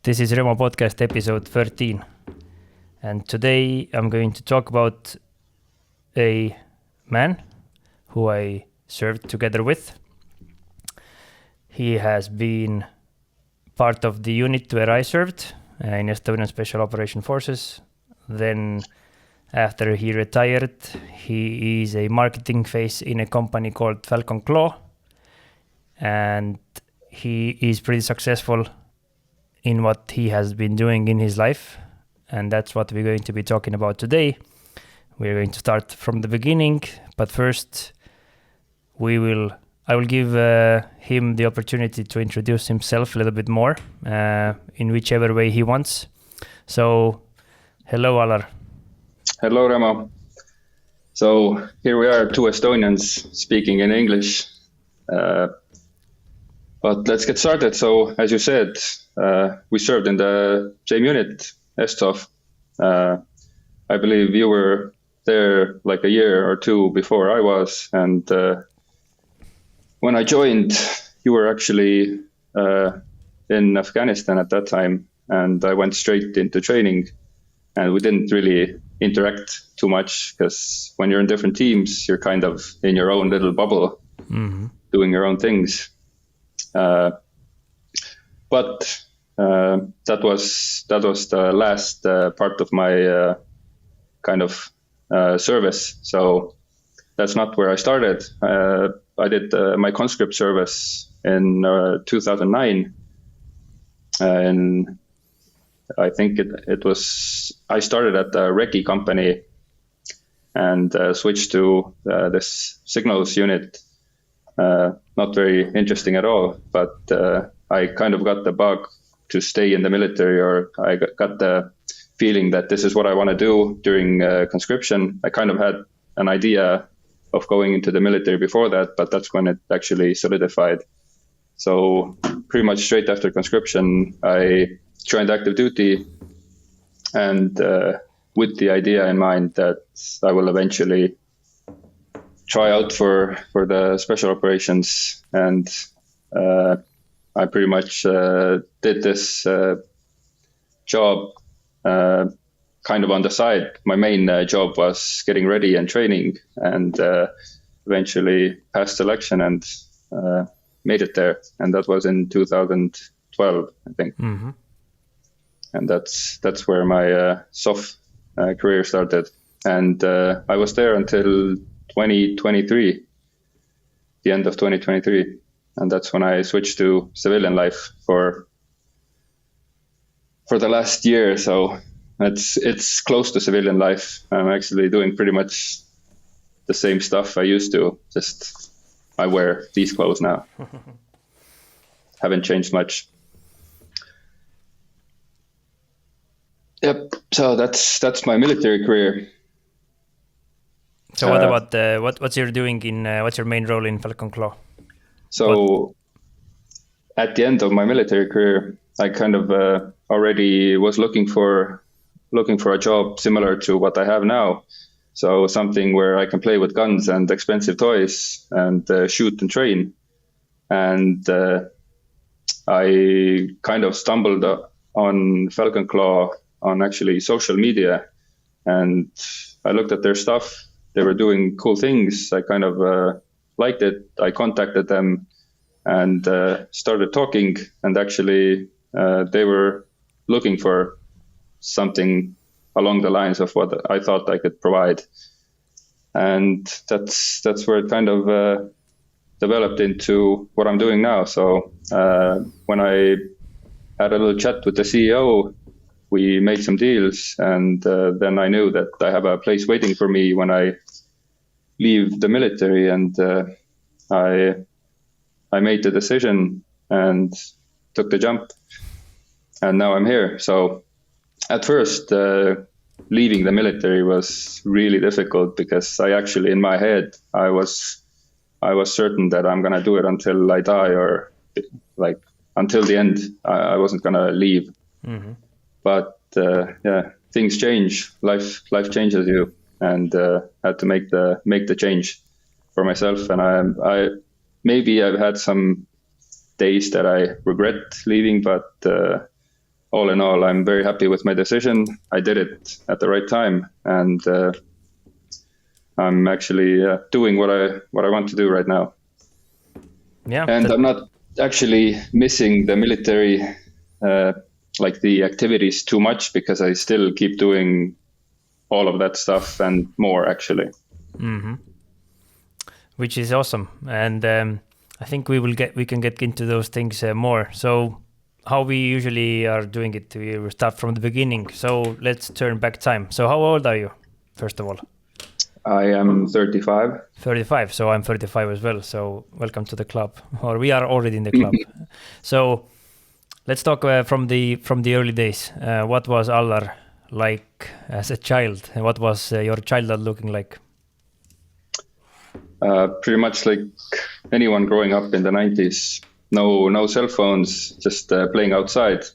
This is Remo podcast episode 13. And today I'm going to talk about a man who I served together with. He has been part of the unit where I served in Estonian Special Operation Forces. Then after he retired, he is a marketing face in a company called Falcon. And he is pretty successful in what he has been doing in his life. And that's what we're going to be talking about today. We're going to start from the beginning, but first I will give him the opportunity to introduce himself a little bit more in whichever way he wants. So, hello, Allar. Hello, Remo. So here we are, two Estonians speaking in English. But let's get started. So, as you said, we served in the same unit, Estov. I believe you were there like a year or two before I was. And when I joined, you were actually in Afghanistan at that time. And I went straight into training. And we didn't really interact too much because when you're in different teams, you're kind of in your own little bubble, doing your own things. But that was the last part of my kind of service. So that's not where I started. I did my conscript service in 2009. And I think it was, I started at the recce company and switched to this signals unit. Not very interesting at all, but I kind of got the bug to stay in the military, or I got the feeling that this is what I want to do during conscription. I kind of had an idea of going into the military before that, but that's when it actually solidified. So pretty much straight after conscription, I joined active duty, and with the idea in mind that I will eventually try out for the special operations. And I pretty much did this job kind of on the side. My main job was getting ready and training, and eventually passed selection and made it there. And that was in 2012, I think. Mm-hmm. And that's where my SOF career started. And I was there until 2023, the end of 2023. And that's when I switched to civilian life for the last year. So it's close to civilian life. I'm actually doing pretty much the same stuff I used to, just I wear these clothes now. Haven't changed much. Yep. So that's my military career. So what about what's you're doing in what's your main role in Falcon? So at the end of my military career, I kind of already was looking for a job similar to what I have now. So something where I can play with guns and expensive toys and shoot and train. And I kind of stumbled on Falcon Claw on actually social media, and I looked at their stuff. They were doing cool things. I kind of liked it. I contacted them and started talking, and actually they were looking for something along the lines of what I thought I could provide. And that's where it kind of developed into what I'm doing now. So when I had a little chat with the CEO, we made some deals, and then I knew that I have a place waiting for me when I leave the military, and I made the decision and took the jump, and now I'm here. So at first, leaving the military was really difficult because I actually, in my head, I was certain that I'm gonna do it until I die, or like until the end. I wasn't gonna leave. Mm-hmm. But things change. Life changes you, and had to make the change for myself. And I've had some days that I regret leaving, but all in all, I'm very happy with my decision. I did it at the right time, and I'm actually doing what I want to do right now. Yeah, and I'm not actually missing the military, like the activities too much, because I still keep doing all of that stuff and more actually. Mm-hmm. Which is awesome, and I think we can get into those things more. So how we usually are doing it, we start from the beginning. So let's turn back time. So how old are you, first of all? I am 35. 35. So I'm 35 as well. So welcome to the club, or we are already in the club. So let's talk from the early days. What was Allar like as a child, and what was your childhood looking like? Pretty much like anyone growing up in the 90s. No cell phones, just playing outside.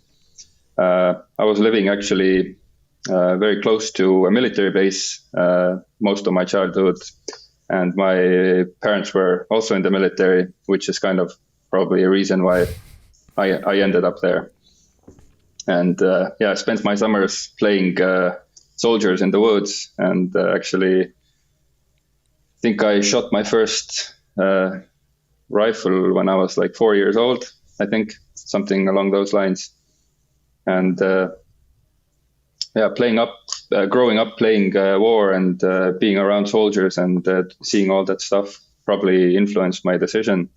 I was living actually very close to a military base most of my childhood, and my parents were also in the military, which is kind of probably a reason why I ended up there. And I spent my summers playing soldiers in the woods, and actually I think I shot my first rifle when I was like 4 years old, I think, something along those lines. And growing up playing war and being around soldiers and seeing all that stuff probably influenced my decision.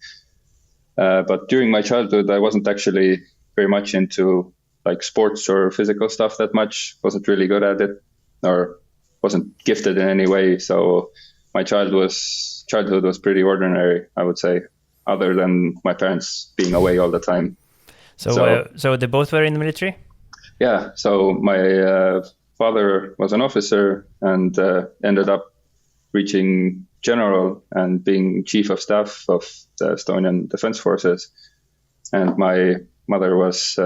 But during my childhood, I wasn't actually very much into like sports or physical stuff that much. Wasn't really good at it, or wasn't gifted in any way. So my childhood was pretty ordinary, I would say, other than my parents being away all the time. So they both were in the military? Yeah. So my father was an officer and ended up reaching general and being chief of staff of the Estonian Defense Forces. And my mother was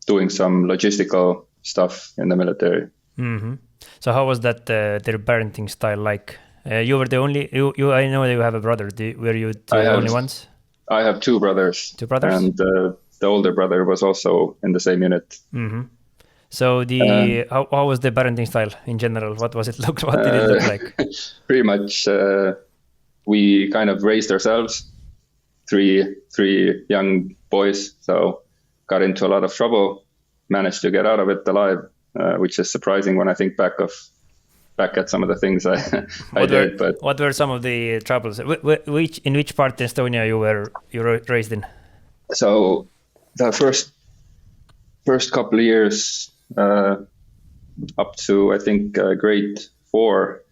doing some logistical stuff in the military. Mm-hmm. So how was that their parenting style like? You were the only. You. I know you have a brother. Were you the only ones? I have two brothers. Two brothers. And the older brother was also in the same unit. Mm-hmm. So how was the parenting style in general? What was it look? What did it look like? Pretty much, we kind of raised ourselves. Three young boys. So got into a lot of trouble. Managed to get out of it alive, which is surprising when I think back at some of the things I did. But what were some of the troubles? In which part in Estonia you were raised in? So the first couple of years, up to I think grade 4,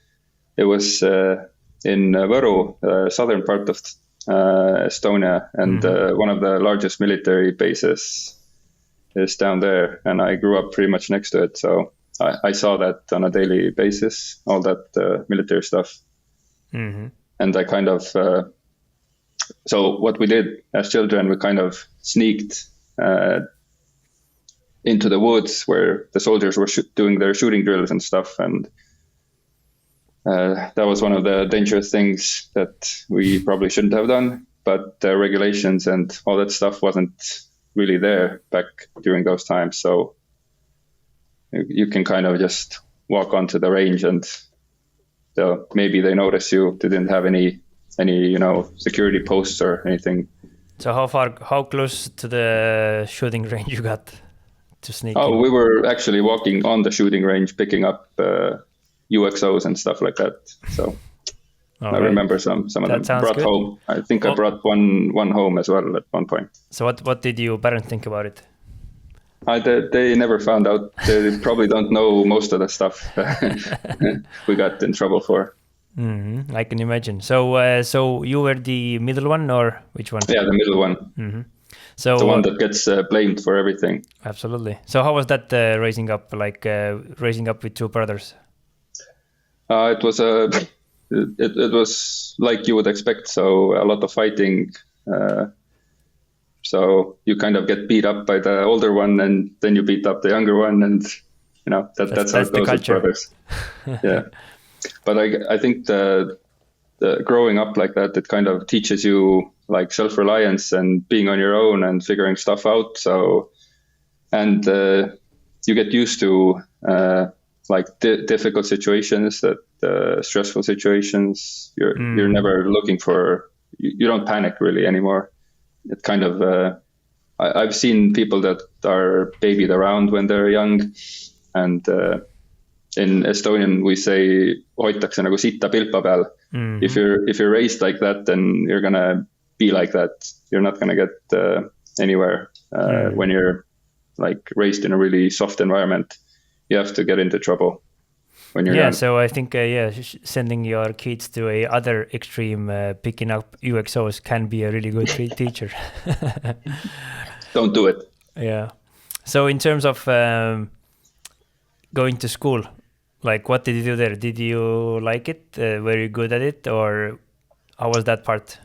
it was in Võru, southern part of Estonia, and one of the largest military bases is down there, and I grew up pretty much next to it. So I saw that on a daily basis, all that military stuff. Mm-hmm. And I kind of, so what we did as children, we kind of sneaked into the woods where the soldiers were doing their shooting drills and stuff. And that was one of the dangerous things that we probably shouldn't have done. But the regulations and all that stuff wasn't really there back during those times. So you can kind of just walk onto the range and maybe they notice you. They didn't have any security posts or anything. So how close to the shooting range you got to sneak in? We were actually walking on the shooting range, picking up UXOs and stuff like that. So I remember some of them brought good. Home. I think I brought one home as well at one point. So what did your parents think about it? They never found out. They probably don't know most of the stuff we got in trouble for. Mm-hmm. I can imagine. So you were the middle one, or which one? Yeah, the middle one. Mm-hmm. So the one that gets blamed for everything. Absolutely. So how was that raising up with two brothers? It was it was like you would expect. So a lot of fighting. So you kind of get beat up by the older one, and then you beat up the younger one, and that's how it goes with brothers. Yeah, but I think the growing up like that, it kind of teaches you like self-reliance and being on your own and figuring stuff out. So and you get used to like difficult situations, that stressful situations. You're never looking for. You don't panic really anymore. It kind of. I've seen people that are babied around when they're young, and in Estonian we say hoitakse nagu sitta pilpa peal. If you're raised like that, then you're gonna be like that. You're not gonna get anywhere when you're like raised in a really soft environment. You have to get into trouble when you're young. So I think sending your kids to a other extreme, picking up UXOs can be a really good teacher. Don't do it. Yeah. So in terms of going to school, like what did you do there? Did you like it? Were you good at it, or how was that part?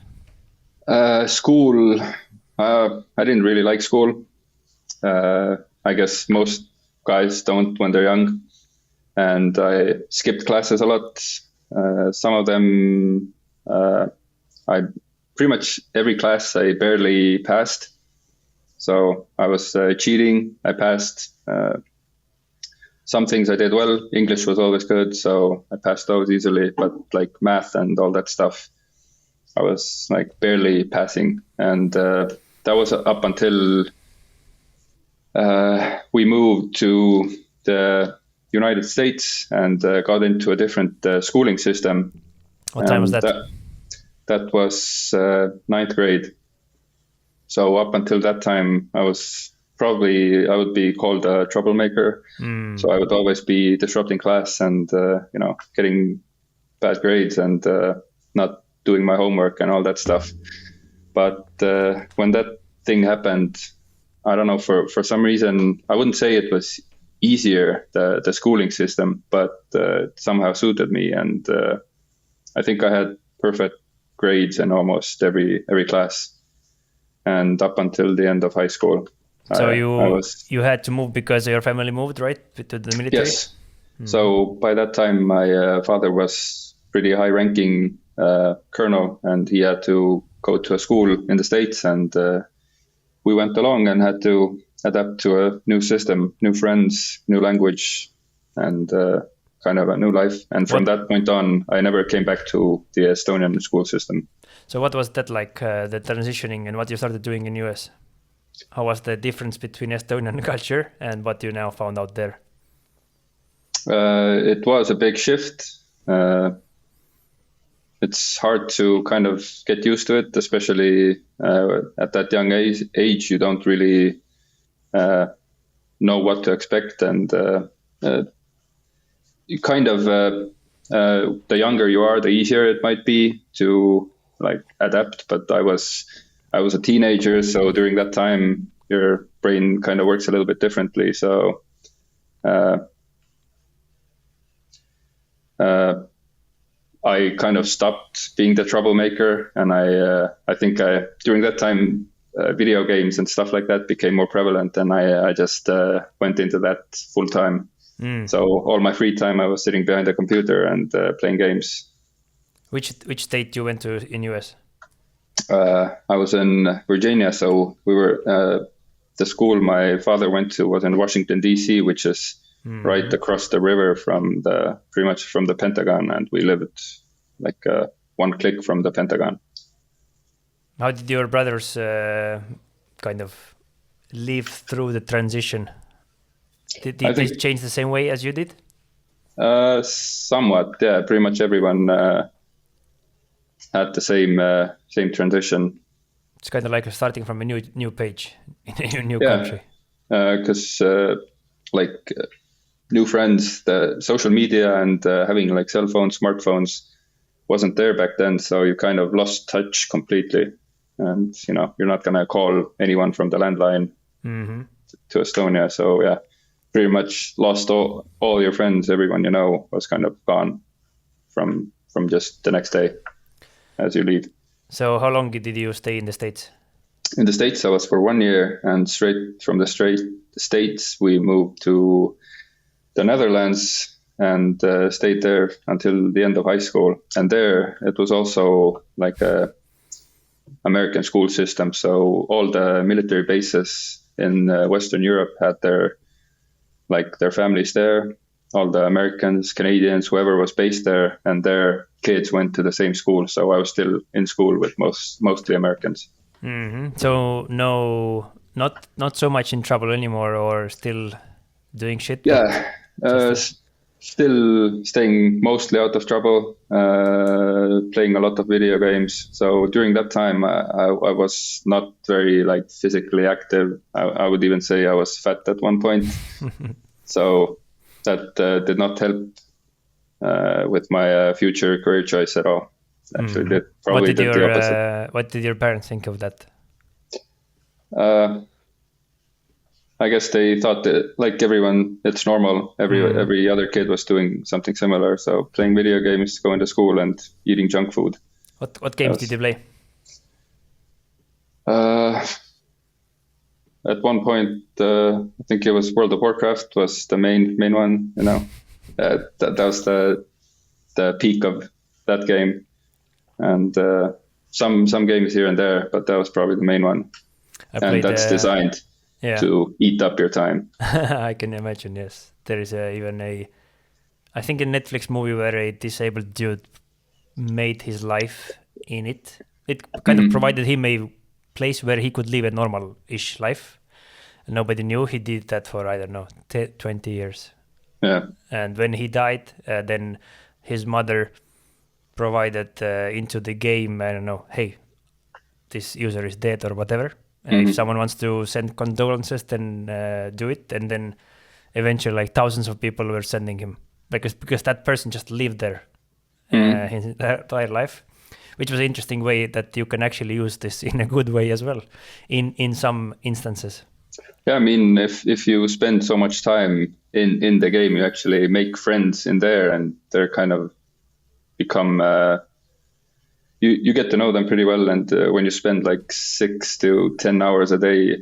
School, I didn't really like school. I guess most guys don't when they're young. And I skipped classes a lot. Some of them, I pretty much every class I barely passed. So I was cheating. I passed. Some things I did well. English was always good, so I passed those easily. But like math and all that stuff, I was like barely passing. And that was up until we moved to the United States and got into a different schooling system. What time was that? That was 9th grade. So up until that time, I would be called a troublemaker. So I would always be disrupting class and, getting bad grades and not doing my homework and all that stuff. But when that thing happened, I don't know, for some reason, I wouldn't say it was easier, the schooling system, but it somehow suited me. And I think I had perfect grades in almost every class. And up until the end of high school. So you had to move because your family moved, right, to the military? Yes. So by that time, my father was pretty high-ranking colonel, and he had to go to a school in the States, and we went along and had to adapt to a new system, new friends, new language, and kind of a new life. And from that point on, I never came back to the Estonian school system. So what was that like, the transitioning and what you started doing in US? How was the difference between Estonian culture and what you now found out there? It was a big shift. It's hard to kind of get used to it, especially at that young age. You don't really know what to expect, and you kind of the younger you are, the easier it might be to like adapt. But I was a teenager, so during that time your brain kind of works a little bit differently. So I kind of stopped being the troublemaker, and I think during that time video games and stuff like that became more prevalent, and I just went into that full time. So all my free time I was sitting behind the computer and playing games. Which state you went to in US? I was in Virginia, so we were the school my father went to was in Washington D.C., which is right across the river from pretty much from the Pentagon, and we lived like one click from the Pentagon. How did your brothers kind of live through the transition? Did they change the same way as you did? Somewhat, yeah. Pretty much everyone had the same transition. It's kind of like starting from a new page in a new country. Because new friends, the social media and having like cell phones, smartphones wasn't there back then. So you kind of lost touch completely. And, you're not going to call anyone from the landline to Estonia. So, yeah, pretty much lost all your friends. Everyone you know was kind of gone from just the next day as you leave. So how long did you stay in the States? In the States, I was for 1 year, and straight from the States, we moved to the Netherlands and stayed there until the end of high school. And there, it was also like a American school system. So all the military bases in Western Europe had their families there. All the Americans, Canadians, whoever was based there, and their kids went to the same school. So I was still in school with mostly Americans. Mm-hmm. So not so much in trouble anymore, or still doing shit. Yeah, still staying mostly out of trouble. Playing a lot of video games. So during that time, I was not very physically active. I would even say I was fat at one point. So that did not help with my future career choice at all. Actually, did the opposite. What did your parents think of that? I guess they thought that, like everyone, it's normal. Every other kid was doing something similar. So playing video games, going to school, and eating junk food. What games did you play? At one point, I think it was World of Warcraft was the main one. That was the peak of that game, and some games here and there, but that was probably the main one. And that's designed to eat up your time. I can imagine. Yes, there is I think a Netflix movie where a disabled dude made his life in it. It kind of provided him a place where he could live a normal-ish life. Nobody knew he did that for, I don't know, 20 years. Yeah. And when he died, then his mother provided into the game, I don't know, hey, this user is dead or whatever. If someone wants to send condolences, then do it. And then eventually thousands of people were sending him because that person just lived there his entire life, which was an interesting way that you can actually use this in a good way as well in some instances. Yeah, I mean, if you spend so much time in the game, you actually make friends in there, and they're kind of become you get to know them pretty well. And when you spend 6 to 10 hours a day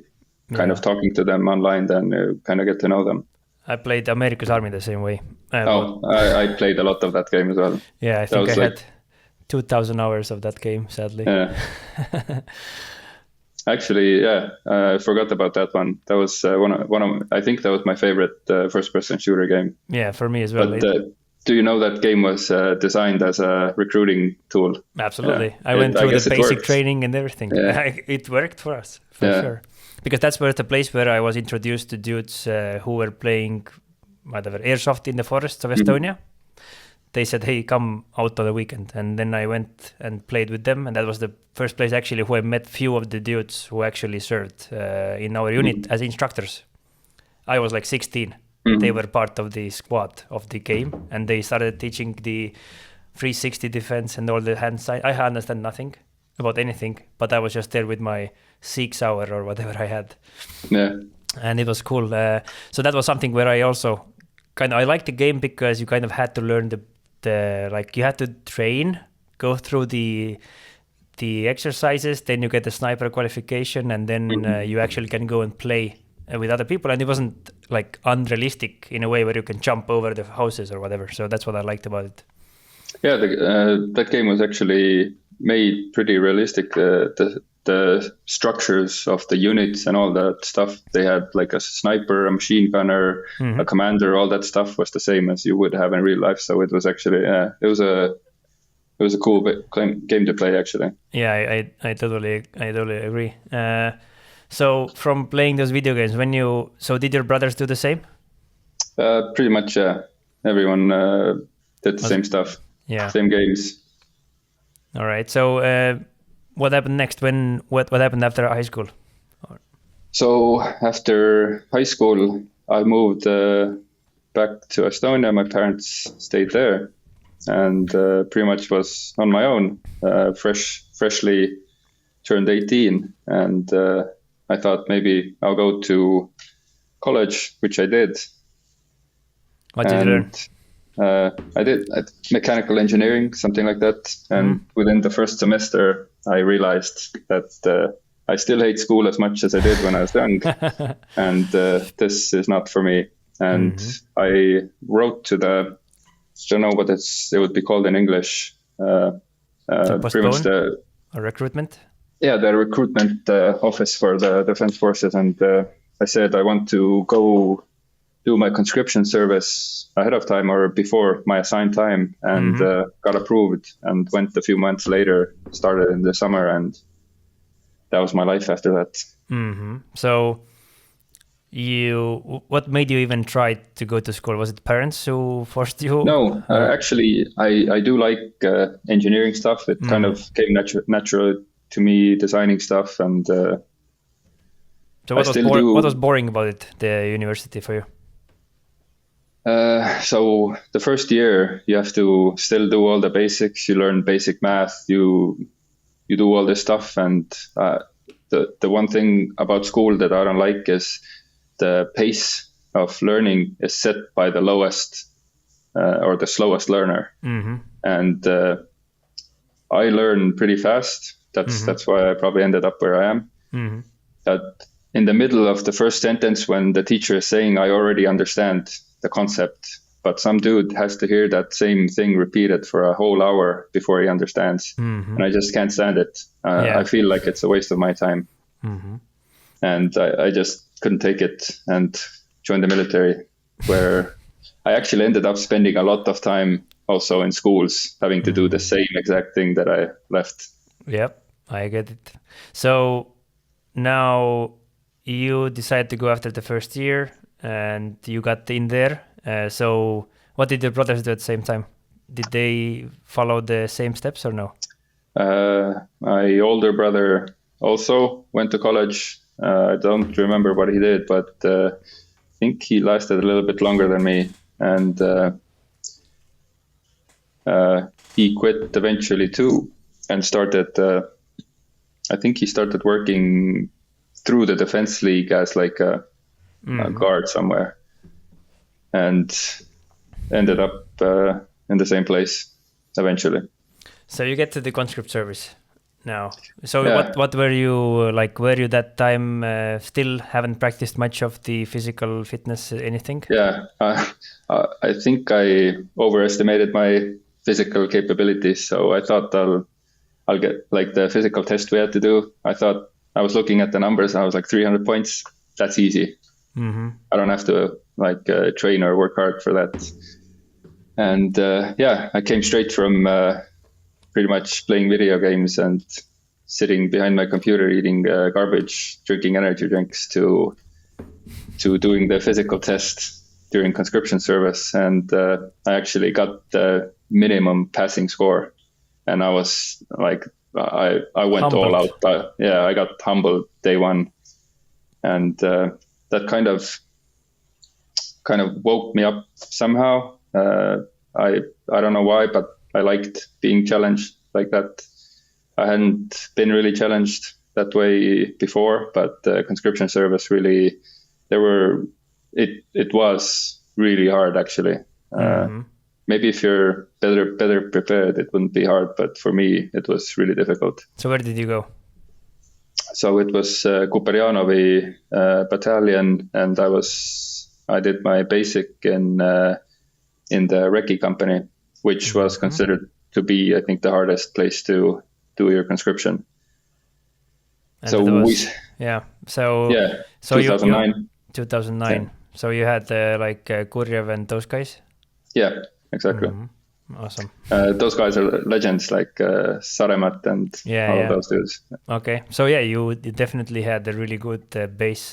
kind of talking to them online, then you kind of get to know them. I played America's Army the same way. I played a lot of that game as well. Yeah, I think I had 2,000 hours of that game, sadly. Yeah. Actually, I forgot about that one. That was one of I think that was my favorite first-person shooter game. Yeah, for me as well. But do you know that game was designed as a recruiting tool? Absolutely. I went through the basic training and everything. Yeah. It worked for us, for sure. Because that's the place where I was introduced to dudes who were playing whatever airsoft in the forests of Estonia. They said, hey, come out on the weekend. And then I went and played with them. And that was the first place actually who I met few of the dudes who actually served in our unit as instructors. I was 16. They were part of the squad of the game. And they started teaching the 360 defense and all the hand sign. I understand nothing about anything, but I was just there with my 6 hour or whatever I had. Yeah. And it was cool. So that was something where I also I liked the game because you kind of had to learn you had to train, go through the exercises, then you get the sniper qualification, and then you actually can go and play with other people. And it wasn't unrealistic in a way where you can jump over the houses or whatever. So that's what I liked about it. Yeah, that game was actually made pretty realistic. The structures of the units and all that stuff, they had a sniper, a machine gunner, a commander, all that stuff was the same as you would have in real life. So it was actually it was a cool game to play actually. Yeah, I totally agree. So from playing those video games, did your brothers do the same? Pretty much, yeah. Everyone did the same stuff. Yeah, same games. All right. So what happened next? What happened after high school? So after high school, I moved back to Estonia. My parents stayed there, and pretty much was on my own. Freshly turned 18, and I thought maybe I'll go to college, which I did. What did you learn? I did mechanical engineering, something like that. And within the first semester, I realized that I still hate school as much as I did when I was young. And this is not for me. And I wrote to I don't know what it would be called in English. Pretty much a recruitment? Yeah, the recruitment office for the Defense Forces. And I said I want to go do my conscription service ahead of time or before my assigned time, and got approved, and went a few months later, started in the summer, and that was my life after that. So what made you even try to go to school? Was it parents who forced you? No, actually, I do like engineering stuff. It kind of came natural to me, designing stuff, and so what was boring about it, the university, for you? So the first year you have to still do all the basics. You learn basic math. You do all this stuff, and the one thing about school that I don't like is the pace of learning is set by the lowest or the slowest learner. And I learn pretty fast. That's why I probably ended up where I am. That in the middle of the first sentence, when the teacher is saying, I already understand the concept, but some dude has to hear that same thing repeated for a whole hour before he understands. And I just can't stand it. I feel like it's a waste of my time. And I just couldn't take it and joined the military, where I actually ended up spending a lot of time also in schools, having to do the same exact thing that I left. Yep, I get it. So now you decided to go after the first year, and you got in there. So what did your brothers do at the same time? Did they follow the same steps or no? My older brother also went to college. I don't remember what he did, but I think he lasted a little bit longer than me. And he quit eventually too, and started, I think he started working through the Defense League as like a guard somewhere, and ended up in the same place eventually. So you get to the conscript service now. So what were you like? Were you that time still haven't practiced much of the physical fitness, anything? Yeah, I think I overestimated my physical capabilities. So I thought I'll get like the physical test we had to do. I thought I was looking at the numbers and I was like 300 points. That's easy. I don't have to like train or work hard for that. And I came straight from pretty much playing video games and sitting behind my computer eating garbage, drinking energy drinks, to doing the physical test during conscription service. And I actually got the minimum passing score, and I was like, I went humbled. All out. I got humbled day one, and that kind of woke me up somehow. I don't know why, but I liked being challenged like that. I hadn't been really challenged that way before, but conscription service really, it was really hard actually. Maybe if you're better prepared, it wouldn't be hard, but for me, it was really difficult. So where did you go? So it was Kuperjanovi battalion, and I did my basic in the recce company, which was considered to be, I think, the hardest place to do your conscription. And so 2009. 2009. Yeah. So you had Kurjev and those guys? Yeah, exactly. Awesome. Those guys are legends, like Saremat and all of those dudes. Okay, so you definitely had a really good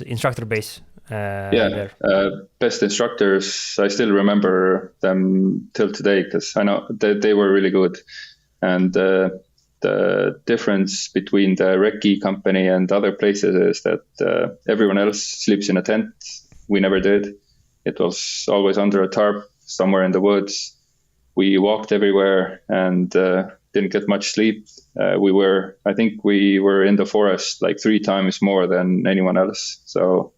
instructor base. Best instructors. I still remember them till today because I know they were really good. And the difference between the recce company and other places is that everyone else sleeps in a tent. We never did. It was always under a tarp somewhere in the woods. We walked everywhere and didn't get much sleep. I think we were in the forest like 3 times more than anyone else. So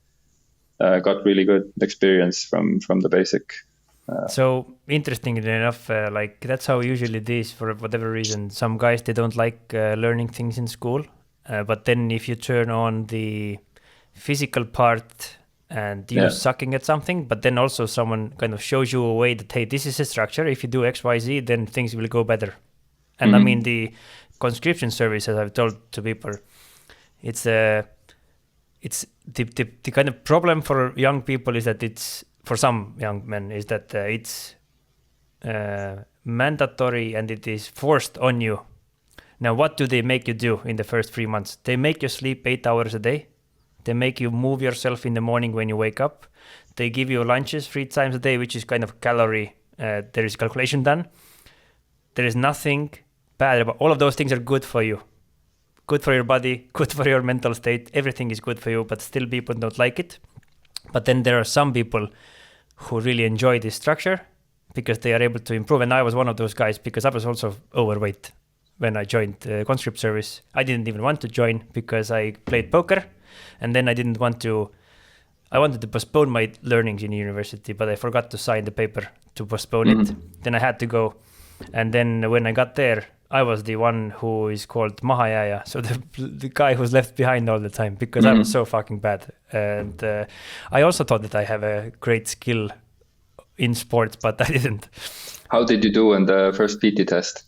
got really good experience from the basic. So interestingly enough, that's how usually it is for whatever reason. Some guys, they don't like learning things in school. But then if you turn on the physical part and you're sucking at something, but then also someone kind of shows you a way that, hey, this is a structure. If you do X, Y, Z, then things will go better. And I mean, the conscription service, as I've told to people, it's it's the kind of problem for young people is that it's, for some young men, is that it's mandatory and it is forced on you. Now, what do they make you do in the first 3 months? They make you sleep 8 hours a day. They make you move yourself in the morning when you wake up. They give you lunches 3 times a day, which is kind of calorie. There is calculation done. There is nothing bad about all of those things are good for you. Good for your body, good for your mental state. Everything is good for you, but still people don't like it. But then there are some people who really enjoy this structure because they are able to improve. And I was one of those guys because I was also overweight when I joined the conscript service. I didn't even want to join because I played poker. And then I wanted to postpone my learnings in university, but I forgot to sign the paper to postpone it. Then I had to go. And then when I got there, I was the one who is called mahajääja. So the guy who's left behind all the time because I was so fucking bad. And I also thought that I have a great skill in sports, but I didn't. How did you do in the first PT test?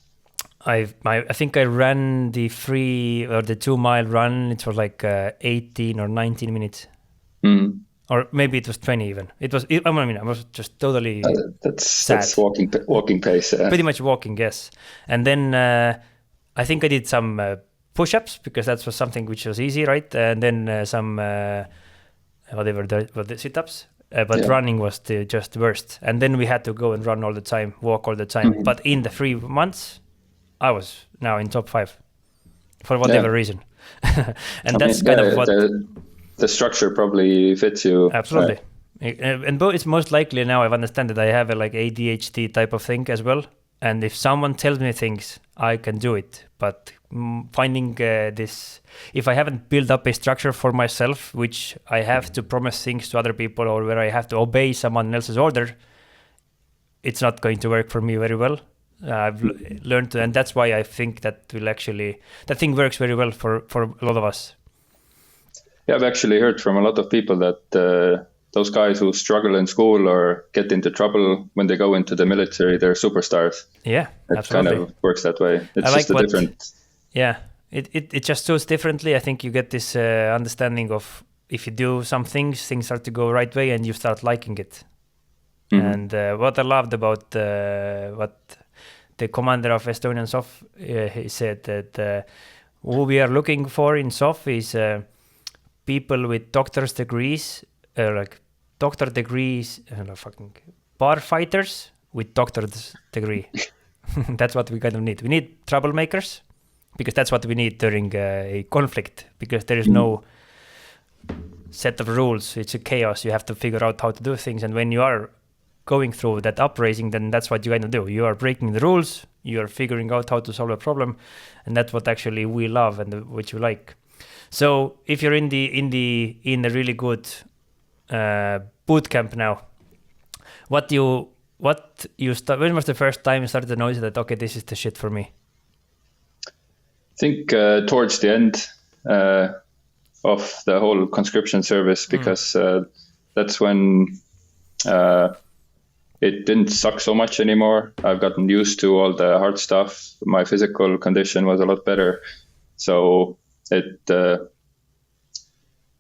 I think I ran the 3 or the 2 mile run. It was like 18 or 19 minutes. Or maybe it was 20 even. I was just totally that's walking pace. Pretty much walking, yes. And then I think I did some push-ups because that was something which was easy, right? And then some the sit-ups. But running was just the worst. And then we had to go and run all the time, walk all the time. But in the 3 months, I was now in top 5 for whatever reason. And that's kind of what... The structure probably fits you. Absolutely. And it's most likely now I've understand that I have a like ADHD type of thing as well. And if someone tells me things, I can do it. But finding this, if I haven't built up a structure for myself, which I have to promise things to other people or where I have to obey someone else's order, it's not going to work for me very well. I've learned to, and that's why I think that thing works very well for a lot of us. Yeah, I've actually heard from a lot of people that those guys who struggle in school or get into trouble when they go into the military, they're superstars. Yeah, it absolutely. Kind of works that way. It's just different. Yeah, it just suits differently. I think you get this understanding of if you do some things start to go right way and you start liking it. And what I loved about what the commander of Estonian SOF, he said that who we are looking for in SOF is people with doctor's degrees, bar fighters with doctor's degree. That's what we kind of need. We need troublemakers because that's what we need during a conflict because there is no set of rules. It's a chaos. You have to figure out how to do things. And when you are going through that uprising, then that's what you kind of do. You are breaking the rules. You are figuring out how to solve a problem. And that's what actually we love and which we like. So if you're in a really good boot camp now, when was the first time you started to notice that, okay, this is the shit for me? I think towards the end of the whole conscription service, because that's when it didn't suck so much anymore. I've gotten used to all the hard stuff. My physical condition was a lot better. So it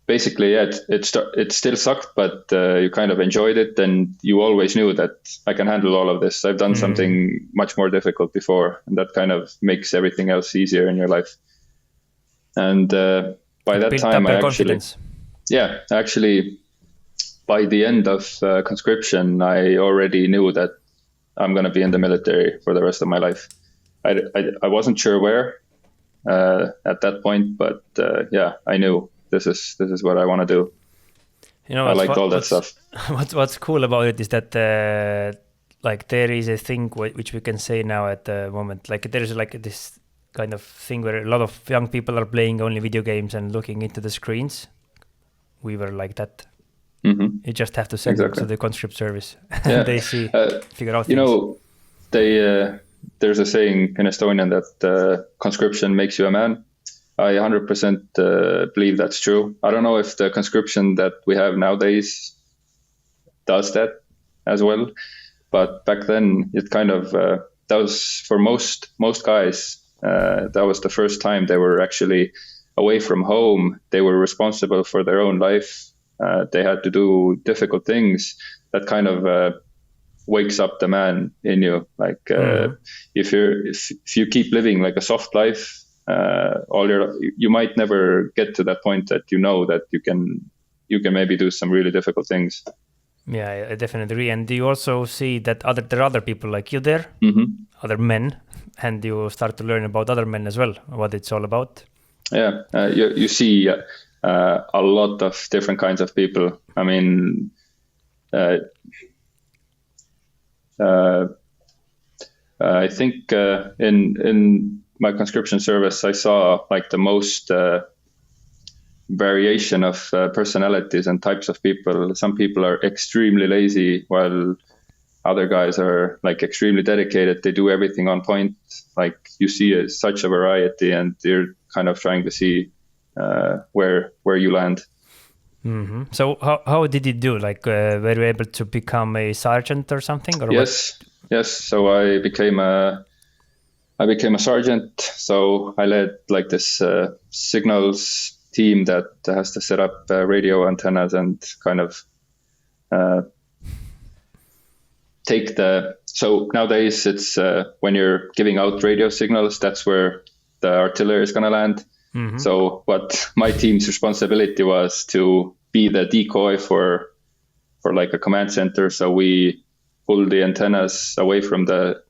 basically, it still sucked, but you kind of enjoyed it. And you always knew that I can handle all of this. I've done something much more difficult before, and that kind of makes everything else easier in your life. And by that time, actually, by the end of conscription, I already knew that I'm going to be in the military for the rest of my life. I wasn't sure where at that point, but I knew this is what I want to do. I liked all that stuff. What's cool about it is that there is a thing which we can say now at the moment. Like there is like this kind of thing where a lot of young people are playing only video games and looking into the screens. We were like that. Mm-hmm. You just have to send them to the conscript service. Yeah. They figure out things. There's a saying in Estonian that conscription makes you a man. I 100% believe that's true. I don't know if the conscription that we have nowadays does that as well, but back then it kind of that was for most guys. That was the first time they were actually away from home, they were responsible for their own life. They had to do difficult things. That kind of wakes up the man in you. Like if you keep living like a soft life, you might never get to that point that you know that you can maybe do some really difficult things. Yeah, I definitely agree. And do you also see that there are other people like you there, other men, and you start to learn about other men as well, what it's all about? Yeah, you see a lot of different kinds of people. I mean, I think in my conscription service, I saw like the most variation of personalities and types of people. Some people are extremely lazy, while other guys are like extremely dedicated. They do everything on point. Like you see such a variety, and you're kind of trying to see where you land. Mm-hmm. So how did you do? Like, were you able to become a sergeant or something? Or yes. So I became a sergeant. So I led like this signals team that has to set up radio antennas and kind of so nowadays it's when you're giving out radio signals, that's where the artillery is going to land. Mm-hmm. So what my team's responsibility was to be the decoy for like a command center. So we pull the antennas away from the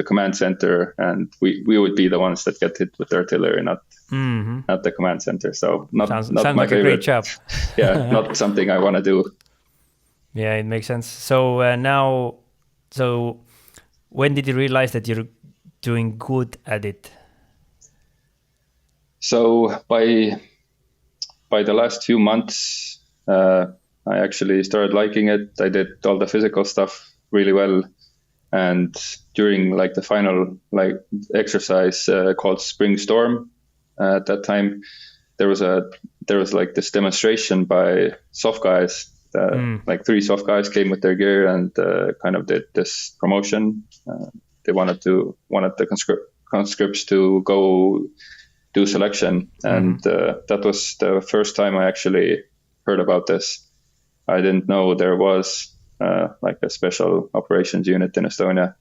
command center, and we would be the ones that get hit with the artillery, not the command center. So sounds my like favorite. A great job. Yeah, not something I want to do. Yeah, it makes sense. So so when did you realize that you're doing good at it? So by the last few months, I actually started liking it. I did all the physical stuff really well. And during like the final exercise called Spring Storm, at that time, there was like this demonstration by soft guys. Like 3 soft guys came with their gear and kind of did this promotion. They wanted the conscripts to go do selection, and that was the first time I actually heard about this. I didn't know there was like a special operations unit in Estonia,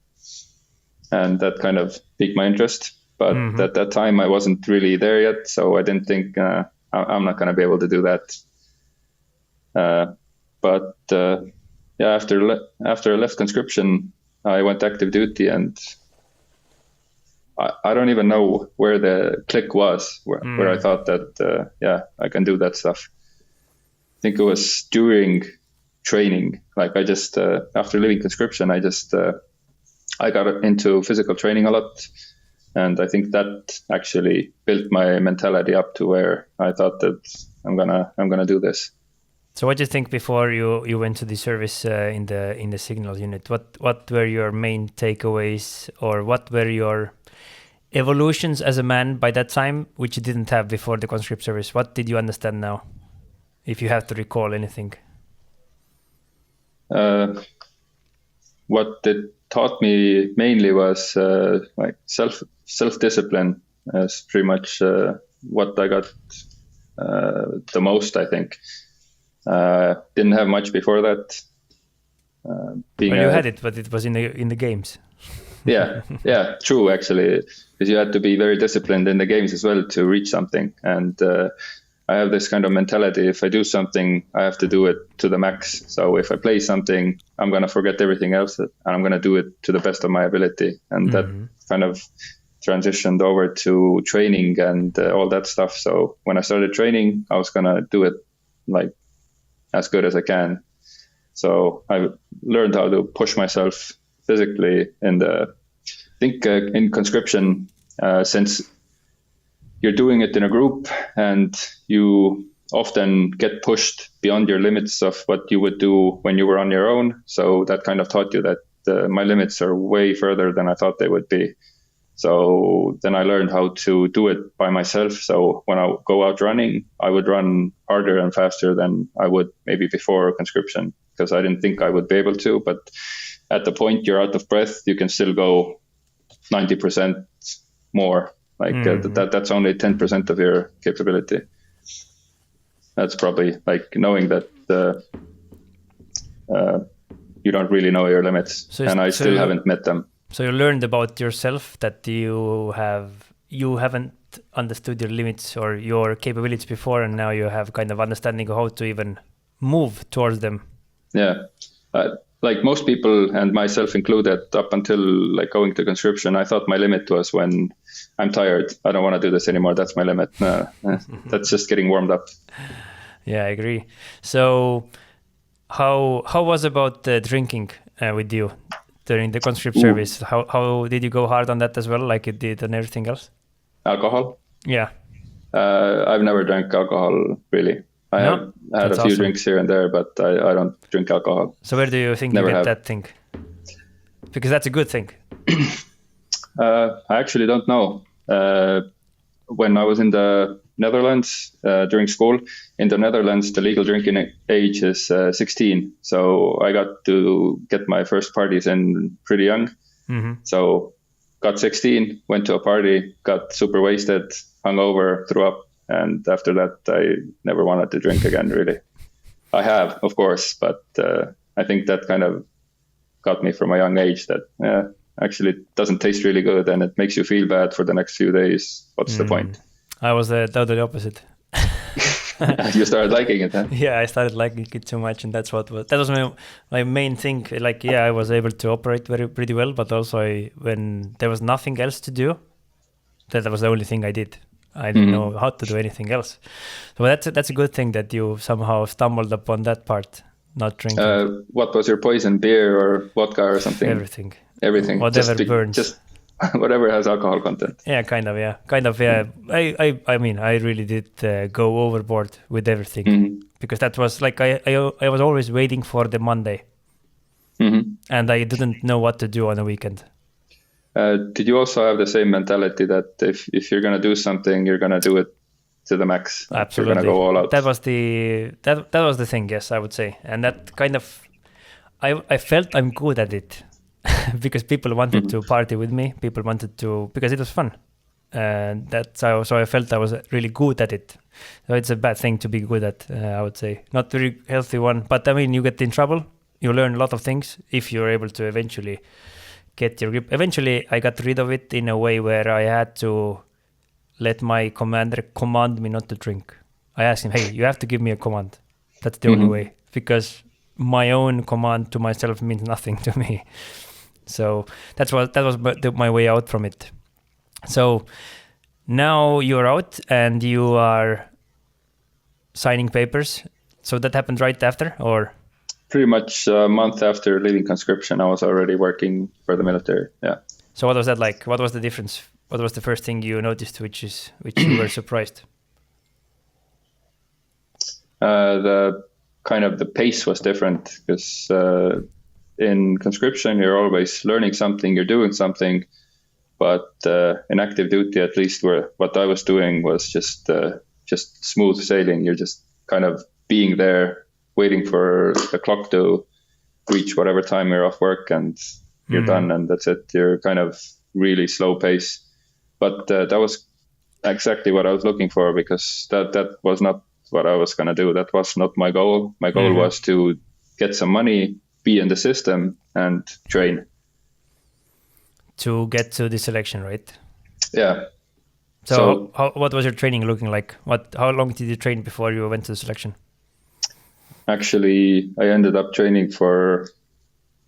and that kind of piqued my interest. But at that time, I wasn't really there yet, so I didn't think I'm not going to be able to do that. But after I left conscription, I went active duty, and I don't even know where the click was, where I thought that, I can do that stuff. I think it was during training. Like I just, after leaving conscription, I got into physical training a lot. And I think that actually built my mentality up to where I thought that I'm gonna do this. So what do you think before you went to the service in the signals unit? What were your main takeaways, or what were your evolutions as a man by that time, which you didn't have before the conscript service? What did you understand now, if you have to recall anything? What it taught me mainly was like self-discipline. Is pretty much what I got the most, I think. Didn't have much before that. You had it, but it was in the games. yeah, true, actually, because you had to be very disciplined in the games as well to reach something. And I have this kind of mentality: if I do something, I have to do it to the max. So if I play something, I'm going to forget everything else, and I'm going to do it to the best of my ability. And that kind of transitioned over to training and all that stuff. So when I started training, I was going to do it like as good as I can. So I learned how to push myself physically in in conscription, since you're doing it in a group and you often get pushed beyond your limits of what you would do when you were on your own. So that kind of taught you that my limits are way further than I thought they would be. So then I learned how to do it by myself. So when I go out running, I would run harder and faster than I would maybe before conscription, because I didn't think I would be able to. But at the point you're out of breath, you can still go 90% more. Like that's only 10% of your capability. That's probably like knowing that you don't really know your limits, and I still haven't met them. So you learned about yourself that you haven't understood your limits or your capabilities before, and now you have kind of understanding of how to even move towards them. Yeah, like most people, and myself included, up until like going to conscription, I thought my limit was when I'm tired. I don't want to do this anymore. That's my limit. No, that's just getting warmed up. Yeah, I agree. So how was about drinking with you during the conscript service? How did you go hard on that as well, like you did on everything else? Alcohol? Yeah. I've never drank alcohol, really. I have had a few drinks here and there, but I don't drink alcohol. So where do you think you get that thing? Because that's a good thing. I actually don't know. When I was in the Netherlands during school, in the Netherlands, the legal drinking age is 16. So I got to get my first parties in pretty young. Mm-hmm. So got 16, went to a party, got super wasted, hungover, threw up. And after that, I never wanted to drink again, really. I have, of course, but I think that kind of got me from a young age that actually it doesn't taste really good and it makes you feel bad for the next few days. What's the point? I was totally opposite. You started liking it, huh? Yeah, I started liking it too much, and that was my main thing. Like, yeah, I was able to operate pretty well, but also when there was nothing else to do, that was the only thing I did. I didn't know how to do anything else. So that's a good thing that you somehow stumbled upon that part, not drinking. What was your poison, beer or vodka or something? Everything. Whatever burns. Just whatever has alcohol content. Yeah, kind of. I mean, I really did go overboard with everything because that was like I was always waiting for the Monday, and I didn't know what to do on the weekend. Did you also have the same mentality that if you're gonna do something, you're gonna do it to the max? Absolutely. You're gonna go all out. That was the thing. Yes, I would say, and that kind of I felt I'm good at it. Because people wanted to party with me, because it was fun, and that's how. So I felt I was really good at it. So it's a bad thing to be good at. I would say not very healthy one. But I mean, you get in trouble. You learn a lot of things if you're able to eventually get your grip. Eventually, I got rid of it in a way where I had to let my commander command me not to drink. I asked him, "Hey, you have to give me a command. That's the only way, because my own command to myself means nothing to me." So that was my way out from it. So now you're out and you are signing papers. So that happened right after, or? Pretty much a month after leaving conscription, I was already working for the military. Yeah. So what was that like? What was the difference? What was the first thing you noticed, which you were surprised? The pace was different because in conscription, you're always learning something, you're doing something, but in active duty, at least what I was doing was just smooth sailing. You're just kind of being there, waiting for the clock to reach whatever time you're off work, and you're done, and that's it. You're kind of really slow pace, but that was exactly what I was looking for, because that was not what I was going to do. That was not my goal. My goal was to get some money, be in the system, and train. To get to the selection, right? Yeah. So what was your training looking like? How long did you train before you went to the selection? Actually, I ended up training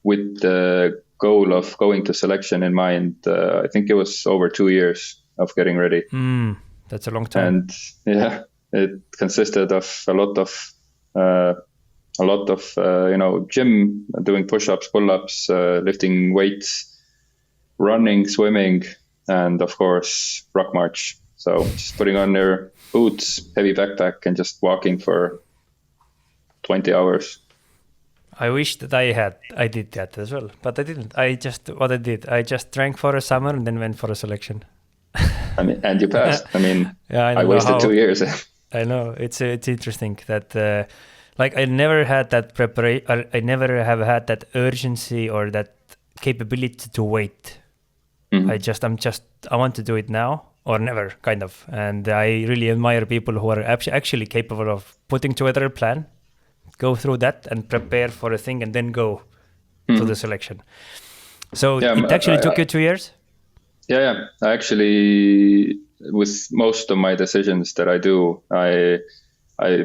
with the goal of going to selection in mind. I think it was over 2 years of getting ready. That's a long time. And yeah, it consisted of a lot of gym, doing push-ups, pull-ups, lifting weights, running, swimming, and of course rock march. So just putting on your boots, heavy backpack, and just walking for 20 hours. I wish that I did that as well, but I didn't. I just drank for a summer and then went for a selection. I mean, and you passed. I mean, yeah, I wasted 2 years. I know, it's interesting that like I never had that preparation. I never have had that urgency or that capability to wait. I want to do it now, or never, kind of. And I really admire people who are actually capable of putting together a plan, go through that and prepare for a thing and then go to the selection. So it actually took you 2 years? Yeah. I actually, with most of my decisions that I do, I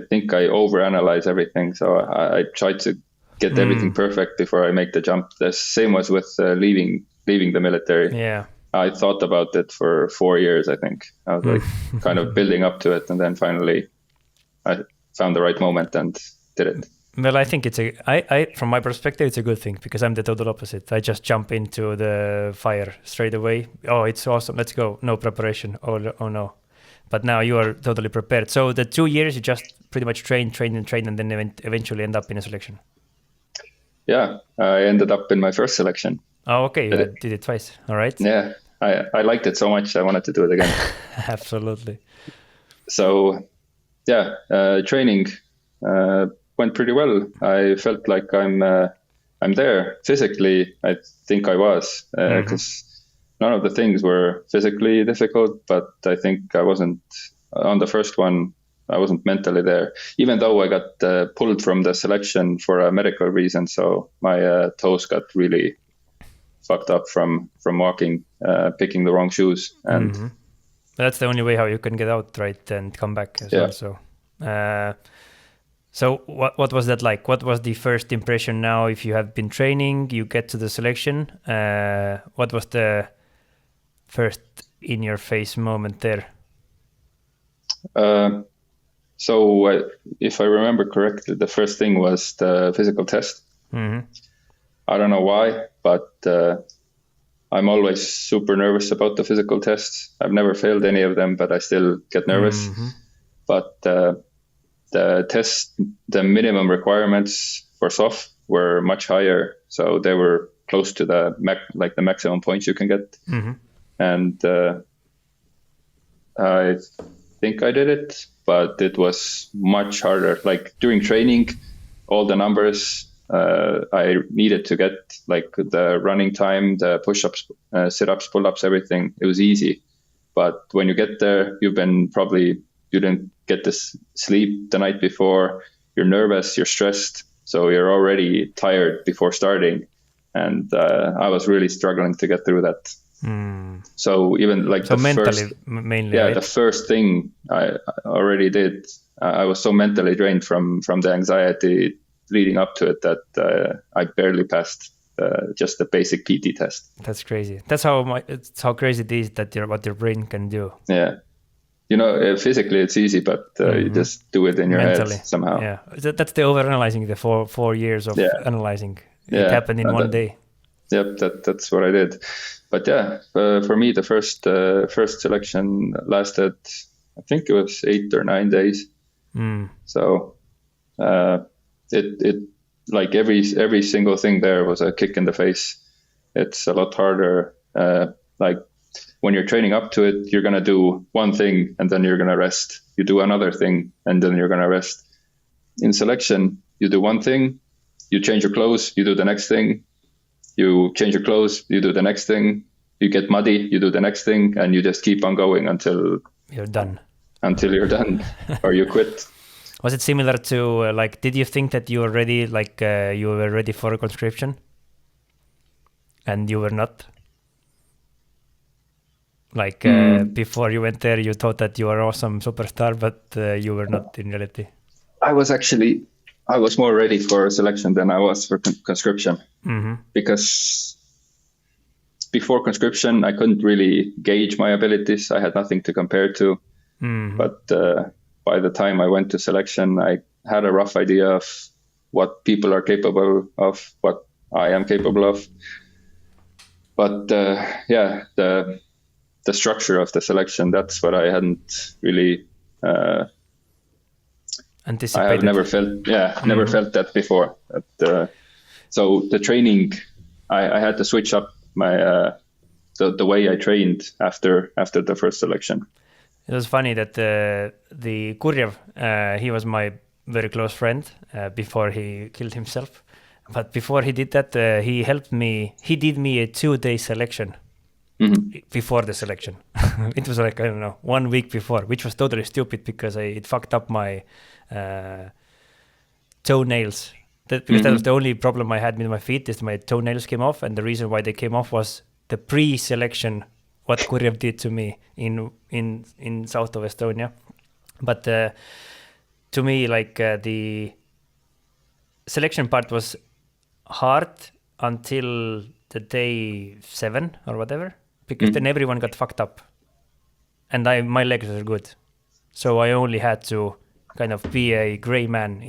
think I overanalyze everything. So I try to get everything perfect before I make the jump. The same was with leaving the military. Yeah. I thought about it for 4 years, I think. I was like kind of building up to it, and then finally I found the right moment and did it. Well, I think from my perspective, it's a good thing, because I'm the total opposite. I just jump into the fire straight away. Oh, it's awesome. Let's go. No preparation. Oh no. But now you are totally prepared. So the 2 years, you just pretty much train, and then eventually end up in a selection. Yeah, I ended up in my first selection. Oh, okay. You did it twice. All right. Yeah, I liked it so much. I wanted to do it again. Absolutely. So, yeah, training went pretty well. I felt like I'm there physically. I think I was, because none of the things were physically difficult, but I think I wasn't on the first one. I wasn't mentally there, even though I got pulled from the selection for a medical reason. So my toes got really fucked up from walking, picking the wrong shoes, and that's the only way how you can get out, right, and come back as well. So what was that like? What was the first impression now? If you have been training, you get to the selection. What was the first in-your-face moment there? So if I remember correctly, the first thing was the physical test. I don't know why, but I'm always super nervous about the physical tests. I've never failed any of them, but I still get nervous. But the test, the minimum requirements for SOF were much higher, so they were close to the maximum points you can get. And I think I did it, but it was much harder. Like during training, all the numbers I needed to get, like the running time, the push-ups, sit-ups, pull-ups, everything, it was easy. But when you get there, you didn't get to sleep the night before, you're nervous, you're stressed, so you're already tired before starting. And I was really struggling to get through that. So even like mentally, mainly, right? The first thing I already did, I was so mentally drained from the anxiety leading up to it that I barely passed just the basic PT test. That's crazy. That's how crazy it is that what your brain can do. Yeah. Physically it's easy, but you just do it in your mentally head somehow. Yeah, that's the overanalyzing, the four years of analyzing. It happened in one day. Yep, that's what I did. But yeah, for me, the first selection lasted, I think it was 8 or 9 days. So it like every single thing there was a kick in the face. It's a lot harder. Like when you're training up to it, you're gonna do one thing and then you're gonna rest. You do another thing and then you're gonna rest. In selection, you do one thing, you change your clothes, you do the next thing. You change your clothes, you do the next thing. You get muddy, you do the next thing, and you just keep on going until you're done. Until you're done, or you quit. Was it similar to did you think that you were ready, you were ready for a conscription, and you were not? Before you went there, you thought that you were awesome superstar, but you were not in reality. I was more ready for a selection than I was for conscription, because before conscription, I couldn't really gauge my abilities. I had nothing to compare to. But by the time I went to selection, I had a rough idea of what people are capable of, what I am capable of. But the structure of the selection, that's what I hadn't really anticipated. I have never felt that before. So the training, I had to switch up my the way I trained after the first selection. It was funny that the Kurjev, he was my very close friend before he killed himself. But before he did that, he helped me. He did me a 2-day selection. before the selection. It was like, I don't know, 1 week before, which was totally stupid because it fucked up my toenails. Because that was the only problem I had with my feet, is my toenails came off, and the reason why they came off was the pre-selection, what Kurjev did to me in south of Estonia. But to me, like the selection part was hard until the day 7 or whatever, because then everyone got fucked up, and my legs were good, so I only had to kind of be a gray man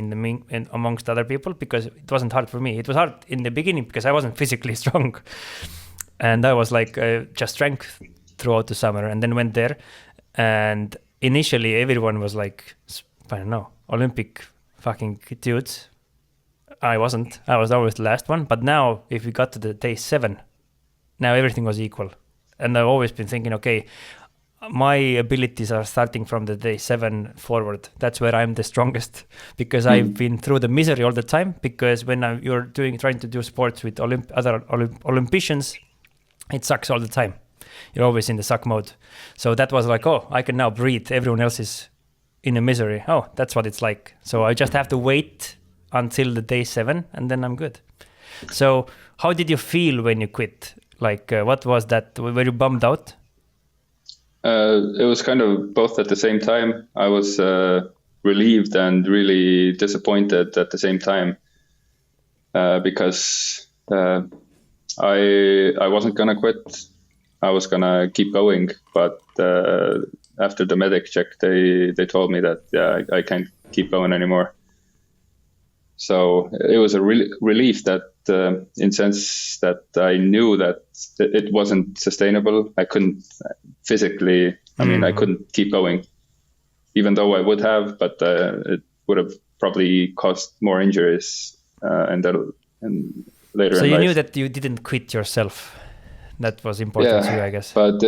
amongst other people, because it wasn't hard for me. It was hard in the beginning because I wasn't physically strong, and I was like just strength throughout the summer, and then went there, and initially everyone was like, I don't know, Olympic fucking dudes. I wasn't. I was always the last one. But now, if we got to the day 7, now everything was equal. And I've always been thinking, okay, my abilities are starting from the day 7 forward. That's where I'm the strongest, because I've been through the misery all the time. Because when you're trying to do sports with other Olympians, it sucks all the time. You're always in the suck mode. So that was like, oh, I can now breathe. Everyone else is in a misery. Oh, that's what it's like. So I just have to wait until the day 7, and then I'm good. So how did you feel when you quit? Like, what was that? Were you bummed out? It was kind of both at the same time. I was relieved and really disappointed at the same time, because I wasn't gonna quit. I was gonna keep going, but after the medic check, they told me that I can't keep going anymore. So it was a relief that, in sense that I knew that it wasn't sustainable. I couldn't physically. I mean, I couldn't keep going, even though I would have, but it would have probably caused more injuries and later. So in you life. knew that you didn't quit yourself. That was important to you, I guess. But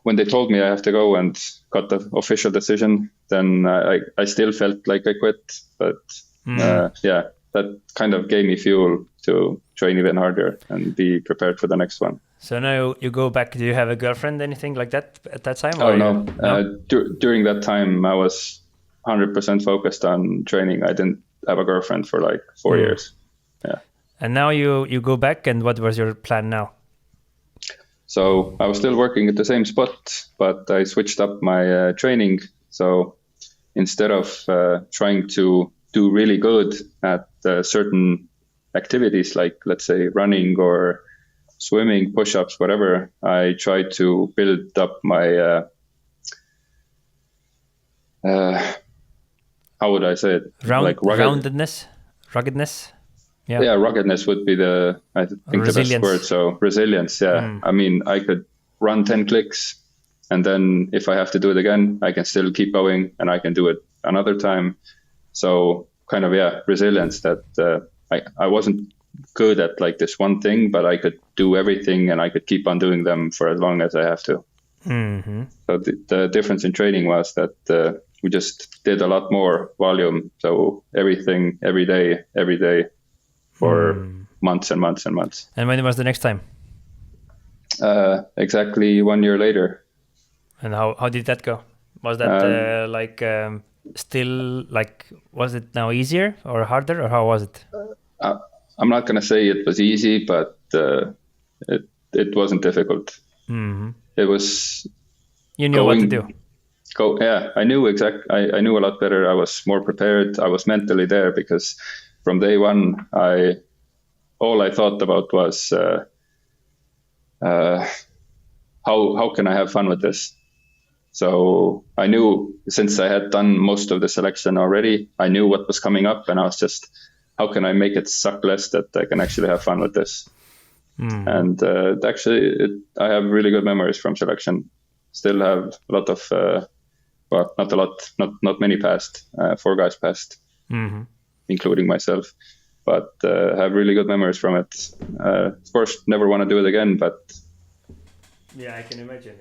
when they told me I have to go and got the official decision, then I still felt like I quit. But that kind of gave me fuel to train even harder and be prepared for the next one. So now you go back. Do you have a girlfriend, anything like that at that time? Oh, no. During that time, I was 100% focused on training. I didn't have a girlfriend for like 4 years. Yeah. And now you go back, and what was your plan now? So I was still working at the same spot, but I switched up my training. So instead of trying to do really good at certain activities, like let's say running or swimming, push-ups, whatever, I tried to build up my, how would I say it? Ruggedness? Yeah, ruggedness would be the best word. So resilience, yeah. I mean, I could run 10 clicks, and then if I have to do it again, I can still keep going, and I can do it another time. So kind of, resilience that I wasn't good at like this one thing, but I could do everything, and I could keep on doing them for as long as I have to. So the difference in training was that we just did a lot more volume. So everything, every day, for months and months and months. And when was the next time? Exactly 1 year later. And how did that go? Was that still like, was it now easier or harder, or how was it? I'm not going to say it was easy, but it wasn't difficult. It was. You knew what to do. I knew I knew a lot better. I was more prepared. I was mentally there, because from day one, all I thought about was how can I have fun with this? So I knew, since I had done most of the selection already, I knew what was coming up, and I was just, how can I make it suck less that I can actually have fun with this? And I have really good memories from selection. Still have a lot of, not a lot, not many passed. 4 guys passed. Including myself, but have really good memories from it. Of course, never want to do it again, but yeah, I can imagine.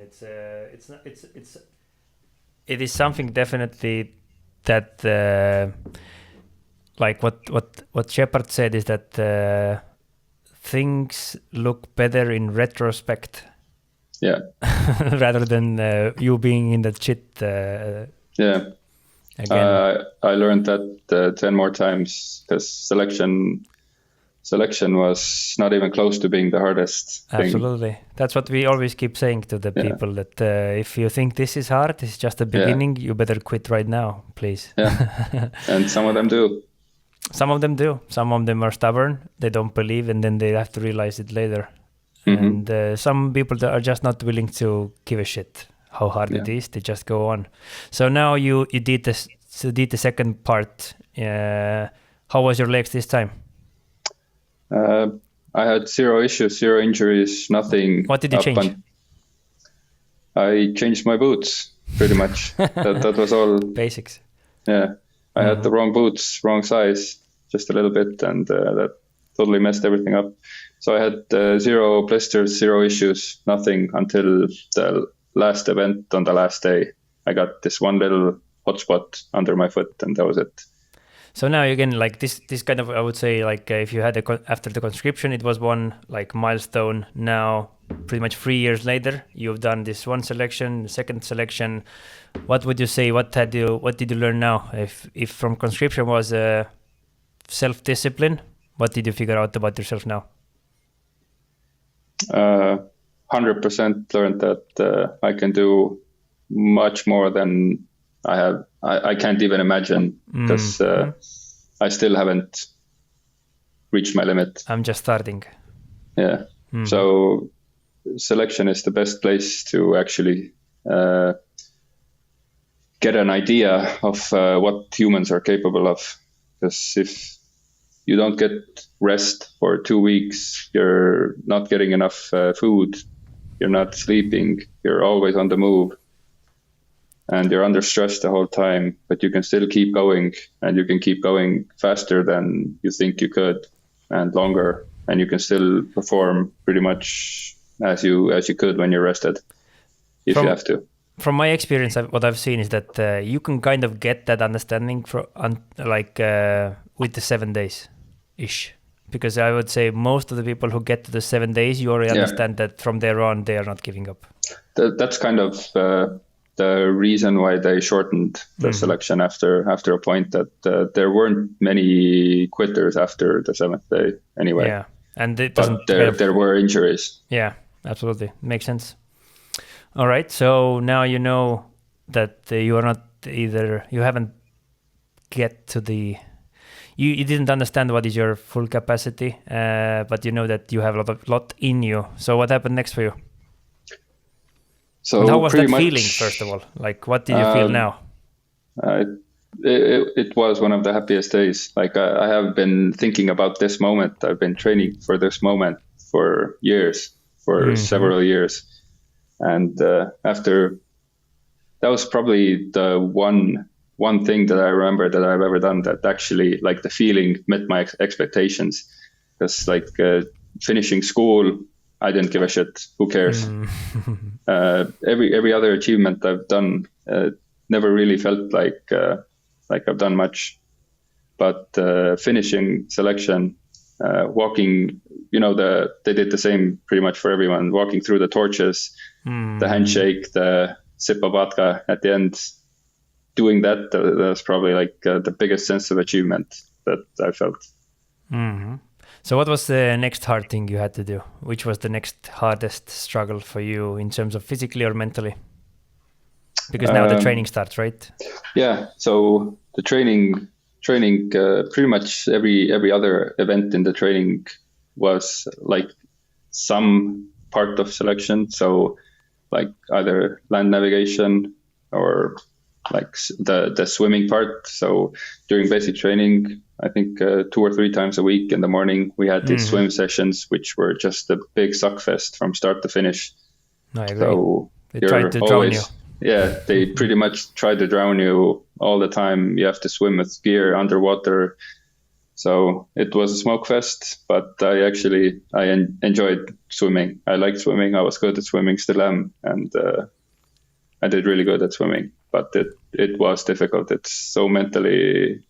It is something definitely that like what Shepard said is that things look better in retrospect. Yeah. Rather than you being in that shit. Yeah. Again. I learned that 10 more times because selection was not even close to being the hardest thing. Absolutely. That's what we always keep saying to the people, that if you think this is hard, it's just the beginning, you better quit right now, please. Yeah. And some of them do. Some of them do. Some of them are stubborn. They don't believe, and then they have to realize it later. Mm-hmm. And some people that are just not willing to give a shit how hard it is. They just go on. So now you did this. So did the second part. How was your legs this time? I had 0 issues, 0 injuries, nothing. What did you change? I changed my boots, pretty much. that was all. Basics. Yeah. I had the wrong boots, wrong size, just a little bit, and that totally messed everything up. So I had 0 blisters, 0 issues, nothing until the last event on the last day. I got this one little hotspot under my foot, and that was it. So now again, like this kind of, I would say, like if you had after the conscription, it was one like milestone. Now, pretty much 3 years later, you've done this one selection, second selection. What would you say? What did you learn now? If from conscription was self-discipline, what did you figure out about yourself now? 100% learned that I can do much more than I have. I can't even imagine, because I still haven't reached my limit. I'm just starting. Yeah. So selection is the best place to actually get an idea of what humans are capable of. Because if you don't get rest for 2 weeks, you're not getting enough food, you're not sleeping, you're always on the move, and you're under stress the whole time, but you can still keep going, and you can keep going faster than you think you could, and longer, and you can still perform pretty much as you could when you're rested, if you have to. From my experience, what I've seen is that you can kind of get that understanding with the 7 days ish, because I would say most of the people who get to the 7 days, you already understand that from there on they are not giving up. That's kind of the reason why they shortened the selection after a point, that there weren't many quitters after the 7th day anyway. Yeah, and it doesn't. But there were injuries. Yeah, absolutely, makes sense. All right, so now you know that you are not you haven't get to the. You didn't understand what is your full capacity, but you know that you have a lot in you. So what happened next for you? So and how was that feeling, first of all? Like, what did you feel now? It was one of the happiest days. Like, I have been thinking about this moment. I've been training for this moment for years, several years. And after, that was probably the one thing that I remember that I've ever done that actually, like, the feeling met my expectations. Because, like, finishing school, I didn't give a shit. Who cares? Every other achievement I've done never really felt like I've done much. But finishing selection, walking, they did the same pretty much for everyone. Walking through the torches, the handshake, the sip of vodka at the end. Doing that was probably like the biggest sense of achievement that I felt. Mm-hmm. So what was the next hard thing you had to do? Which was the next hardest struggle for you in terms of physically or mentally? Because now the training starts, right? Yeah. So the training, pretty much every other event in the training was like some part of selection. So like either land navigation or like the swimming part. So during basic training, I think 2 or 3 times a week in the morning, we had these swim sessions, which were just a big suck fest from start to finish. I agree. So they tried to drown you. Yeah, they pretty much tried to drown you all the time. You have to swim with gear underwater. So it was a smoke fest, but I enjoyed swimming. I liked swimming. I was good at swimming, still am, and I did really good at swimming. But it was difficult. It's so mentally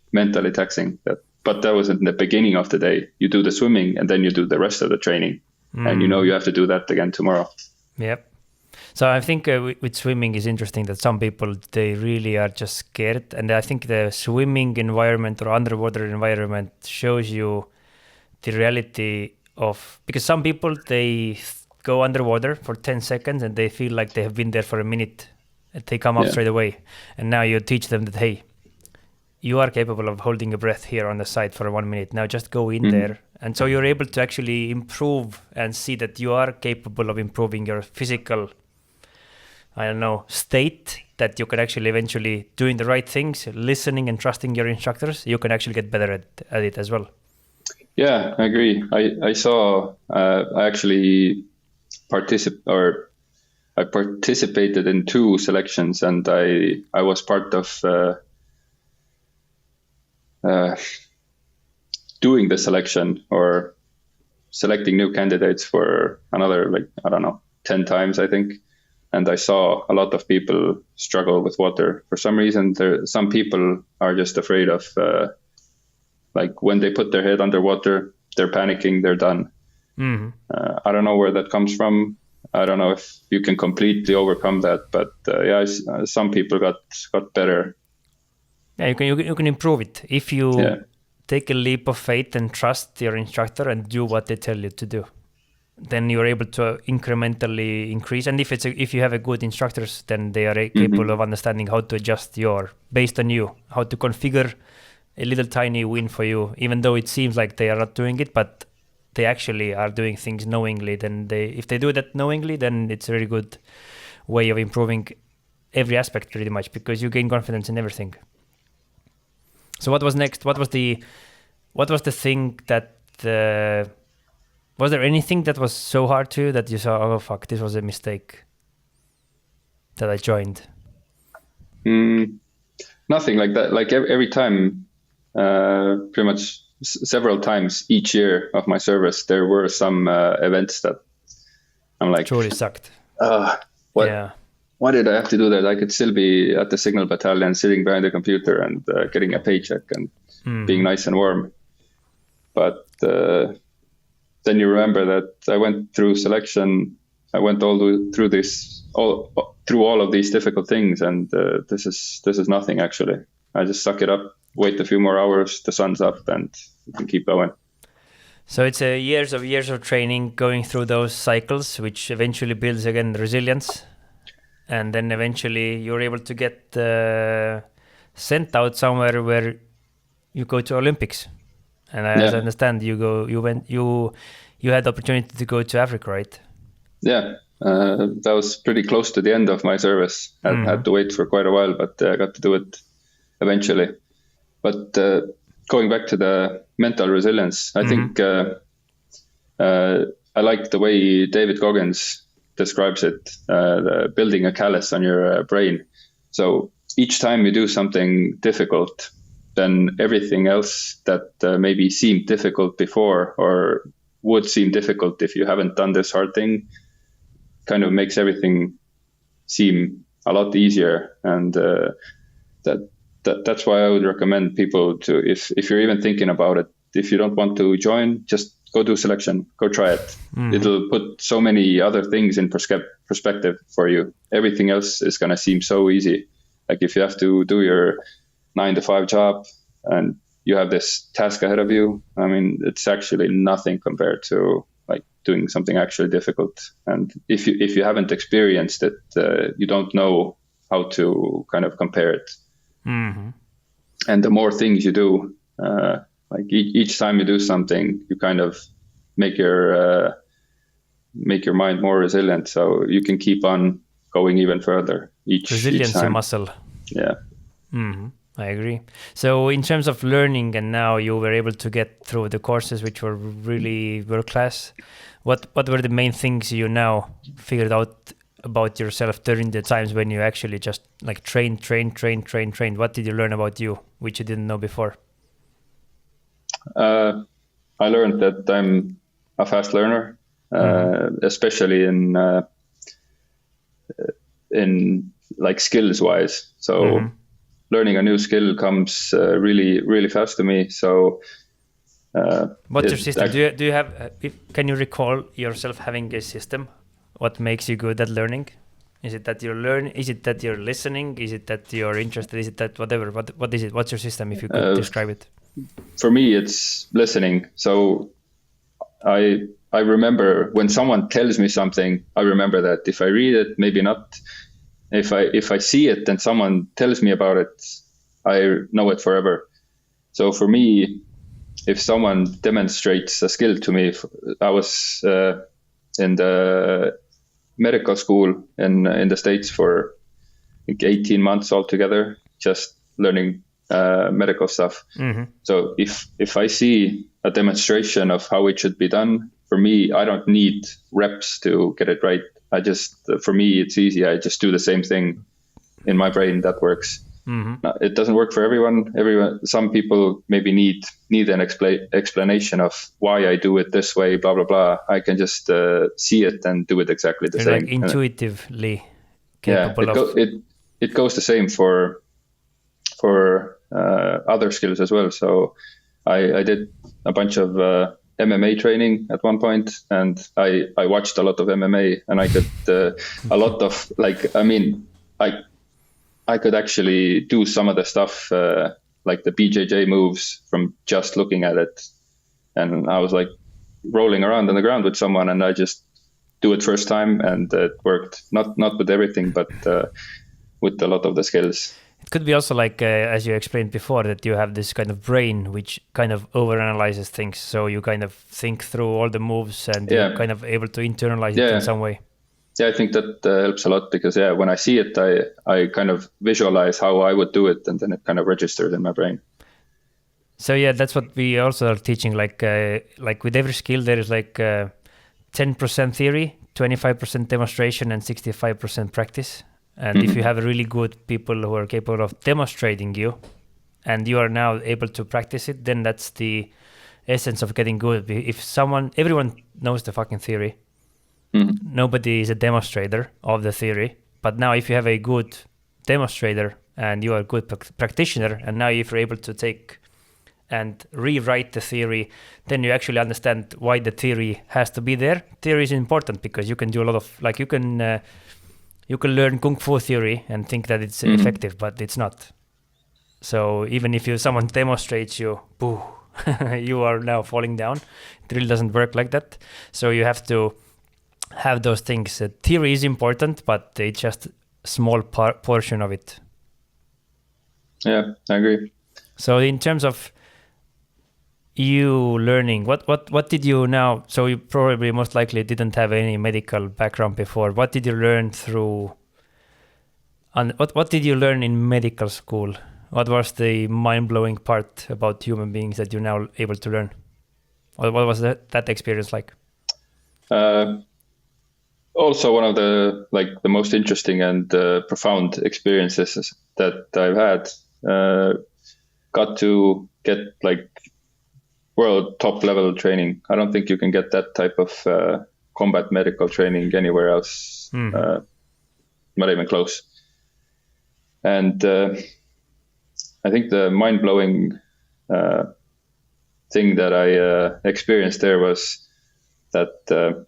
taxing that but that was in the beginning of the day. You do the swimming and then you do the rest of the training. And you have to do that again tomorrow. Yep. So I think with swimming is interesting that some people, they really are just scared. And I think the swimming environment or underwater environment shows you the reality of, because some people, they go underwater for 10 seconds and they feel like they have been there for a minute. And they come up straight away. And now you teach them that, hey, you are capable of holding your breath here on the side for 1 minute. Now just go in there. And so you're able to actually improve and see that you are capable of improving your physical, state, that you can actually eventually doing the right things, listening and trusting your instructors. You can actually get better at it as well. Yeah, I agree. I saw, I actually participated in 2 selections, and I was part of doing the selection or selecting new candidates for another, 10 times, I think. And I saw a lot of people struggle with water. For some reason, some people are just afraid of, when they put their head underwater, they're panicking, they're done. I don't know where that comes from. I don't know if you can completely overcome that, but some people got better. Yeah, you can improve it if you take a leap of faith and trust your instructor and do what they tell you to do. Then you're able to incrementally increase. And if you have a good instructors, then they are capable of understanding how to adjust based on you, how to configure a little tiny win for you, even though it seems like they are not doing it, but they actually are doing things knowingly. Then if they do that knowingly, then it's a very good way of improving every aspect pretty much, because you gain confidence in everything. So what was next? What was the thing that was there anything that was so hard to you that you saw, oh fuck, this was a mistake that I joined? Nothing like that. Like every time, pretty much several times each year of my service, there were some events that I'm like, truly sucked. What? Yeah. Why did I have to do that? I could still be at the signal battalion, sitting behind the computer and getting a paycheck and being nice and warm. But then you remember that I went through selection. I went through all of these difficult things, and this is nothing actually. I just suck it up, wait a few more hours, the sun's up, and you can keep going. So it's years of training, going through those cycles, which eventually builds again resilience. And then eventually you're able to get sent out somewhere where you go to Olympics. And as I understand, you had the opportunity to go to Africa, right? Yeah, that was pretty close to the end of my service. I had to wait for quite a while, but I got to do it eventually. But going back to the mental resilience, I think I like the way David Goggins describes it, building a callus on your brain. So each time you do something difficult, then everything else that maybe seemed difficult before or would seem difficult if you haven't done this hard thing kind of makes everything seem a lot easier. And that's why I would recommend people to, if you're even thinking about it, if you don't want to join, just go do selection, go try it. It'll put so many other things in perspective for you. Everything else is going to seem so easy. Like if you have to do your 9-to-5 job and you have this task ahead of you, I mean, it's actually nothing compared to like doing something actually difficult. And if you haven't experienced it, you don't know how to kind of compare it. And the more things you do, like each time you do something, you kind of make your mind more resilient, so you can keep on going even further. Resilience a muscle. Yeah. I agree. So in terms of learning, and now you were able to get through the courses, which were really world class. What were the main things you now figured out about yourself during the times when you actually just like trained? What did you learn about you, which you didn't know before? I learned that I'm a fast learner, especially in like skills wise. So learning a new skill comes really, really fast to me. So what's your system? Do you have, can you recall yourself having a system? What makes you good at learning? Is it that you're learning? Is it that you're listening? Is it that you're interested? Is it that whatever? What is it? What's your system, if you could describe it? For me, it's listening. So I remember when someone tells me something, I remember that. If I read it, maybe not. If I see it and someone tells me about it, I know it forever. So for me, if someone demonstrates a skill to me, I was in the medical school in the States for I think 18 months altogether, just learning medical stuff. Mm-hmm. So if I see a demonstration of how it should be done, for me, I don't need reps to get it right. For me, it's easy. I just do the same thing in my brain that works. Mm-hmm. It doesn't work for everyone. Some people maybe need an explanation of why I do it this way, blah, blah, blah. I can just see it and do it exactly the same. Like intuitively capable it goes the same for other skills as well. So I did a bunch of MMA training at one point, and I watched a lot of MMA, and I could a lot of I could actually do some of the stuff like the BJJ moves from just looking at it. And I was like rolling around on the ground with someone, and I just do it first time, and it worked. Not with everything, but with a lot of the skills. It could be also like, as you explained before, that you have this kind of brain which kind of overanalyzes things. So you kind of think through all the moves, and you're kind of able to internalize it in some way. Yeah, I think that helps a lot because, when I see it, I kind of visualize how I would do it, and then it kind of registers in my brain. So that's what we also are teaching. Like with every skill, there is like 10% theory, 25% demonstration, and 65% practice. And if you have really good people who are capable of demonstrating you, and you are now able to practice it, then that's the essence of getting good. If everyone knows the fucking theory, nobody is a demonstrator of the theory. But now if you have a good demonstrator and you are a good practitioner, and now if you're able to take and rewrite the theory, then you actually understand why the theory has to be there. Theory is important because you can do a lot of, like, you can learn Kung Fu theory and think that it's effective, but it's not. So even if someone demonstrates you, boo, you are now falling down. It really doesn't work like that. So you have to have those things. Theory is important, but it's just a small portion of it. Yeah, I agree. So in terms of you learning, what did you now? So you probably most likely didn't have any medical background before. What did you learn through? And what did you learn in medical school? What was the mind-blowing part about human beings that you're now able to learn? What was that experience like? Also, one of the most interesting and profound experiences that I've had. Got to get world top level training. I don't think you can get that type of combat medical training anywhere else. Not even close. And I think the mind-blowing thing that I experienced there was that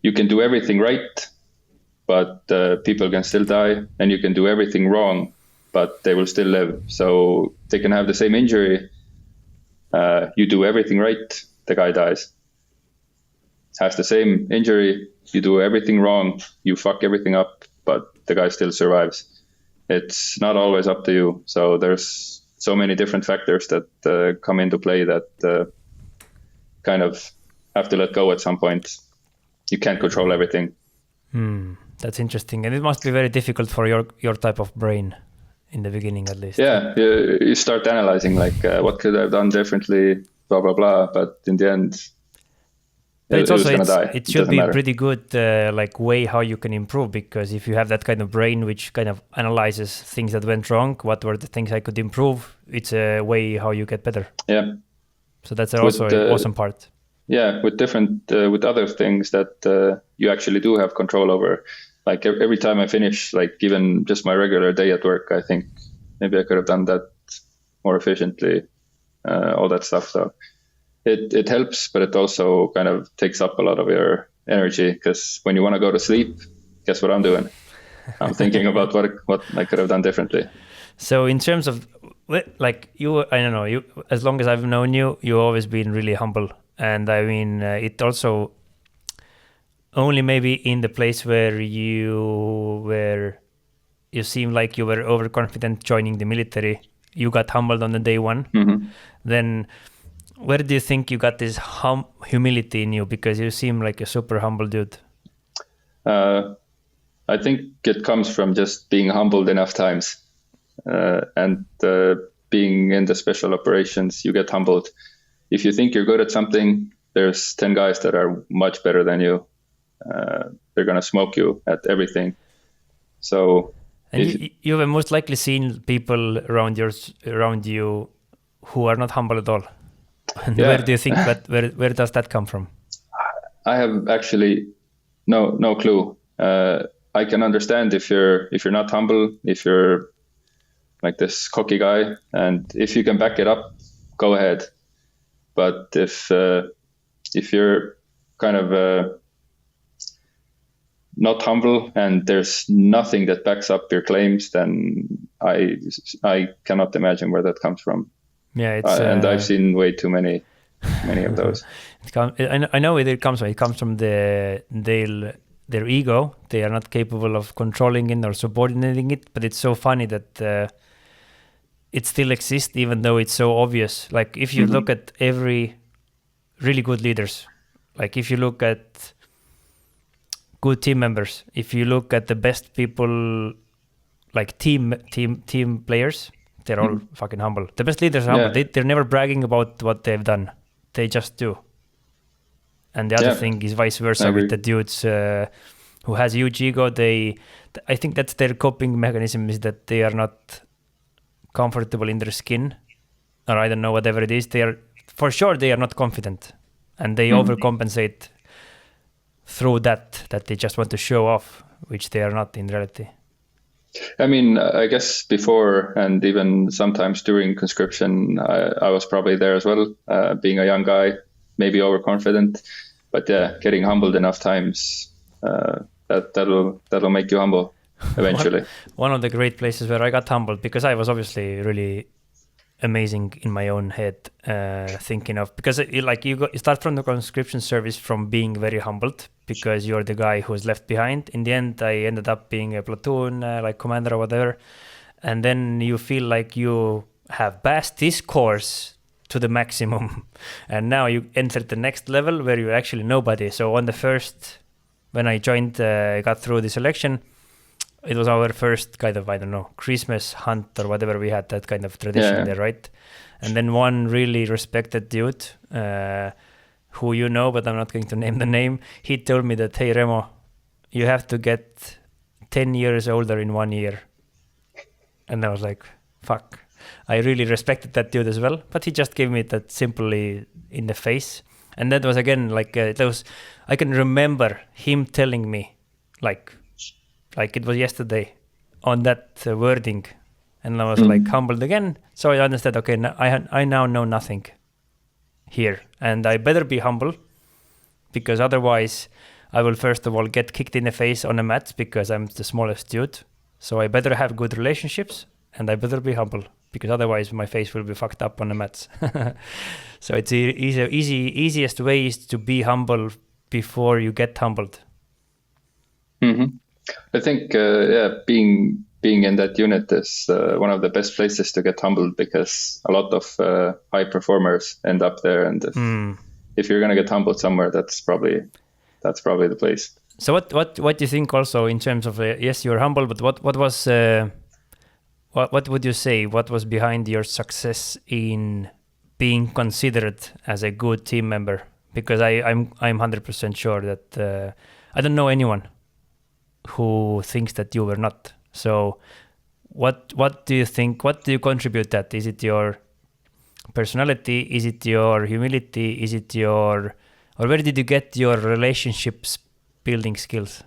you can do everything right, but people can still die, and you can do everything wrong, but they will still live. So they can have the same injury. You do everything right, the guy dies. Has the same injury, you do everything wrong, you fuck everything up, but the guy still survives. It's not always up to you. So there's so many different factors that come into play that kind of have to let go at some point. You can't control everything. That's interesting. And it must be very difficult for your type of brain in the beginning, at least. Yeah, you start analyzing what could I have done differently, blah, blah, blah. But in the end, it should be matter. Pretty good way how you can improve, because if you have that kind of brain which kind of analyzes things that went wrong, what were the things I could improve, it's a way how you get better. Yeah. So that's also an awesome part. Yeah, with different with other things that you actually do have control over. like every time I finish, like even just my regular day at work, I think maybe I could have done that more efficiently, all that stuff. So it helps, but it also kind of takes up a lot of your energy, because when you want to go to sleep, guess what I'm doing? I'm thinking about what I could have done differently. So in terms of like you, I don't know, you, as long as I've known you, you've always been really humble. And I mean, it also only maybe in the place where you seem like you were overconfident joining the military, you got humbled on the day one. Mm-hmm. Then where do you think you got this humility in you? Because you seem like a super humble dude. I think it comes from just being humbled enough times, and being in the special operations, you get humbled. If you think you're good at something, there's 10 guys that are much better than you. They're going to smoke you at everything. So, and you have most likely seen people around you who are not humble at all. And yeah. Where do you think that where does that come from? I have actually no clue. I can understand if you're not humble, if you're like this cocky guy, and if you can back it up, go ahead. But if you're kind of not humble and there's nothing that backs up your claims, then I cannot imagine where that comes from. Yeah, it's and I've seen way too many of those. I know where it comes from. It comes from their ego. They are not capable of controlling it or subordinating it. But it's so funny that it still exists, even though it's so obvious. Like if you look at every really good leaders, like if you look at good team members, if you look at the best people, like team players, they're all fucking humble. The best leaders are humble. They're never bragging about what they've done. They just do. And the other thing is vice versa with the dudes who has huge ego. I think that's their coping mechanism, is that they are not comfortable in their skin, or I don't know, whatever it is. They are not confident, and they overcompensate through that they just want to show off, which they are not in reality. I mean, I guess before and even sometimes during conscription, I was probably there as well, being a young guy, maybe overconfident, but yeah, getting humbled enough times, that'll make you humble eventually. One of the great places where I got humbled, because I was obviously really amazing in my own head, thinking of, because you start from the conscription service from being very humbled because you're the guy who was left behind. In the end, I ended up being a platoon like commander or whatever, and then you feel like you have passed this course to the maximum, and now you enter the next level where you're actually nobody. So on the first, when I joined, got through the selection, it was our first kind of, I don't know, Christmas hunt or whatever. We had that kind of tradition there, right? And then one really respected dude, who you know, but I'm not going to name the name, he told me that, hey, Remo, you have to get 10 years older in 1 year. And I was like, fuck. I really respected that dude as well, but he just gave me that simply in the face. And that was, again, like, I can remember him telling me, like it was yesterday, on that wording, and I was like humbled again. So I understood, okay, now I now know nothing here, and I better be humble, because otherwise I will first of all get kicked in the face on a mat because I'm the smallest dude. So I better have good relationships, and I better be humble, because otherwise my face will be fucked up on the mats. So it's easiest way is to be humble before you get humbled. I think, being in that unit is one of the best places to get humbled, because a lot of high performers end up there, and if you're gonna get humbled somewhere, that's probably the place. So what do you think also in terms of yes, you're humble, but what was what would you say? What was behind your success in being considered as a good team member? Because I'm 100% sure that I don't know anyone who thinks that you were not. So what do you think? What do you contribute that? Is it your personality? Is it your humility? Is it or where did you get your relationships building skills?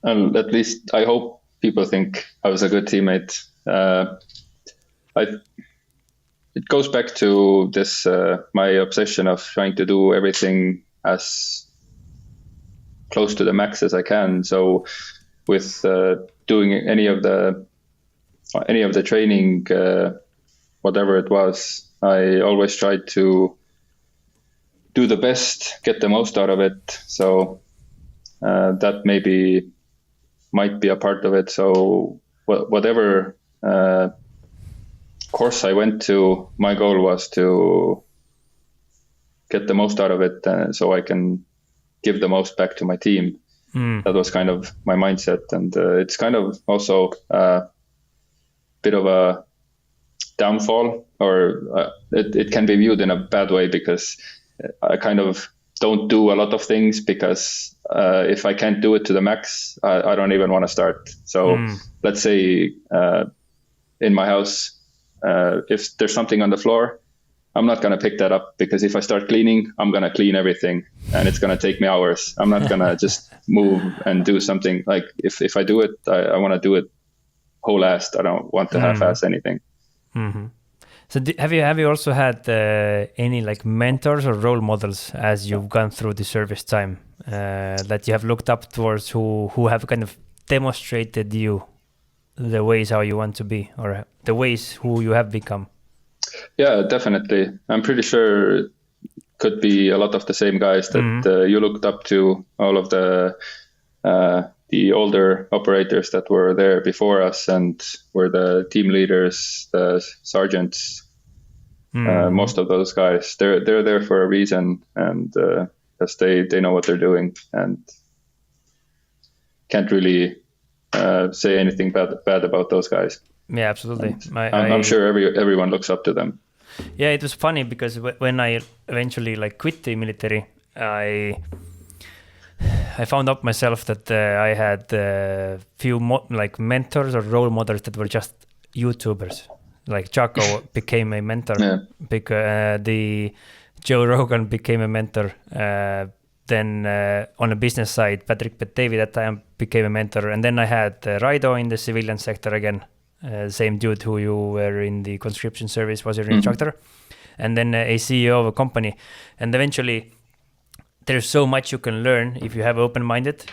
And at least I hope people think I was a good teammate. It goes back to this my obsession of trying to do everything as close to the max as I can. So with doing any of the training, whatever it was, I always tried to do the best, get the most out of it. So that might be a part of it. So whatever course I went to, my goal was to get the most out of it, so I can give the most back to my team. That was kind of my mindset, and it's kind of also a bit of a downfall, or it can be viewed in a bad way, because I kind of don't do a lot of things, because if I can't do it to the max, I don't even want to start. So let's say in my house, if there's something on the floor, I'm not going to pick that up, because if I start cleaning, I'm going to clean everything and it's going to take me hours. I'm not going to just move and do something. Like if I do it, I want to do it whole-assed. I don't want to half-ass anything. Mm-hmm. So have you also had any like mentors or role models as you've gone through the service time that you have looked up towards, who have kind of demonstrated you the ways how you want to be, or the ways who you have become? Yeah, definitely. I'm pretty sure it could be a lot of the same guys that you looked up to, all of the older operators that were there before us and were the team leaders, the sergeants. Most of those guys, they're there for a reason, and because they know what they're doing, and can't really say anything bad about those guys. Yeah, absolutely. I'm sure everyone looks up to them. Yeah, it was funny because when I eventually like quit the military, I found out myself that I had a few like mentors or role models that were just YouTubers. Like Chaco became a mentor, because the Joe Rogan became a mentor. Then on the business side, Patrick Bet-David at that time became a mentor. And then I had Raido in the civilian sector again. Same dude who you were in the conscription service was your instructor. And then a CEO of a company. And eventually, there's so much you can learn if you have open-minded.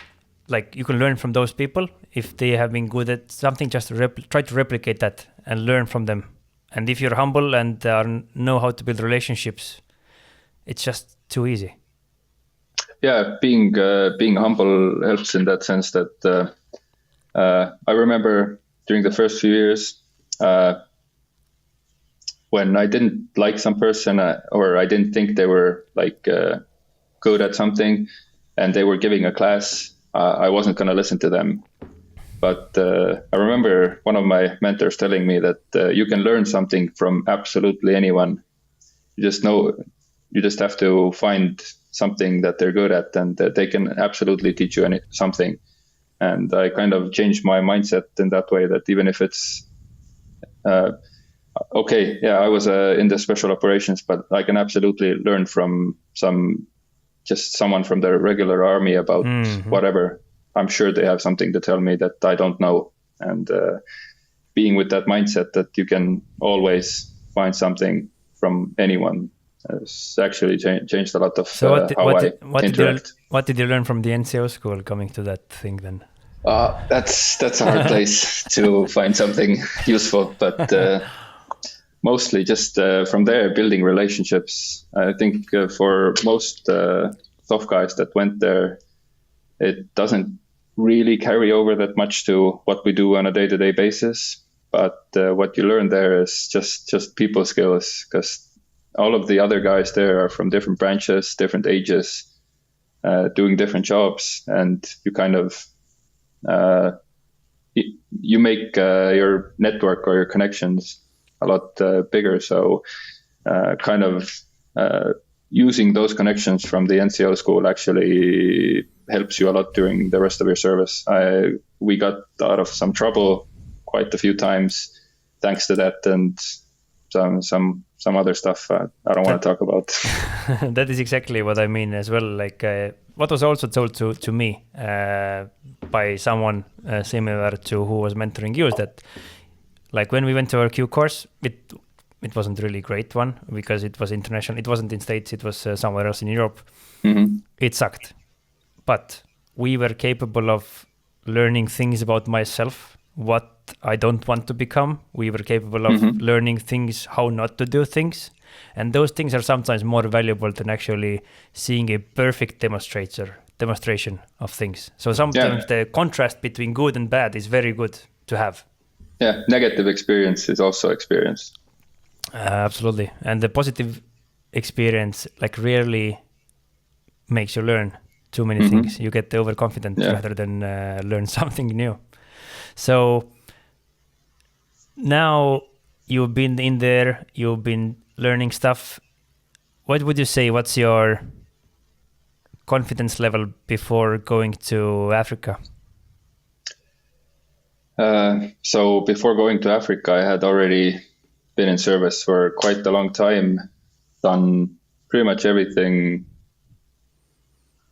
Like you can learn from those people. If they have been good at something, just try to replicate that and learn from them. And if you're humble and know how to build relationships, it's just too easy. Yeah, being humble helps in that sense. That I remember during the first few years, when I didn't like some person, or I didn't think they were like good at something, and they were giving a class, I wasn't going to listen to them. But I remember one of my mentors telling me that you can learn something from absolutely anyone. You just have to find something that they're good at, and that they can absolutely teach you something. And I kind of changed my mindset in that way, that even if it's okay, yeah, I was in the special operations, but I can absolutely learn from someone from the regular army about whatever. I'm sure they have something to tell me that I don't know. And being with that mindset that you can always find something from anyone has actually changed a lot of how I interact. What did you learn from the NCO school coming to that thing then? That's a hard place to find something useful, but mostly just from there, building relationships. I think for most tough guys that went there, it doesn't really carry over that much to what we do on a day-to-day basis. But what you learn there is just people skills, because all of the other guys there are from different branches, different ages, doing different jobs, and you kind of you make your network or your connections a lot bigger. So kind of using those connections from the NCO school actually helps you a lot during the rest of your service. We got out of some trouble quite a few times thanks to that, and some other stuff I don't want to talk about. That is exactly what I mean as well. Like what was also told to me by someone similar to who was mentoring you is that, like, when we went to our Q course, it wasn't really great one because it was international. It wasn't in States. It was somewhere else in Europe. Mm-hmm. It sucked, but we were capable of learning things about myself, what I don't want to become. We were capable of learning things, how not to do things. And those things are sometimes more valuable than actually seeing a perfect demonstration of things. So sometimes the contrast between good and bad is very good to have. Yeah, negative experience is also experience. Absolutely. And the positive experience like rarely makes you learn too many things. You get overconfident rather than learn something new. So now you've been in there, you've been learning stuff. What would you say, what's your confidence level before going to Africa? So before going to Africa, I had already been in service for quite a long time, done pretty much everything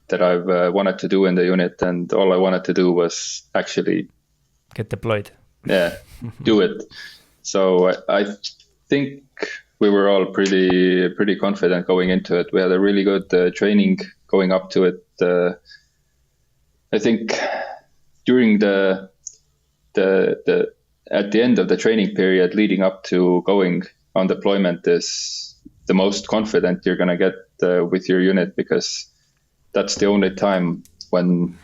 that I've wanted to do in the unit, and all I wanted to do was actually get deployed. Yeah, do it. So I think we were all pretty confident going into it. We had a really good training going up to it. I think during the at the end of the training period leading up to going on deployment is the most confident you're going to get with your unit, because that's the only time when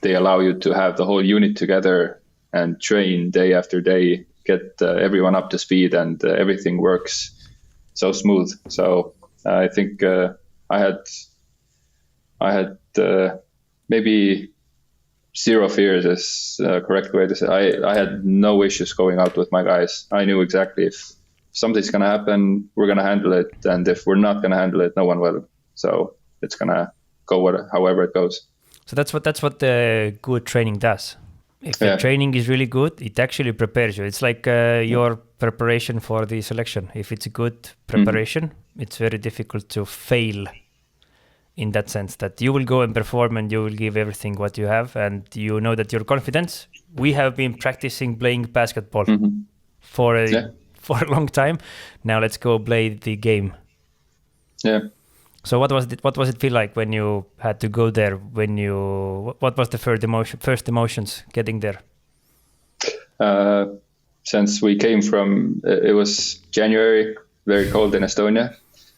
they allow you to have the whole unit together and train day after day, get everyone up to speed, and everything works so smooth. So I think I had maybe zero fears is the correct way to say. I had no issues going out with my guys. I knew exactly if something's going to happen, we're going to handle it. And if we're not going to handle it, no one will. So it's going to go however it goes. So that's what the good training does. If the training is really good, it actually prepares you. It's like your preparation for the selection. If it's a good preparation, it's very difficult to fail in that sense, that you will go and perform and you will give everything what you have, and you know that you're confident. We have been practicing playing basketball for a long time. Now let's go play the game. Yeah. So what was it feel like when you had to go there? What was the first emotions getting there? Since we came from, it was January, very cold in Estonia,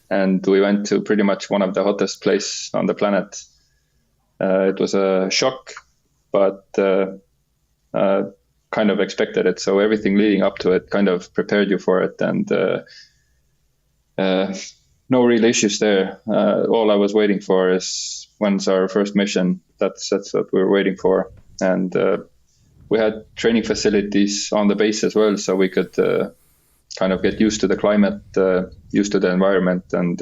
and we went to pretty much one of the hottest places on the planet. It was a shock, but kind of expected it. So everything leading up to it kind of prepared you for it, and no real issues there. All I was waiting for is when's our first mission. That's what we were waiting for. And we had training facilities on the base as well, so we could kind of get used to the climate, used to the environment, and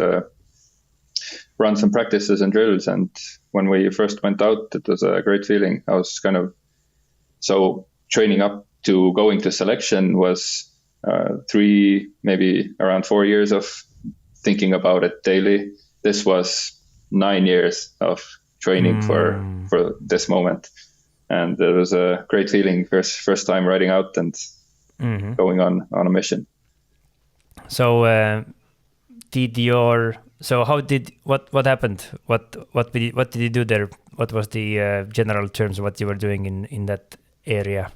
run some practices and drills. And when we first went out, it was a great feeling. I was so training up to going to selection was 3, maybe around 4 years of thinking about it daily. This was 9 years of training for this moment, and it was a great feeling. First time riding out and going on a mission. So what happened? What did you do there? What was the general terms of what you were doing in that area?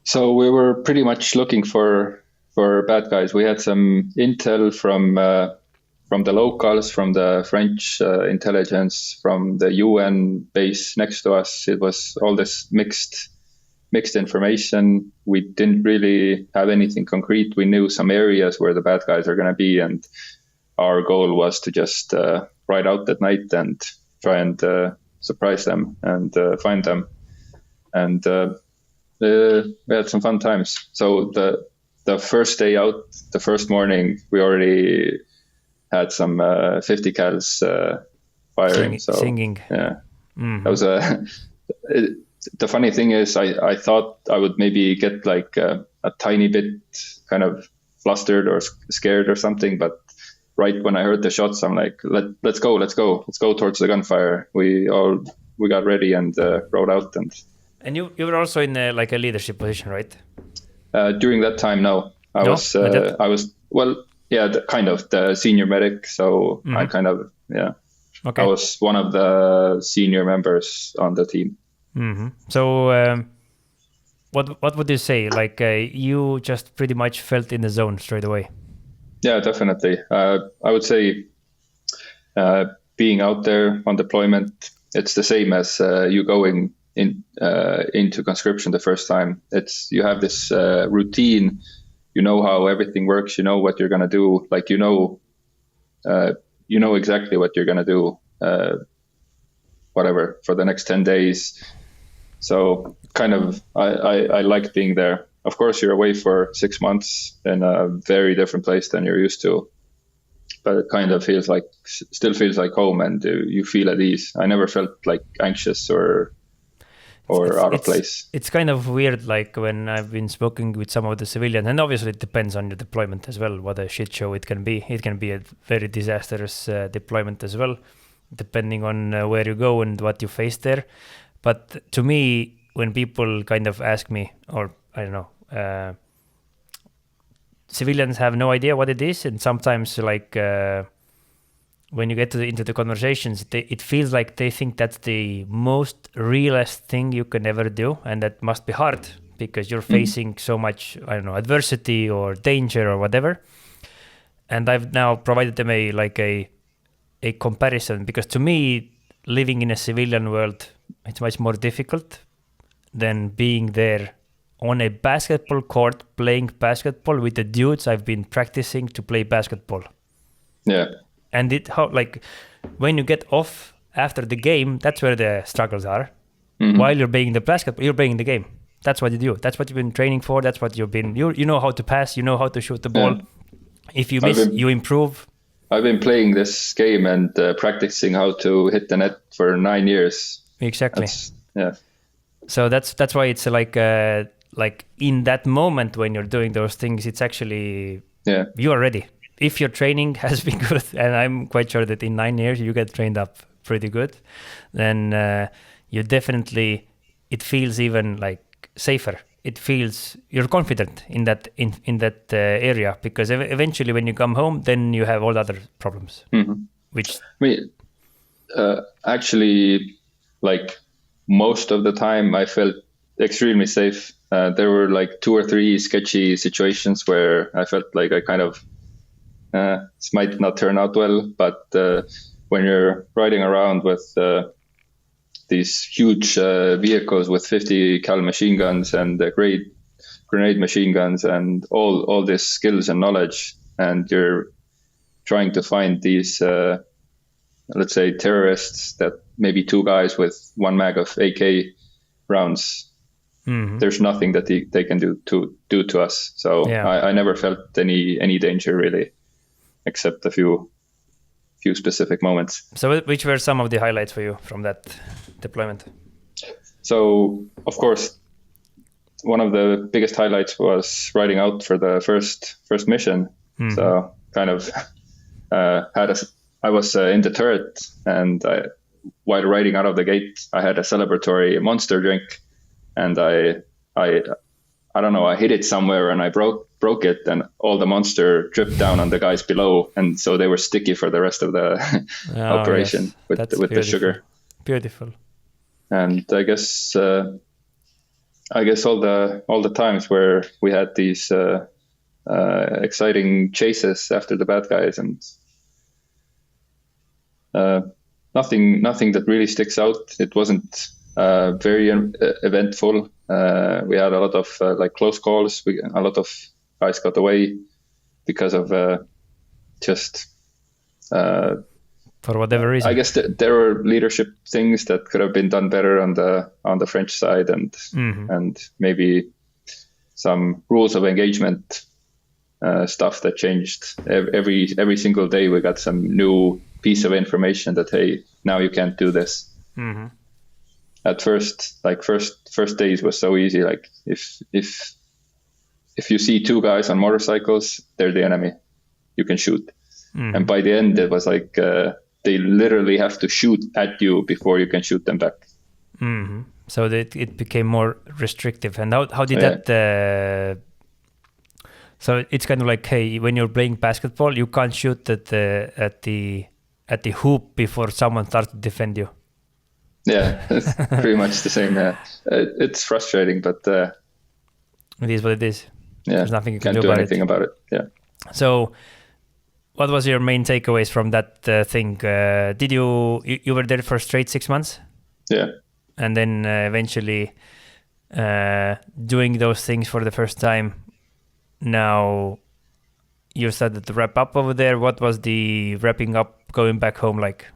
So we were pretty much looking for bad guys. We had some intel from the locals, from the French intelligence, from the UN base next to us. It was all this mixed information. We didn't really have anything concrete. We knew some areas where the bad guys are going to be, and our goal was to just ride out at night and try and surprise them and find them. And we had some fun times. So the first day out, the first morning, we already had some 50 cals firing. Singing. Yeah, that was the funny thing is, I thought I would maybe get like a tiny bit kind of flustered or scared or something, but right when I heard the shots, I'm like, let's go towards the gunfire. We got ready and rode out. And you were also in a leadership position, right? During that time, no. I was kind of the senior medic. So I kind of, okay. I was one of the senior members on the team. Mm-hmm. So what would you say? You just pretty much felt in the zone straight away. Yeah, definitely. I would say being out there on deployment, it's the same as you going into conscription the first time. You have this routine. You know how everything works. You know what you're gonna do. Like you know exactly what you're gonna do. Whatever for the next 10 days. So kind of I liked being there. Of course, you're away for 6 months in a very different place than you're used to, but it kind of still feels like home, and you feel at ease. I never felt like anxious or out of place. It's kind of weird, like when I've been speaking with some of the civilians, and obviously it depends on your deployment as well, what a shit show it can be. It can be a very disastrous deployment as well, depending on where you go and what you face there. But to me, when people kind of ask me, or I don't know, civilians have no idea what it is, and sometimes when you get into the conversations, it feels like they think that's the most realest thing you can ever do, and that must be hard because you're facing so much, I don't know, adversity or danger or whatever. And I've now provided them a comparison, because to me, living in a civilian world, it's much more difficult than being there on a basketball court playing basketball with the dudes I've been practicing to play basketball. Yeah. And when you get off after the game, that's where the struggles are. Mm-hmm. While you're playing the basketball, you're playing the game. That's what you do. That's what you've been training for. That's what you know how to pass. You know how to shoot the ball. Yeah. If you miss, you improve. I've been playing this game and practicing how to hit the net for 9 years. Exactly. So that's why it's like in that moment when you're doing those things, it's actually you are ready. If your training has been good, and I'm quite sure that in 9 years you get trained up pretty good, then you definitely, it feels even like safer. It feels you're confident in that area, because eventually when you come home, then you have all the other problems. Mm-hmm. Which actually, like most of the time, I felt extremely safe. There were like 2 or 3 sketchy situations where I felt like I kind of this might not turn out well, but when you're riding around with these huge vehicles with 50 cal machine guns and grenade machine guns and all these skills and knowledge, and you're trying to find these let's say terrorists, that maybe 2 guys with 1 mag of AK rounds. Mm-hmm. There's nothing that they can do to us. So I never felt any danger really, except a few specific moments. So which were some of the highlights for you from that deployment? So of course, one of the biggest highlights was riding out for the first mission. Mm-hmm. So kind of I was in the turret, and while riding out of the gate, I had a celebratory monster drink, and I don't know, I hit it somewhere and I broke it, and all the monster dripped down on the guys below, and so they were sticky for the rest of the operation. Yes. with the sugar. Beautiful. And I guess all the times where we had these exciting chases after the bad guys, and nothing that really sticks out. It wasn't very eventful. We had a lot of close calls. A lot of guys got away because of for whatever reason. I guess there were leadership things that could have been done better on the French side, and and maybe some rules of engagement stuff that changed. Every single day we got some new piece of information that, hey, now you can't do this. Mm-hmm. At first days was so easy. Like if you see 2 guys on motorcycles, they're the enemy. You can shoot. And by the end, it was like they literally have to shoot at you before you can shoot them back. So that it became more restrictive. And how did that? So it's kind of like, hey, when you're playing basketball, you can't shoot at the hoop before someone starts to defend you. Yeah, it's pretty much the same. Yeah, it's frustrating, but it is what it is. Yeah, there's nothing you can can't do anything about it. Yeah. So, what was your main takeaways from that thing? Did you were there for straight 6 months? Yeah. And then eventually doing those things for the first time. Now you started to wrap up over there. What was the wrapping up going back home like?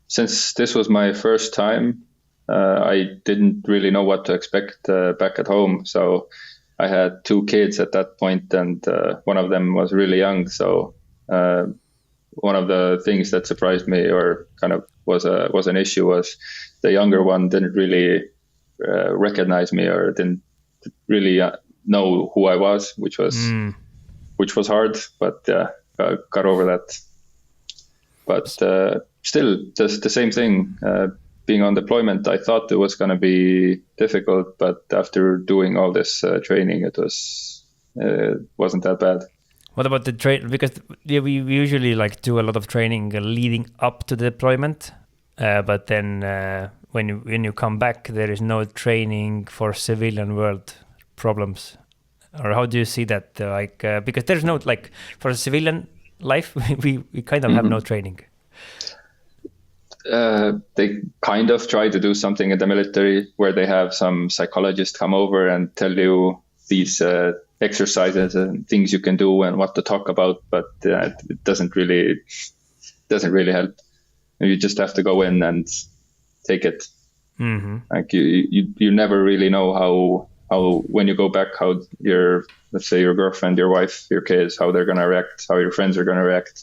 Since this was my first time, I didn't really know what to expect back at home. So I had 2 kids at that point, and one of them was really young. So one of the things that surprised me, or kind of was an issue, was the younger one didn't really recognize me, or didn't really know who I was, which was hard, but got over that. But still, just the same thing. Being on deployment, I thought it was going to be difficult, but after doing all this training, it wasn't that bad. What about the train? Because we usually like do a lot of training leading up to the deployment, but then when you come back, there is no training for civilian world problems. Or how do you see that? Because there's no like for civilian life, we kind of have no training. They kind of try to do something in the military where they have some psychologist come over and tell you these exercises and things you can do and what to talk about, but it doesn't really help. You just have to go in and take it. Like you never really know how when you go back, how let's say your girlfriend, your wife, your kids, how they're gonna react, how your friends are gonna react.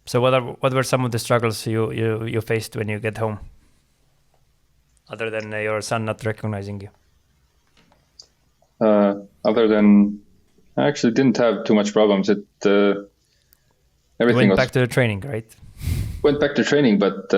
So what were some of the struggles you faced when you get home, other than your son not recognizing you? Other than, I actually didn't have too much problems. Everything went back to the training, right? Went back to training, but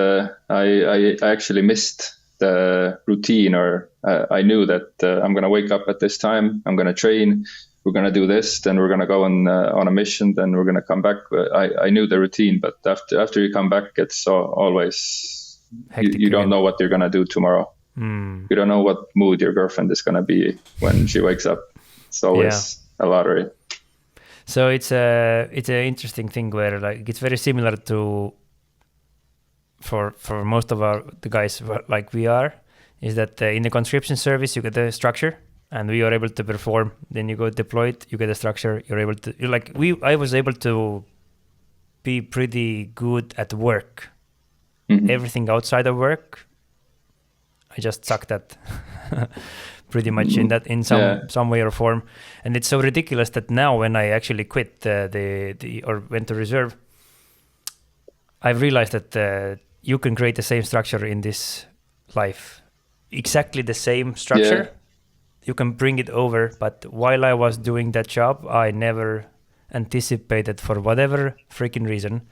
I actually missed the routine, or I knew that I'm gonna wake up at this time, I'm gonna train, we're going to do this, then we're going to go on a mission, then we're going to come back. I knew the routine, but after you come back, it's always, you don't know what you're going to do tomorrow. You don't know what mood your girlfriend is going to be when she wakes up. It's always a lottery. So it's an interesting thing where like it's very similar to for most of the guys like we are, is that in the conscription service you get the structure. And we are able to perform. Then you go deploy it. You get a structure. You're able to I was able to be pretty good at work. Everything outside of work, I just sucked at, pretty much in some way or form. And it's so ridiculous that now when I actually quit or went to reserve, I've realized that you can create the same structure in this life, exactly the same structure. Yeah. You can bring it over, but while I was doing that job, I never anticipated, for whatever freaking reason,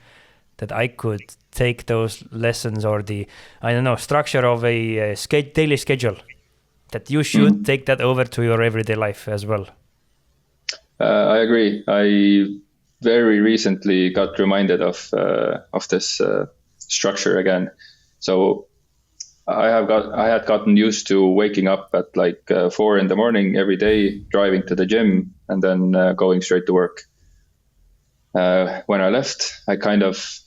that I could take those lessons or the, structure of a daily schedule, that you should take that over to your everyday life as well. I agree. I very recently got reminded of this structure again. So I had gotten used to waking up at like 4 a.m. every day, driving to the gym, and then going straight to work. When I left, I kind of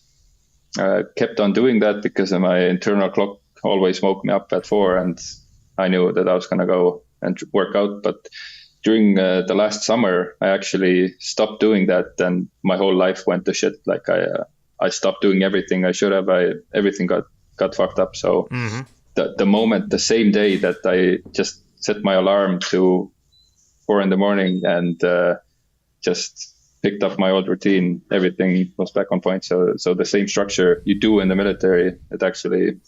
kept on doing that because my internal clock always woke me up at 4, and I knew that I was going to go and work out. But during the last summer, I actually stopped doing that, and my whole life went to shit. Like I stopped doing everything I should have. Everything got fucked up. So the same day that I just set my alarm to 4 a.m. and just picked up my old routine, everything was back on point. So the same structure you do in the military, it actually,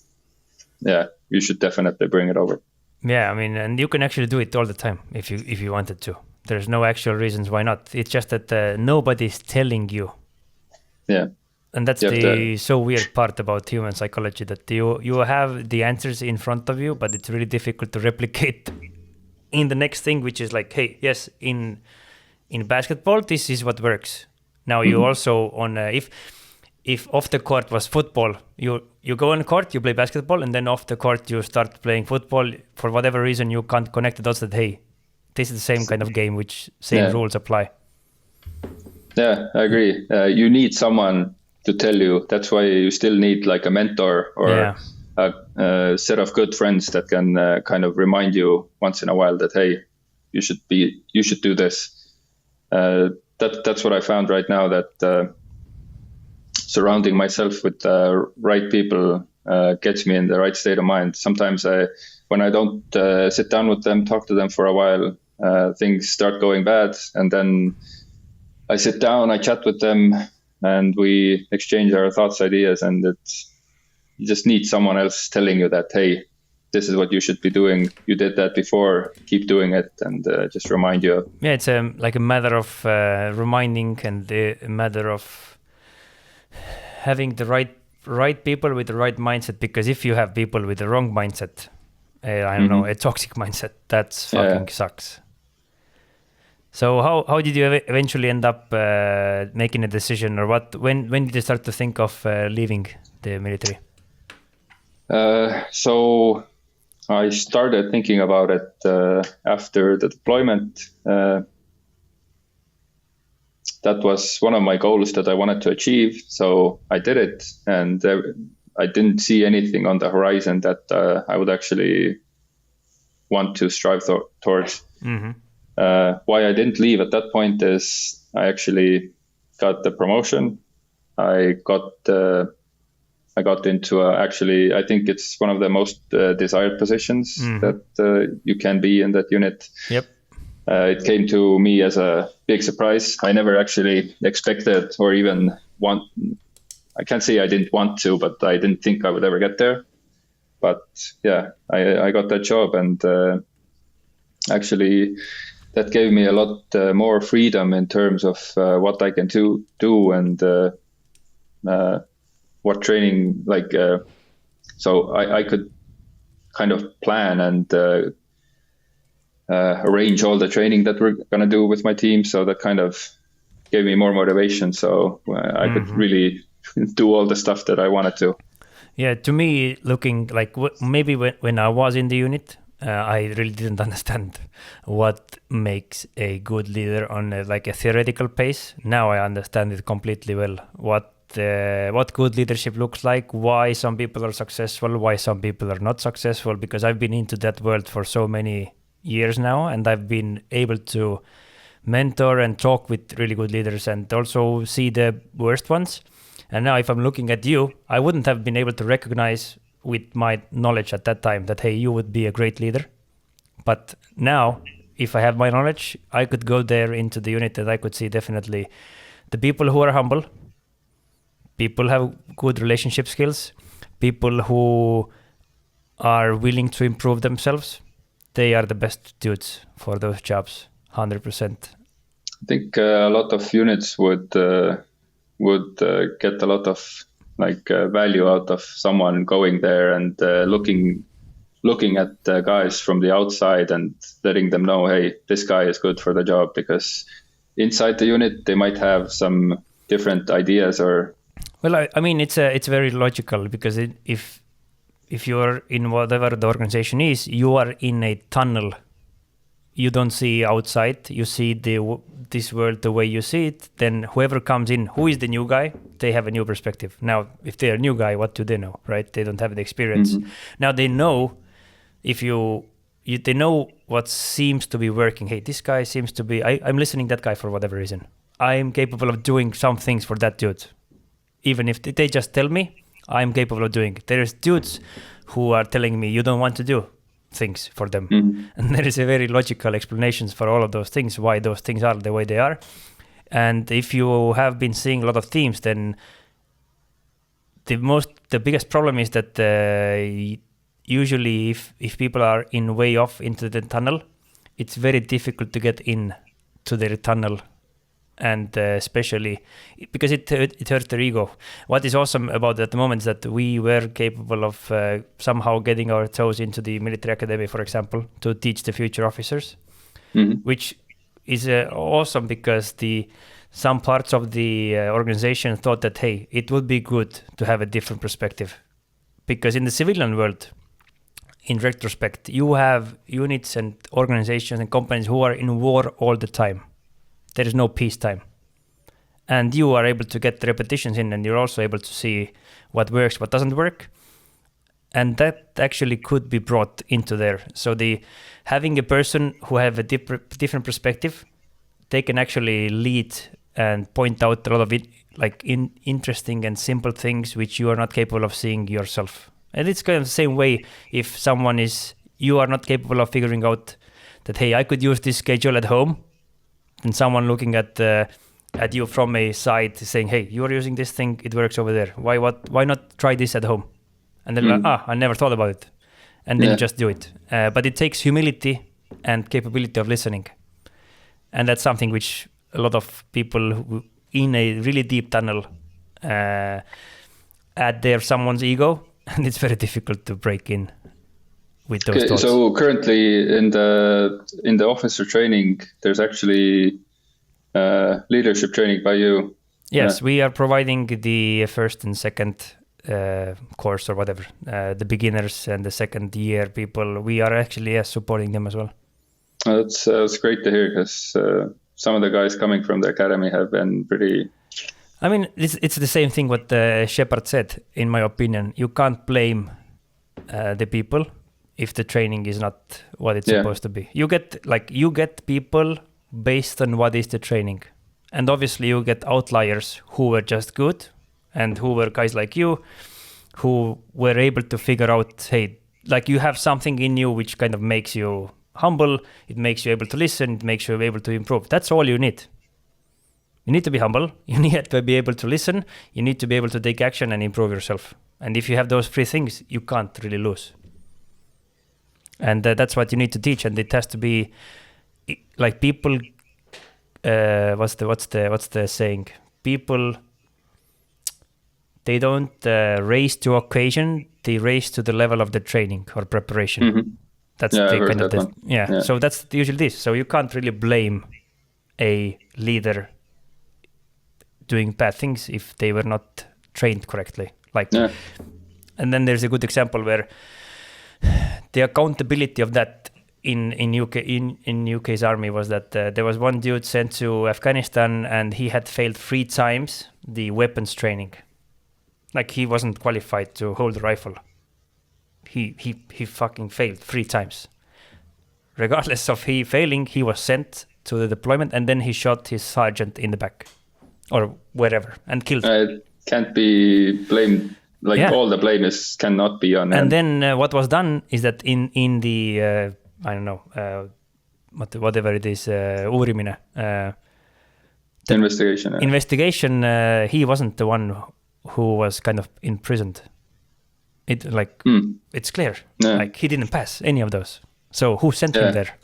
you should definitely bring it over. Yeah, I mean, and you can actually do it all the time if you wanted to. There's no actual reasons why not. It's just that nobody's telling you. Yeah. And that's the so weird part about human psychology, that you have the answers in front of you, but it's really difficult to replicate in the next thing, which is like, hey, yes, in basketball, this is what works. Now you also on if off the court was football, you go on court, you play basketball, and then off the court you start playing football. For whatever reason, you can't connect the dots that, hey, this is the same kind of game, which same rules apply. Yeah, I agree. You need someone to tell you. That's why you still need like a mentor or a set of good friends that can kind of remind you once in a while that, hey, you should do this. That's what I found right now, that surrounding myself with the right people gets me in the right state of mind. Sometimes when I don't sit down with them, talk to them for a while, things start going bad, and then I sit down, I chat with them, and we exchange our thoughts, ideas, and you just need someone else telling you that, hey, this is what you should be doing. You did that before, keep doing it, and just remind you. Yeah, it's like a matter of reminding, and a matter of having the right people with the right mindset. Because if you have people with the wrong mindset, I don't know, a toxic mindset, that's fucking sucks. So how did you eventually end up making a decision, or when did you start to think of leaving the military? So I started thinking about it after the deployment. That was one of my goals that I wanted to achieve. So I did it, and I didn't see anything on the horizon that I would actually want to strive towards. Why I didn't leave at that point is I actually got the promotion. I got into actually, I think it's one of the most desired positions that you can be in that unit. Yep. It came to me as a big surprise. I never actually expected or even I can't say I didn't want to, but I didn't think I would ever get there. But yeah, I got that job, and actually that gave me a lot more freedom in terms of what I can do and what training, like, so I could kind of plan and arrange all the training that we're going to do with my team. So that kind of gave me more motivation. So I could really do all the stuff that I wanted to. Yeah, to me, looking like maybe when I was in the unit, I really didn't understand what makes a good leader on a theoretical pace. Now I understand it completely well. What good leadership looks like, why some people are successful, why some people are not successful, because I've been into that world for so many years now, and I've been able to mentor and talk with really good leaders and also see the worst ones. And now if I'm looking at you, I wouldn't have been able to recognize with my knowledge at that time that, hey, you would be a great leader. But now, if I have my knowledge, I could go there into the unit and I could see definitely the people who are humble, people have good relationship skills, people who are willing to improve themselves. They are the best dudes for those jobs, 100%. I think a lot of units would get a lot of value out of someone going there and looking at the guys from the outside and letting them know, hey, this guy is good for the job, because inside the unit they might have some different ideas. Or well, I mean, it's very logical, because if you're in whatever the organization is, you are in a tunnel. You don't see outside. You see this world the way you see it. Then whoever comes in, who is the new guy, they have a new perspective. Now, if they're a new guy, what do they know, right? They don't have the experience. Now they know they know what seems to be working. Hey, this guy seems to be. I'm listening to that guy for whatever reason. I'm capable of doing some things for that dude, even if they just tell me I'm capable of doing it. There's dudes who are telling me you don't want to do things for them. And there is a very logical explanations for all of those things, why those things are the way they are. And if you have been seeing a lot of teams, then the biggest problem is that usually if people are in way off into the tunnel, it's very difficult to get in to their tunnel, and especially because it hurt their ego. What is awesome about at the moment is that we were capable of somehow getting our toes into the military academy, for example, to teach the future officers, which is awesome because some parts of the organization thought that, hey, it would be good to have a different perspective. Because in the civilian world, in retrospect, you have units and organizations and companies who are in war all the time. There is no peacetime. And you are able to get the repetitions in, and you're also able to see what works, what doesn't work. And that actually could be brought into there. So having a person who have a different perspective, they can actually lead and point out a lot of interesting and simple things which you are not capable of seeing yourself. And it's kind of the same way if you are not capable of figuring out that, hey, I could use this schedule at home, and someone looking at you from a side saying, hey, you are using this thing, it works over there. Why not try this at home? And they're like, I never thought about it. And then you just do it. But it takes humility and capability of listening. And that's something which a lot of people who in a really deep tunnel add someone's ego, and it's very difficult to break in with those thoughts. So currently in the officer training, there's actually leadership training by you. Yes, we are providing the first and second course or whatever, the beginners and the second year people. We are actually supporting them as well. That's great to hear, because some of the guys coming from the academy have been pretty... I mean, it's the same thing what Shepard said, in my opinion. You can't blame the people if the training is not what it's supposed to be. You get people based on what is the training. And obviously you get outliers who were just good and who were guys like you who were able to figure out, hey, like you have something in you which kind of makes you humble, it makes you able to listen, it makes you able to improve. That's all you need. You need to be humble, you need to be able to listen, you need to be able to take action and improve yourself. And if you have those three things, you can't really lose. And that's what you need to teach. And it has to be like people, what's the saying? People, they don't raise to occasion, they raise to the level of the training or preparation. Mm-hmm. That's the kind of the, So that's usually this. So you can't really blame a leader doing bad things if they were not trained correctly. And then there's a good example where the accountability of that in UK's army was that there was one dude sent to Afghanistan and he had failed 3 times the weapons training. Like he wasn't qualified to hold a rifle. He fucking failed 3 times. Regardless of he failing, he was sent to the deployment and then he shot his sergeant in the back or wherever and killed him. It can't be blamed. All the blame cannot be on him. And then what was done is that in the, I don't know, whatever it is, uurimine. Investigation, he wasn't the one who was kind of imprisoned. It's clear. Yeah. Like he didn't pass any of those. So who sent him there?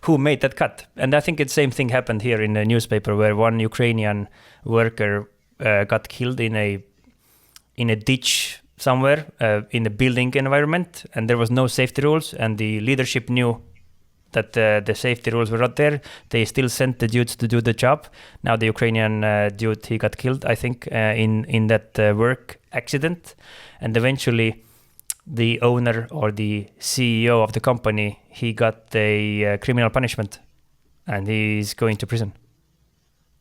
Who made that cut? And I think the same thing happened here in the newspaper where one Ukrainian worker got killed in a ditch somewhere in a building environment, and there was no safety rules, and the leadership knew that the safety rules were not there. They still sent the dudes to do the job. Now the Ukrainian dude, he got killed, I think, in that work accident. And eventually the owner or the CEO of the company, he got a criminal punishment and he's going to prison.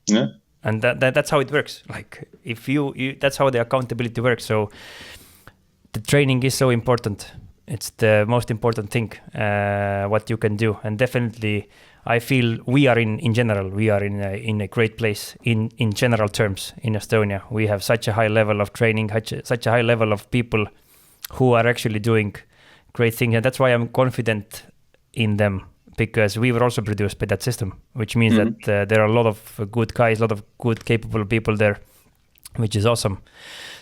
Yeah. And that's how it works. Like if you that's how the accountability works. So the training is so important. It's the most important thing, what you can do. And definitely, I feel we are in general, we are in a great place in general terms in Estonia. We have such a high level of training, such a high level of people who are actually doing great things. And that's why I'm confident in them, because we were also produced by that system, which means that there are a lot of good guys, a lot of good, capable people there, which is awesome.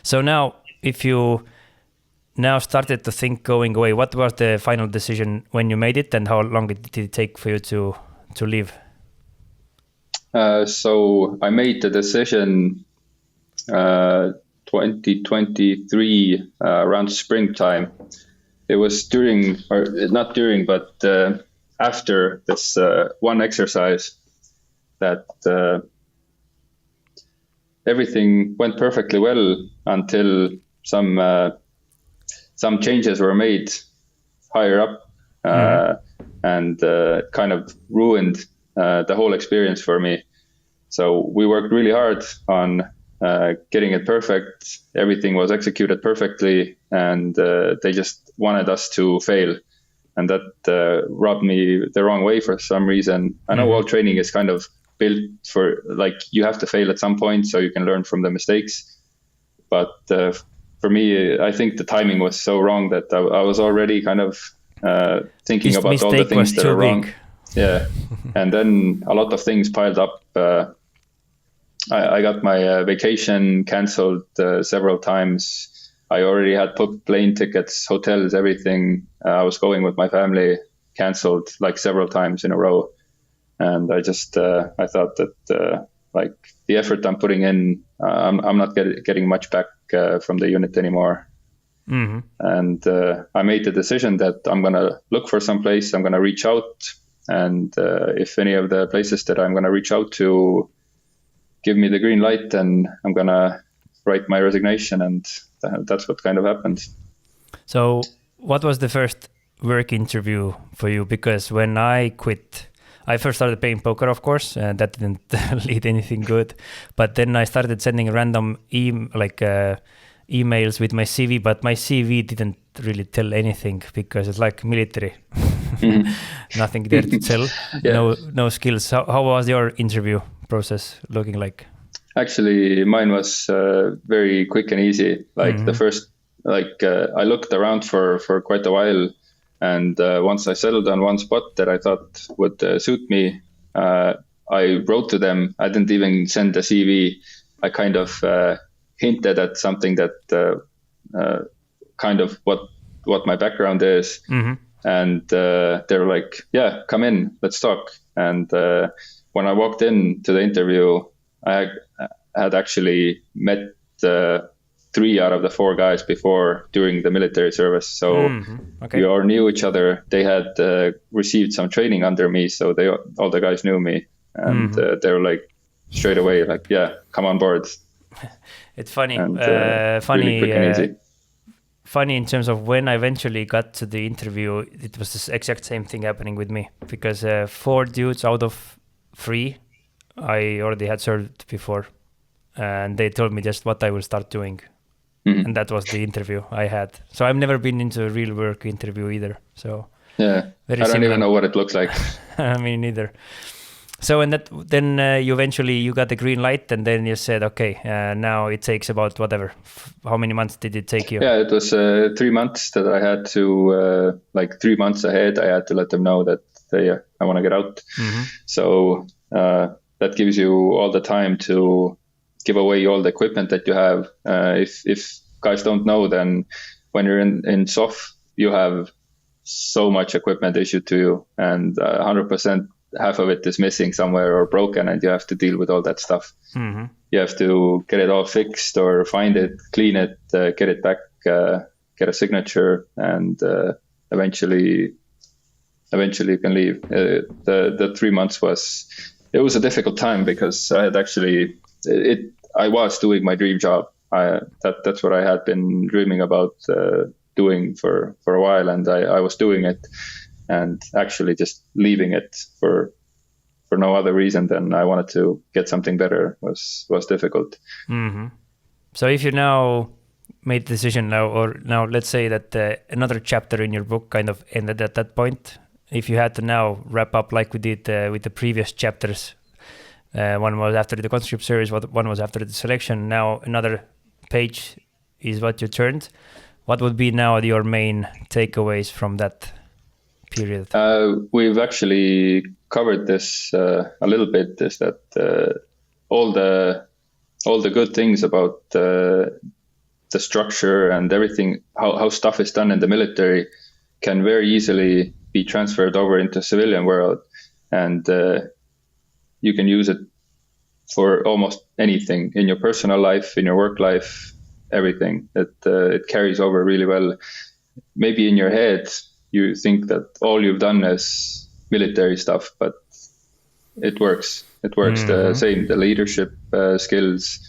So now, if you now started to think going away, what was the final decision when you made it, and how long did it take for you to leave? So I made the decision 2023 around springtime. It was during, or not during, but after this one exercise that everything went perfectly well until some changes were made higher up, and kind of ruined the whole experience for me. So we worked really hard on getting it perfect. Everything was executed perfectly, and they just wanted us to fail. And that rubbed me the wrong way for some reason. I know all training is kind of built for, like, you have to fail at some point so you can learn from the mistakes. But for me, I think the timing was so wrong that I was already kind of thinking this about all the things that are wrong. Big. Yeah. And then a lot of things piled up. I got my vacation canceled several times. I already had booked plane tickets, hotels, everything. I was going with my family, canceled like several times in a row. And I just, I thought that like the effort I'm putting in, I'm not getting much back from the unit anymore. And I made the decision that I'm going to look for some place. I'm going to reach out. And if any of the places that I'm going to reach out to give me the green light, then I'm going to write my resignation. And that's what kind of happened. So what was the first work interview for you? Because when I quit, I first started playing poker, of course, and that didn't lead anything good. But then I started sending random emails with my CV, but my CV didn't really tell anything because it's like military. Nothing there to tell. Yeah. No skills. How was your interview process looking like? Actually, mine was very quick and easy. Like the first, I looked around for quite a while. And once I settled on one spot that I thought would suit me, I wrote to them. I didn't even send a CV. I kind of hinted at something that kind of what my background is. And they were like, yeah, come in, let's talk. And when I walked into the interview, I had actually met 3 out of the 4 guys before during the military service. So we all knew each other. They had received some training under me. So all the guys knew me. And they were like straight away, like, yeah, come on board. It's funny. And, funny. Really quick and easy. Funny in terms of when I eventually got to the interview, it was the exact same thing happening with me. Because 4 dudes out of 3, I already had served before. And they told me just what I will start doing. And that was the interview I had. So I've never been into a real work interview either. So yeah, I don't even know what it looks like. I mean, neither. So and then you eventually got the green light, and then you said, okay, now it takes about whatever. How many months did it take you? Yeah, it was 3 months that I had to, 3 months ahead, I had to let them know that I want to get out. So that gives you all the time to give away all the equipment that you have. If guys don't know, then when you're in SOF, you have so much equipment issued to you, and 100% half of it is missing somewhere or broken, and you have to deal with all that stuff. You have to get it all fixed or find it, clean it, get it back, get a signature, and eventually you can leave. The 3 months was a difficult time because I had actually I was doing my dream job. That's what I had been dreaming about doing for a while, and I was doing it, and actually just leaving it for no other reason than I wanted to get something better was difficult. So if you now made the decision now let's say that another chapter in your book kind of ended at that point. If you had to now wrap up like we did with the previous chapters, one was after the conscript series, one was after the selection. Now another page is what you turned. What would be now your main takeaways from that period? We've actually covered this a little bit. Is that all the good things about the structure and everything, how stuff is done in the military, can very easily be transferred over into civilian world, and you can use it for almost anything in your personal life, in your work life, everything. It carries over really well. Maybe in your head, you think that all you've done is military stuff, but it works. It works the same. The leadership skills,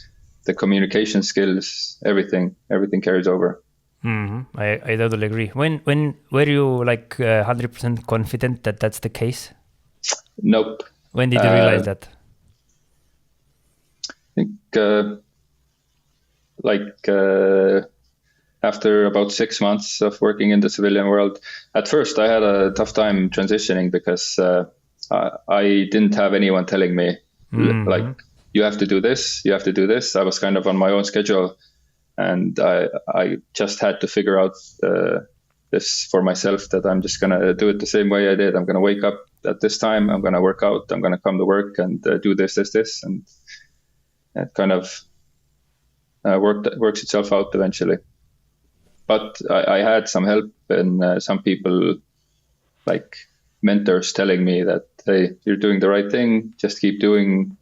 the communication skills, everything carries over. I totally agree. When were you like 100% confident that that's the case? Nope. When did you realize that? I think after about 6 months of working in the civilian world. At first, I had a tough time transitioning because I didn't have anyone telling me like, you have to do this, you have to do this. I was kind of on my own schedule, and I just had to figure out this for myself, that I'm just gonna do it the same way I did. I'm gonna wake up at this time, I'm gonna work out, I'm gonna come to work and do this, and it kind of works itself out eventually. But I had some help and some people, like mentors, telling me that, hey, you're doing the right thing, just keep doing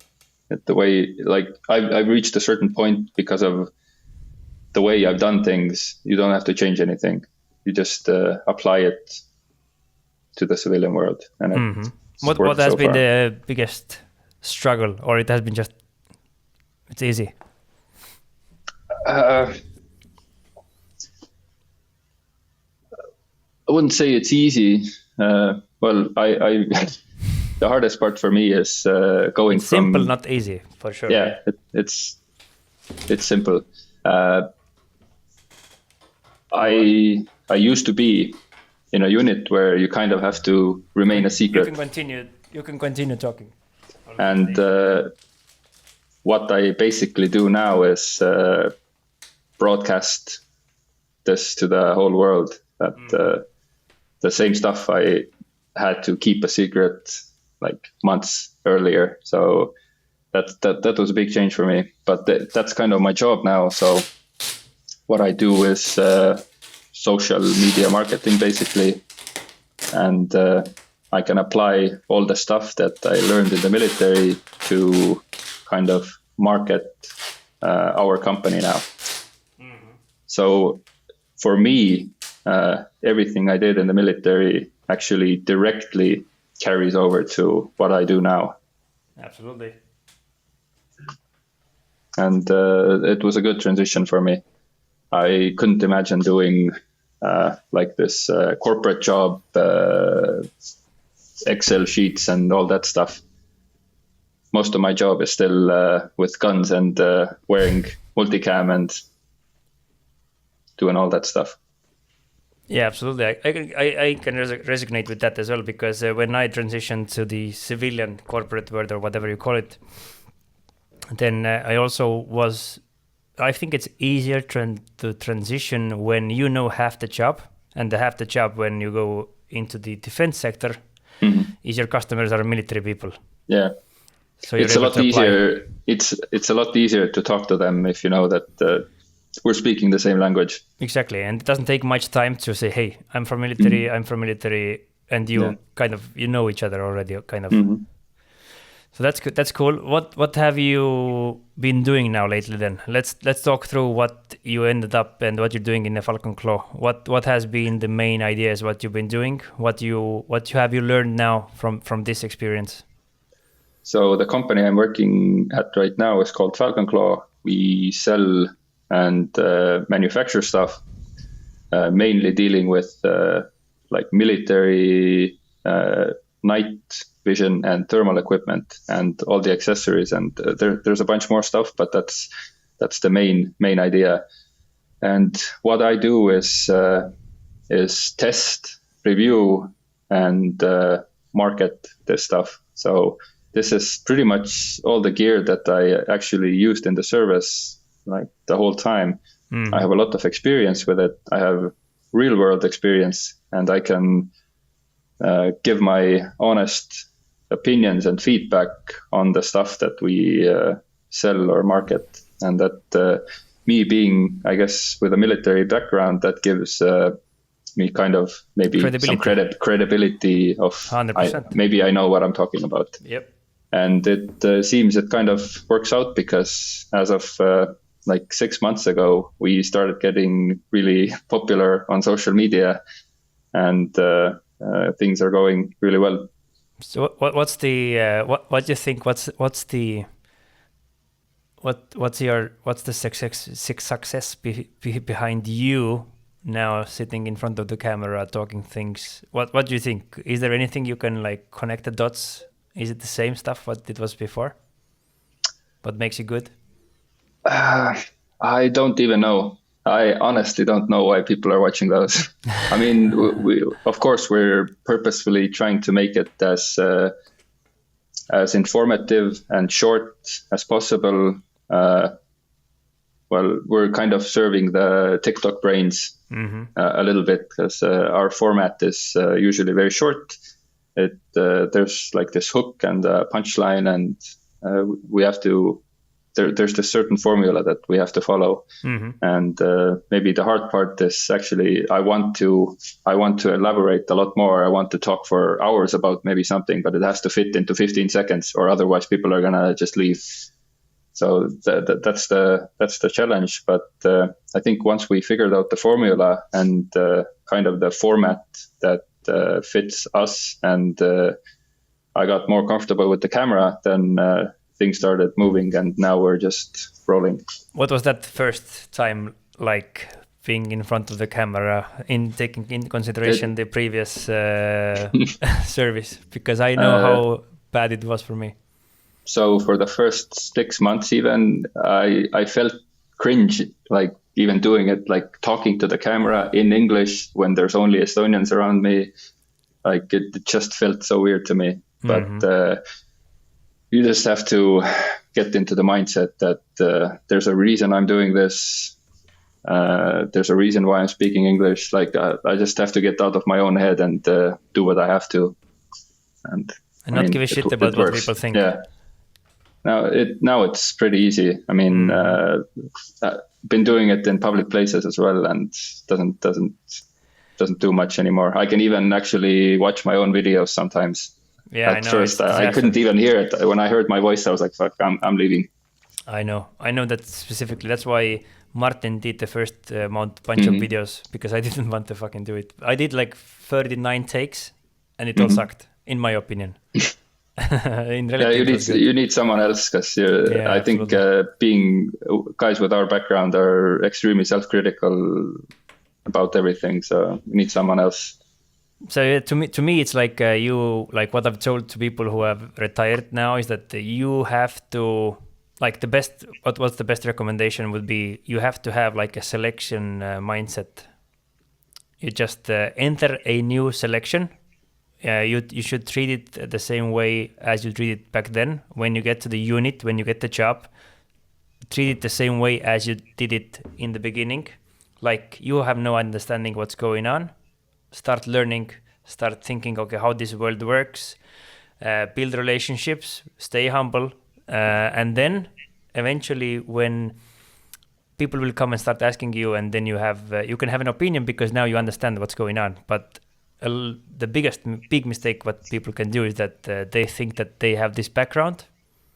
it the way, like I've reached a certain point because of the way I've done things. You don't have to change anything. You just apply it to the civilian world. And what has been the biggest struggle, or it has been just, it's easy? I wouldn't say it's easy. Well, I the hardest part for me is going it's from simple, not easy, for sure. Yeah, it's simple. I used to be in a unit where you kind of have to remain a secret. You can continue talking. And what I basically do now is broadcast this to the whole world. That the same stuff I had to keep a secret like months earlier. So that was a big change for me. But that's kind of my job now. So what I do is social media marketing, basically. And I can apply all the stuff that I learned in the military to kind of market our company now. So for me, everything I did in the military actually directly carries over to what I do now. Absolutely. And it was a good transition for me. I couldn't imagine doing like this corporate job, Excel sheets and all that stuff. Most of my job is still with guns and wearing multicam and doing all that stuff. Yeah, absolutely. I can resonate with that as well, because when I transitioned to the civilian corporate world, or whatever you call it, then I also was, I think it's easier to transition when you know half the job, and the half the job when you go into the defense sector is your customers are military people. Yeah. So it's a lot easier. It's a lot easier to talk to them if you know that we're speaking the same language. Exactly, and it doesn't take much time to say, "Hey, I'm from military. I'm from military," and you kind of know each other already, kind of. So that's good. That's cool. What have you been doing now lately? Then let's talk through what you ended up and what you're doing in the Falcon Claw. What has been the main ideas? What you've been doing? What have you learned now from this experience? So the company I'm working at right now is called Falcon Claw. We sell and manufacture stuff, mainly dealing with like military night vision and thermal equipment and all the accessories. And there's a bunch more stuff, but that's the main idea. And what I do is test, review, and market this stuff. So this is pretty much all the gear that I actually used in the service, like the whole time. I have a lot of experience with it. I have real world experience, and I can give my honest opinions and feedback on the stuff that we sell or market. And that me being, I guess, with a military background, that gives me kind of maybe some credibility of 100%. Maybe I know what I'm talking about. Yep. And it seems it kind of works out, because as of like 6 months ago, we started getting really popular on social media, and things are going really well. So what's the what do you think? What's the success behind you now sitting in front of the camera talking things? What do you think? Is there anything you can like connect the dots? Is it the same stuff what it was before? What makes you good? I don't even know. I honestly don't know why people are watching those. I mean, we of course we're purposefully trying to make it as informative and short as possible. Well, we're kind of serving the TikTok brains a little bit, because our format is usually very short. There's like this hook and punchline, and we have to. There's this certain formula that we have to follow, and maybe the hard part is actually I want to elaborate a lot more. I want to talk for hours about maybe something, but it has to fit into 15 seconds, or otherwise people are gonna just leave. So that's the challenge. But I think once we figured out the formula and kind of the format that fits us, and I got more comfortable with the camera, then things started moving, and now we're just rolling. What was that first time like, being in front of the camera, in taking in consideration the previous service? Because I know how bad it was for me. So for the first 6 months, even I felt cringe, like even doing it, like talking to the camera in English when there's only Estonians around me. Like it just felt so weird to me. But you just have to get into the mindset that there's a reason I'm doing this. There's a reason why I'm speaking English. Like I just have to get out of my own head and do what I have to, and not give a shit about what people think. Yeah. Now it's pretty easy. I mean, been doing it in public places as well, and doesn't do much anymore. I can even actually watch my own videos sometimes. Yeah, At first, I couldn't even hear it. When I heard my voice, I was like, "Fuck, I'm leaving." I know that specifically. That's why Martin did the first bunch of videos, because I didn't want to fucking do it. I did like 39 takes, and it all sucked, in my opinion. You need someone else, because I think being guys with our background are extremely self-critical about everything. So we need someone else. So to me, it's like what I've told to people who have retired now is that you have to, like, the best. What's the best recommendation would be, you have to have like a selection mindset. You just enter a new selection. You should treat it the same way as you treated it back then. When you get to the unit, when you get the job, treat it the same way as you did it in the beginning. Like, you have no understanding what's going on. Start learning, start thinking, okay, how this world works, build relationships, stay humble, and then eventually when people will come and start asking you, and then you can have an opinion because now you understand what's going on. But the big mistake what people can do is that they think that they have this background,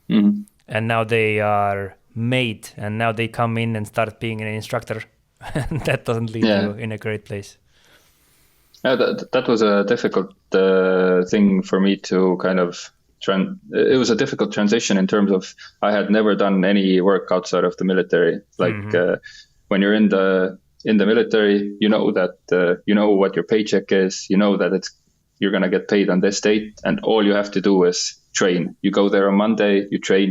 and now they are made, and now they come in and start being an instructor. And that doesn't lead you in a great place. Yeah, that was a difficult thing for me to kind of it was a difficult transition in terms of I had never done any work outside of the military. Like when you're in the military, you know that you know what your paycheck is. You know that you're gonna get paid on this date, and all you have to do is train. You go there on Monday, you train,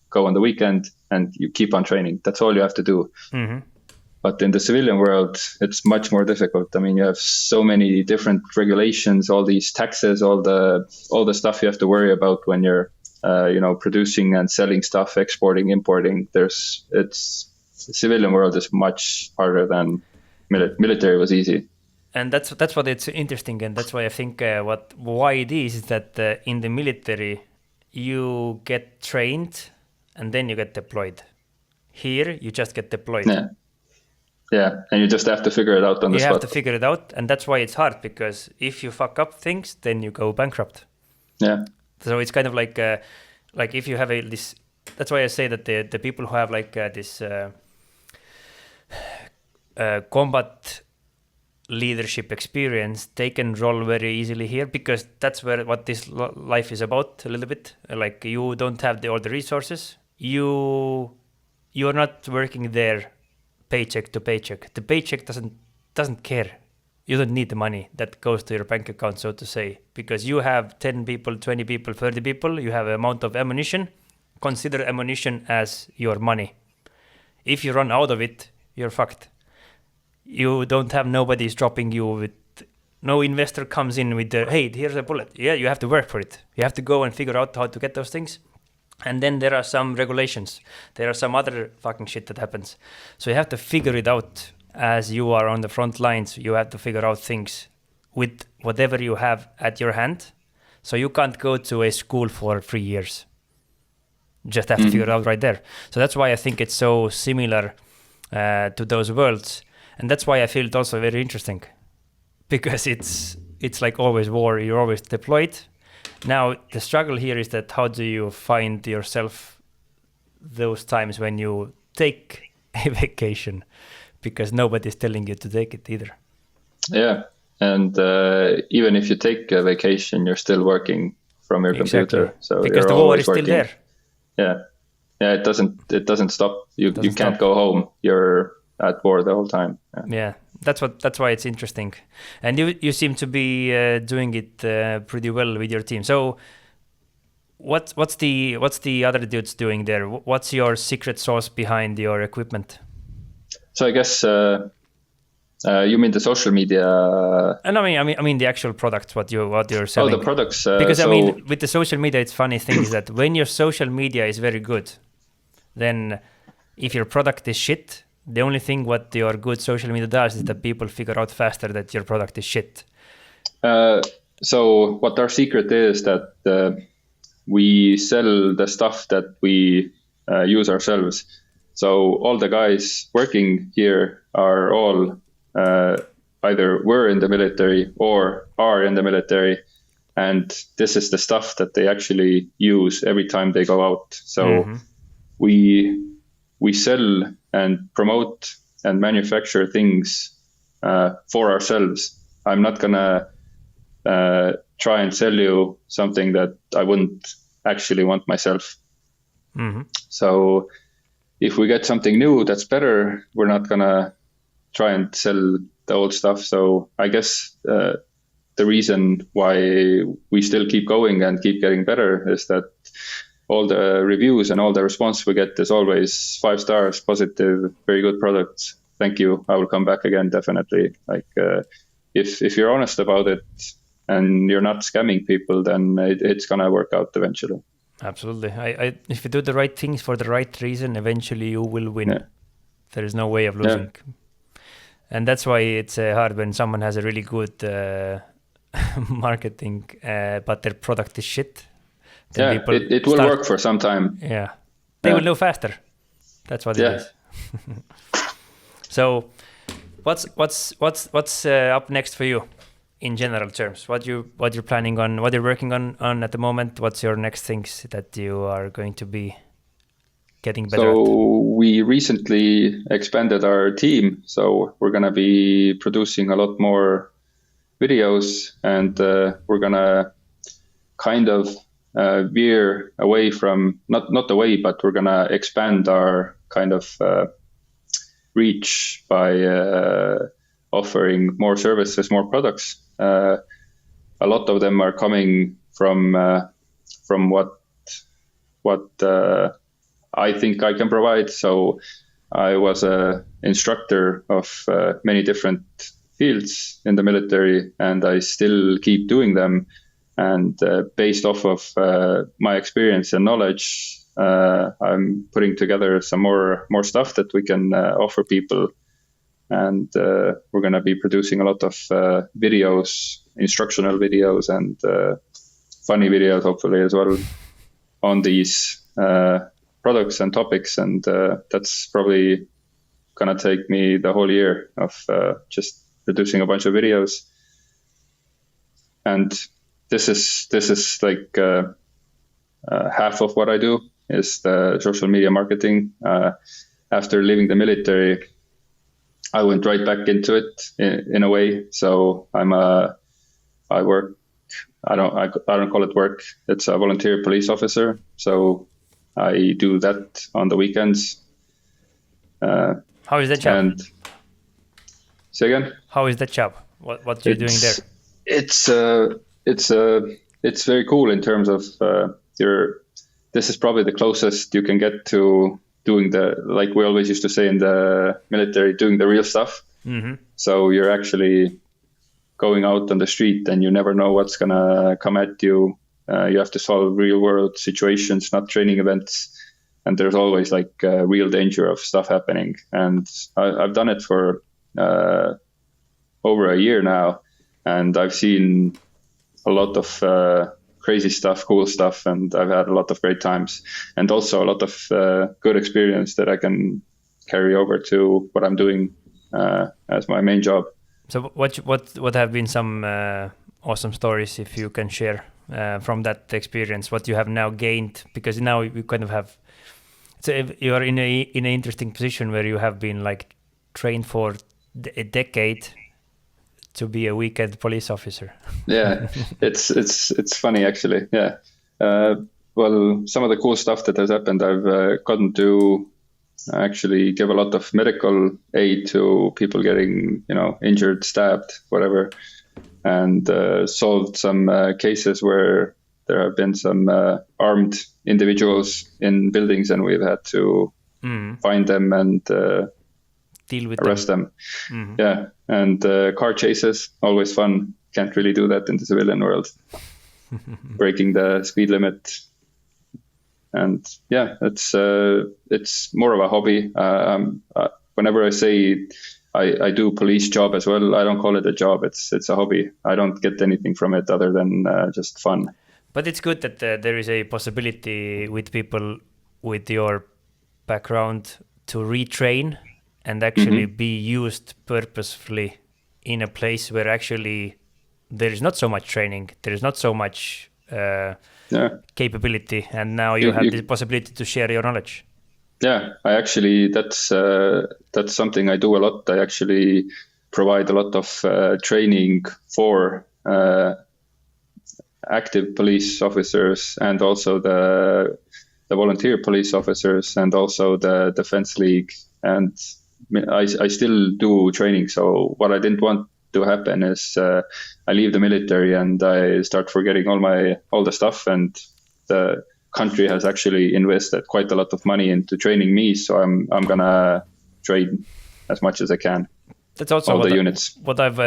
go on the weekend, and you keep on training. That's all you have to do. But in the civilian world, it's much more difficult. I mean, you have so many different regulations, all these taxes, all the stuff you have to worry about when you're, producing and selling stuff, exporting, importing. The civilian world is much harder than military was easy. And that's what it's interesting, and that's why I think why it is that in the military you get trained and then you get deployed. Here you just get deployed. Yeah, and you just have to figure it out on the spot. You have to figure it out, and that's why it's hard, because if you fuck up things, then you go bankrupt. Yeah. So it's kind of like if you have this. That's why I say that the people who have like this combat leadership experience, they can roll very easily here, because that's what this life is about a little bit. Like you don't have all the resources. You're not working there paycheck to paycheck. The paycheck doesn't care. You don't need the money that goes to your bank account, so to say, because you have 10 people, 20 people, 30 people. You have an amount of ammunition. Consider ammunition as your money. If you run out of it, you're fucked. You don't have nobody's dropping you with, no investor comes in with the, hey, here's a bullet. Yeah, you have to work for it. You have to go and figure out how to get those things. And then there are some regulations. There are some other fucking shit that happens. So you have to figure it out as you are on the front lines. You have to figure out things with whatever you have at your hand. So you can't go to a school for 3 years. Just have to figure it out right there. So that's why I think it's so similar to those worlds. And that's why I feel it also very interesting, because it's like always war. You're always deployed. Now the struggle here is that how do you find yourself those times when you take a vacation, because nobody's telling you to take it either. Yeah, and even if you take a vacation, you're still working from your computer. So because the war is still there. Yeah, it doesn't stop. You can't go home. You're at war the whole time. Yeah, that's why it's interesting, and you seem to be doing it pretty well with your team. So what's the other dudes doing there? What's your secret sauce behind your equipment? So I guess you mean the social media? And I mean the actual products. What you're selling? Oh, the products. Because I mean, with the social media, it's funny thing is that when your social media is very good, then if your product is shit, the only thing what your good social media does is that people figure out faster that your product is shit. So what our secret is that we sell the stuff that we use ourselves. So all the guys working here are all either were in the military or are in the military. And this is the stuff that they actually use every time they go out. So we sell and promote and manufacture things for ourselves. I'm not gonna try and sell you something that I wouldn't actually want myself. So if we get something new that's better, we're not gonna try and sell the old stuff. So I guess the reason why we still keep going and keep getting better is that all the reviews and all the response we get is always 5 stars, positive, very good products. Thank you. I will come back again, definitely. Like if you're honest about it and you're not scamming people, then it's gonna work out eventually. Absolutely. I if you do the right things for the right reason, eventually you will win. Yeah. There is no way of losing. Yeah. And that's why it's hard when someone has a really good marketing, but their product is shit. Yeah, it will work for some time. Yeah, they will know faster. That's what it is. So, what's up next for you, in general terms? What you're planning on? What you're working on at the moment? What's your next things that you are going to be getting better at? So we recently expanded our team. So we're gonna be producing a lot more videos, and we're gonna kind of veer away from not away, but we're gonna expand our kind of reach by offering more services, more products. A lot of them are coming from what I think I can provide. So I was a instructor of many different fields in the military, and I still keep doing them. And based off of my experience and knowledge, I'm putting together some more stuff that we can offer people. And we're going to be producing a lot of videos, instructional videos, and funny videos, hopefully, as well, on these products and topics. And that's probably going to take me the whole year of just producing a bunch of videos. And this is like half of what I do is the social media marketing. After leaving the military, I went right back into it in a way. So I work. I don't call it work. It's a volunteer police officer. So I do that on the weekends. How is that job? And say again. How is that job? What are you doing there? It's very cool in terms of this is probably the closest you can get to doing like we always used to say in the military, doing the real stuff. Mm-hmm. So you're actually going out on the street and you never know what's going to come at you. You have to solve real world situations, not training events. And there's always like real danger of stuff happening. And I've done it for over a year now. And I've seen a lot of crazy stuff, cool stuff, and I've had a lot of great times, and also a lot of good experience that I can carry over to what I'm doing as my main job. So what have been some awesome stories, if you can share from that experience, what you have now gained? Because now you kind of have, so you are in an interesting position where you have been like trained for a decade to be a weekend police officer. Yeah, it's funny actually. Yeah. Well, some of the cool stuff that has happened, I've gotten to actually give a lot of medical aid to people getting, injured, stabbed, whatever, and solved some cases where there have been some armed individuals in buildings, and we've had to find them and deal with arrest them. Mm-hmm. Yeah, and car chases, always fun. Can't really do that in the civilian world. Breaking the speed limit. And yeah, it's more of a hobby. Whenever I say I do police job as well, I don't call it a job. It's a hobby. I don't get anything from it other than just fun. But it's good that there is a possibility with people with your background to retrain and actually be used purposefully in a place where actually there is not so much training, there is not so much capability, and now you have the possibility to share your knowledge. Yeah, I actually, that's something I do a lot. I actually provide a lot of training for active police officers, and also the volunteer police officers, and also the Defense League. And I still do training. So what I didn't want to happen is I leave the military and I start forgetting all the stuff, and the country has actually invested quite a lot of money into training me. So I'm gonna train as much as I can. That's also all the units. What I've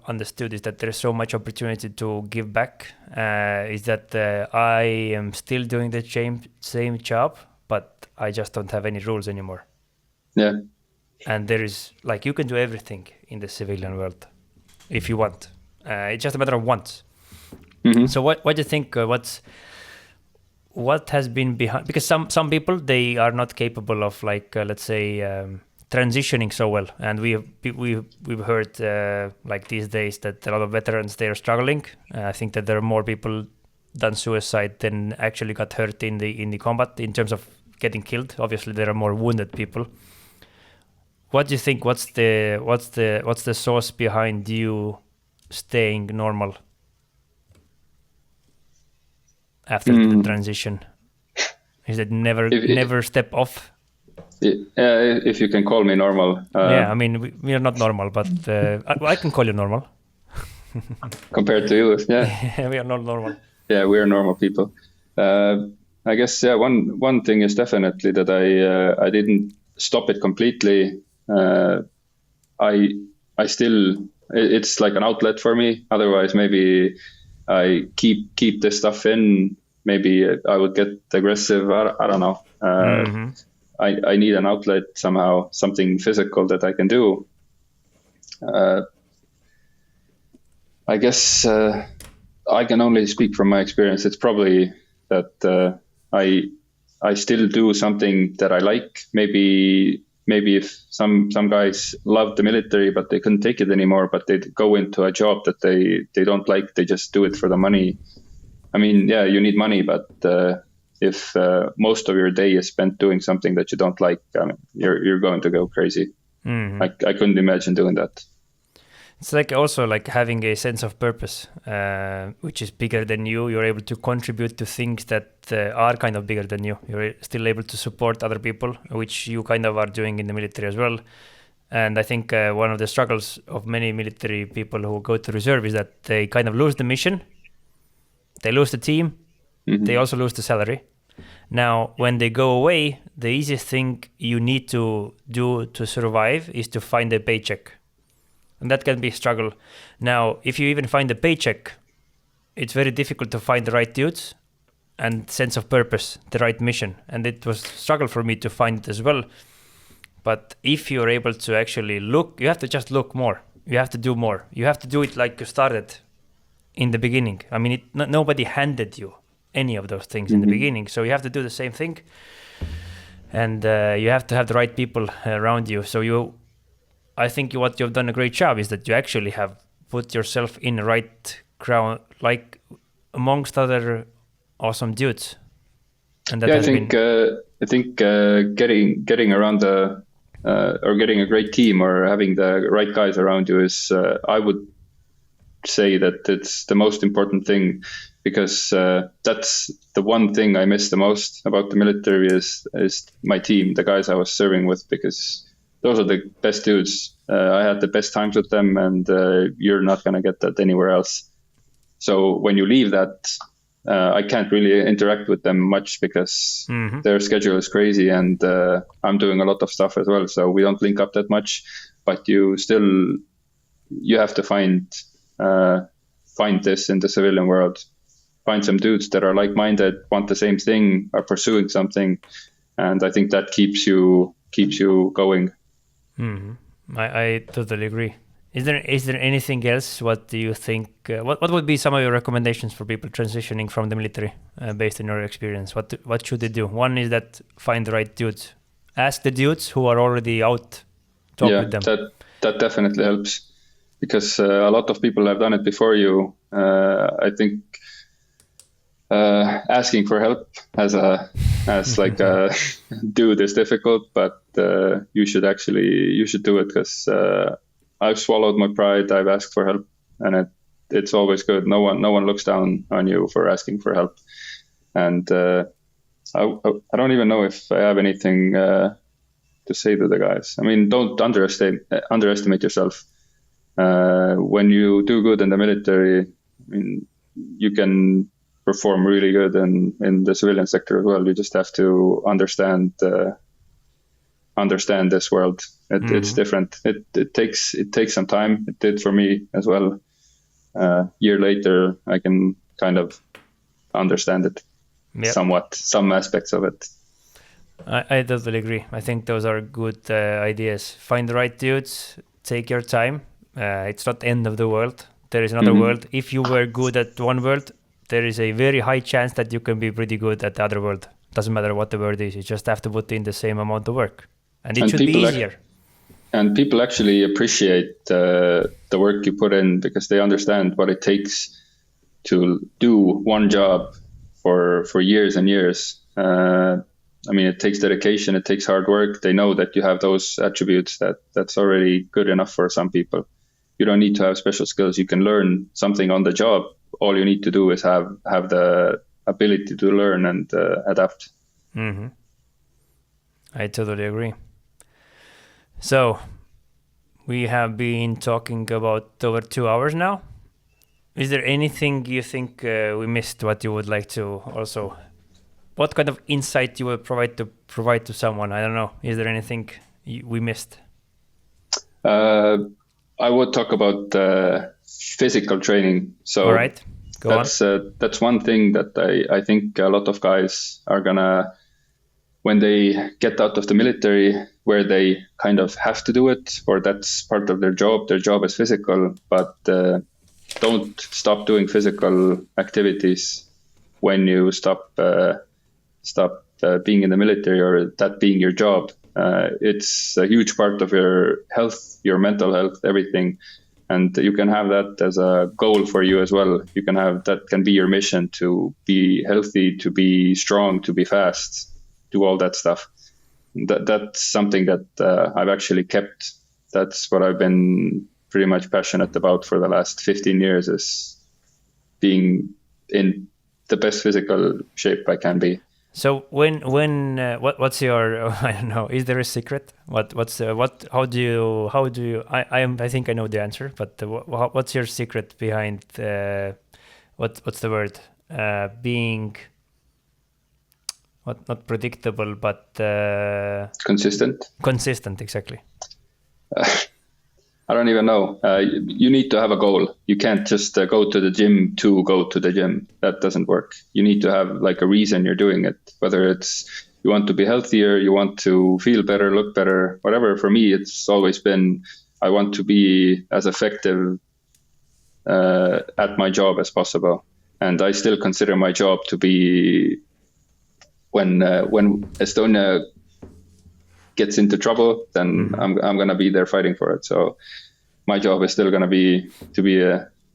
understood is that there is so much opportunity to give back. Is that I am still doing the same job, but I just don't have any rules anymore. Yeah. And there is like you can do everything in the civilian world if you want. It's just a matter of want. Mm-hmm. So what do you think? What has been behind? Because some people, they are not capable of like let's say. Transitioning so well, and we've heard like these days that a lot of veterans, they are struggling. I think that there are more people done suicide than actually got hurt in the combat in terms of getting killed. Obviously, there are more wounded people. What do you think? What's the source behind you staying normal after the transition? Is it never step off? If you can call me normal. Yeah, I mean, we are not normal, but I can call you normal. Compared to you, yeah. We are not normal. Yeah, we are normal people. I guess, yeah, one thing is definitely that I didn't stop it completely. I still, it's like an outlet for me. Otherwise, maybe I keep this stuff in. Maybe I would get aggressive. I don't know. I need an outlet somehow, something physical that I can do. I guess I can only speak from my experience. It's probably that I still do something that I like. Maybe if some guys love the military, but they couldn't take it anymore, but they go into a job that they don't like, they just do it for the money. I mean, yeah, you need money, but if most of your day is spent doing something that you don't like, I mean, you're going to go crazy. I couldn't imagine doing that. It's like also like having a sense of purpose, which is bigger than you. You're able to contribute to things that are kind of bigger than you. You're still able to support other people, which you kind of are doing in the military as well. And I think one of the struggles of many military people who go to reserve is that they kind of lose the mission, they lose the team, they also lose the salary. Now, when they go away, the easiest thing you need to do to survive is to find a paycheck. And that can be a struggle. Now, if you even find a paycheck, it's very difficult to find the right dudes and sense of purpose, the right mission. And it was a struggle for me to find it as well. But if you're able to actually look, you have to just look more. You have to do more. You have to do it like you started in the beginning. I mean, nobody handed you any of those things in the beginning. So you have to do the same thing. And you have to have the right people around you. So I think what you've done a great job is that you actually have put yourself in the right crowd, like amongst other awesome dudes. And that I think getting around or getting a great team or having the right guys around you is, I would say that it's the most important thing, because that's the one thing I miss the most about the military is my team, the guys I was serving with, because those are the best dudes. I had the best times with them, and you're not going to get that anywhere else. So when you leave that, I can't really interact with them much because their schedule is crazy, and I'm doing a lot of stuff as well. So we don't link up that much, but you have to find this in the civilian world. Find some dudes that are like-minded, want the same thing, are pursuing something, and I think that keeps you going. I totally agree. Is there anything else? What do you think? What would be some of your recommendations for people transitioning from the military, based on your experience? What should they do? One is that find the right dudes. Ask the dudes who are already out. Talk with them. That definitely helps, because a lot of people have done it before you. I think asking for help as like a dude is difficult, but you should do it, because I've swallowed my pride. I've asked for help, and it's always good. No one looks down on you for asking for help. And I don't even know if I have anything to say to the guys. I mean, don't underestimate yourself. When you do good in the military, I mean, you can perform really good in the civilian sector as well. You just have to understand this world. It's different. It takes some time. It did for me as well. Year later, I can kind of understand it somewhat, some aspects of it. I totally agree. I think those are good ideas. Find the right dudes. Take your time. It's not the end of the world. There is another world. If you were good at one world, there is a very high chance that you can be pretty good at the other world. Doesn't matter what the word is. You just have to put in the same amount of work. And it should be easier. And people actually appreciate the work you put in, because they understand what it takes to do one job for years and years. I mean, it takes dedication, it takes hard work. They know that you have those attributes that's already good enough for some people. You don't need to have special skills. You can learn something on the job. All you need to do is have the ability to learn and adapt. I totally agree. So we have been talking about over 2 hours now. Is there anything you think we missed, what you would like to also, what kind of insight you would provide to someone? I don't know. Is there anything we missed? I would talk about physical training. So all right, go on. That's one thing that I think a lot of guys are gonna, when they get out of the military, where they kind of have to do it, or that's part of their job. Their job is physical, but don't stop doing physical activities when you stop being in the military, or that being your job. It's a huge part of your health, your mental health, everything. And you can have that as a goal for you as well. You can have that can be your mission, to be healthy, to be strong, to be fast, do all that stuff. That's something that I've actually kept. That's what I've been pretty much passionate about for the last 15 years, is being in the best physical shape I can be. So what's your I don't know, is there a secret? How do you I think I know the answer, but what's your secret behind what's the word, being not predictable, but consistent, exactly. I don't even know. You need to have a goal. You can't just go to the gym to go to the gym. That doesn't work. You need to have like a reason you're doing it, whether it's you want to be healthier, you want to feel better, look better, whatever. For me, it's always been, I want to be as effective at my job as possible. And I still consider my job to be when Estonia gets into trouble, then I'm going to be there fighting for it. So my job is still going to be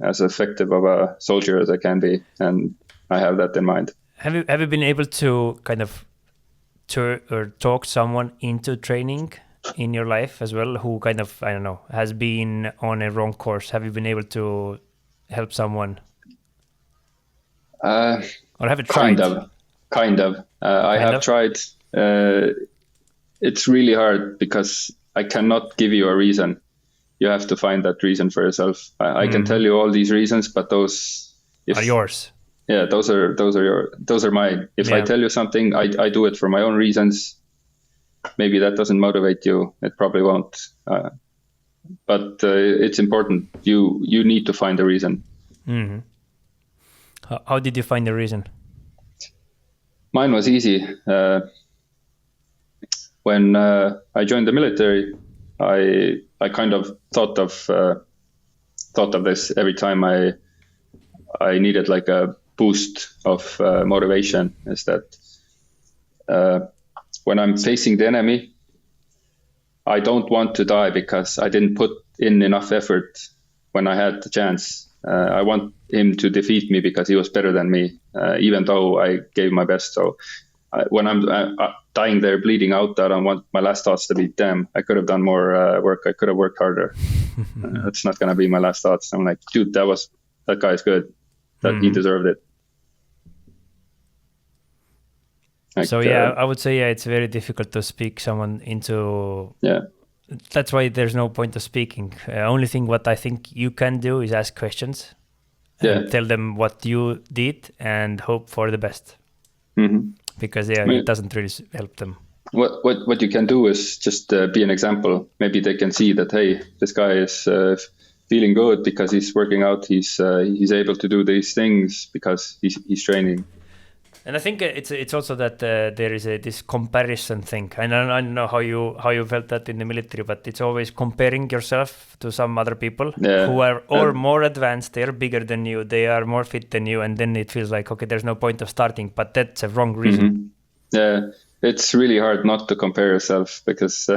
as effective of a soldier as I can be, and I have that in mind. Have you been able to kind of talk someone into training in your life as well, who kind of, I don't know, has been on a wrong course? Have you been able to help someone? Or have you tried? Kind of. I have tried. It's really hard because I cannot give you a reason. You have to find that reason for yourself. I can tell you all these reasons, but those are yours. Yeah, those are mine. If I tell you something, I do it for my own reasons. Maybe that doesn't motivate you. It probably won't. But it's important. You need to find a reason. Mm-hmm. How did you find the reason? Mine was easy. When I joined the military, I kind of thought of this every time I needed like a boost of motivation. Is that when I'm facing the enemy, I don't want to die because I didn't put in enough effort when I had the chance. I want him to defeat me because he was better than me, even though I gave my best. So when I'm dying there, bleeding out, I don't want my last thoughts to be, damn, I could have done more work. I could have worked harder. That's not going to be my last thoughts. I'm like, dude, that guy's good. That he deserved it. Like, so I would say it's very difficult to speak someone into. Yeah. That's why there's no point of speaking. Only thing what I think you can do is ask questions. And tell them what you did and hope for the best. Mm-hmm. Because it doesn't really help them. What you can do is just be an example. Maybe they can see that, hey, this guy is feeling good because he's working out. He's able to do these things because he's training. And I think it's also that there is this comparison thing. I don't know how you felt that in the military, but it's always comparing yourself to some other people who are more advanced. They're bigger than you. They are more fit than you, and then it feels like, okay, there's no point of starting. But that's a wrong reason. Mm-hmm. Yeah, it's really hard not to compare yourself because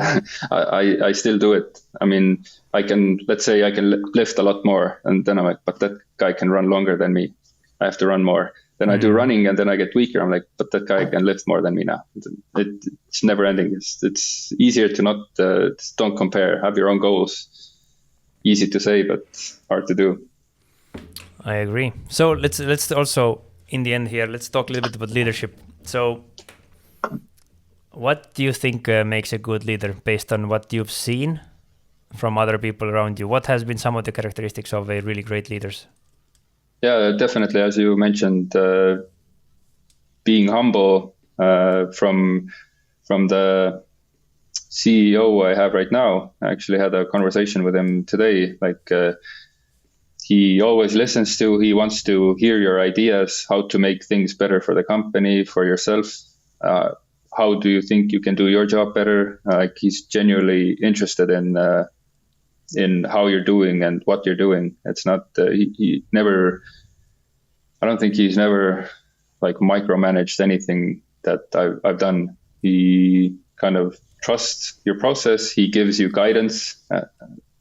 I still do it. I mean, let's say I can lift a lot more, and then I'm like, but that guy can run longer than me. I have to run more. Then I do running, and then I get weaker. I'm like, but that guy can lift more than me now. It's never ending. It's easier to not don't compare. Have your own goals. Easy to say, but hard to do. I agree. So let's also, in the end here, let's talk a little bit about leadership. So what do you think makes a good leader based on what you've seen from other people around you? What has been some of the characteristics of a really great leaders? Yeah, definitely. As you mentioned, being humble from the CEO I have right now. I actually had a conversation with him today. Like he always listens he wants to hear your ideas, how to make things better for the company, for yourself. How do you think you can do your job better? Like he's genuinely interested in how you're doing and what you're doing. It's not he never. I don't think he's never like micromanaged anything that I've done. He kind of trusts your process. He gives you guidance.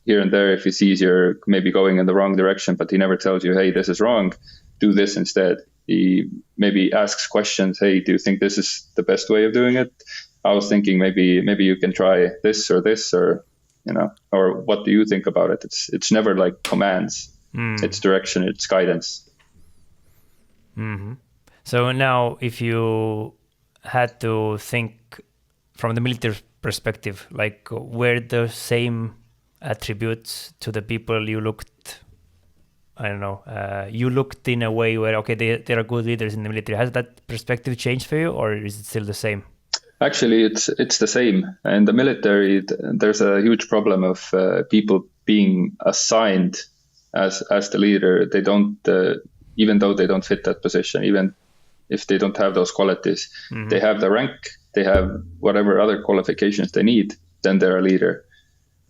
here and there if he sees you're maybe going in the wrong direction, but he never tells you, hey, this is wrong, do this instead. He maybe asks questions, hey, do you think this is the best way of doing it? I was thinking maybe you can try this, or or what do you think about it? It's never like commands. It's direction, it's guidance. Mm-hmm. So now, if you had to think from the military perspective, like were the same attributes to the people you looked, I don't know, you looked in a way where, okay, they are good leaders in the military. Has that perspective changed for you, or is it still the same? Actually, it's the same. In the military, there's a huge problem of people being assigned as the leader. They don't, even though they don't fit that position, even if they don't have those qualities, they have the rank, they have whatever other qualifications they need, then they're a leader.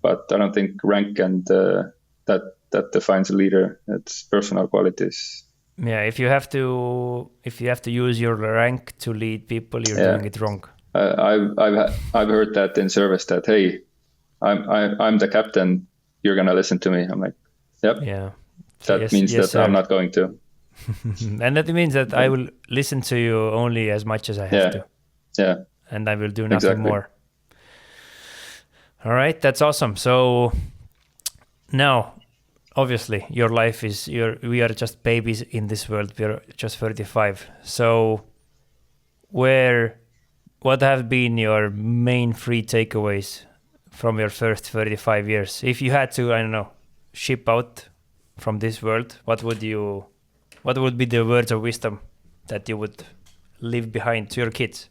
But I don't think rank and that defines a leader. It's personal qualities. Yeah, if you have to use your rank to lead people, you're doing it wrong. I've heard that in service, that hey, I'm the captain, you're gonna listen to me. I'm like, yep. Yeah. That means that sir. I'm not going to. And that means that I will listen to you only as much as I have to. Yeah. And I will do nothing more. All right, that's awesome. So now, obviously, your life is we are just babies in this world. We're just 35. So what have been your main 3 takeaways from your first 35 years? If you had to, I don't know, ship out from this world, what would be the words of wisdom that you would leave behind to your kids?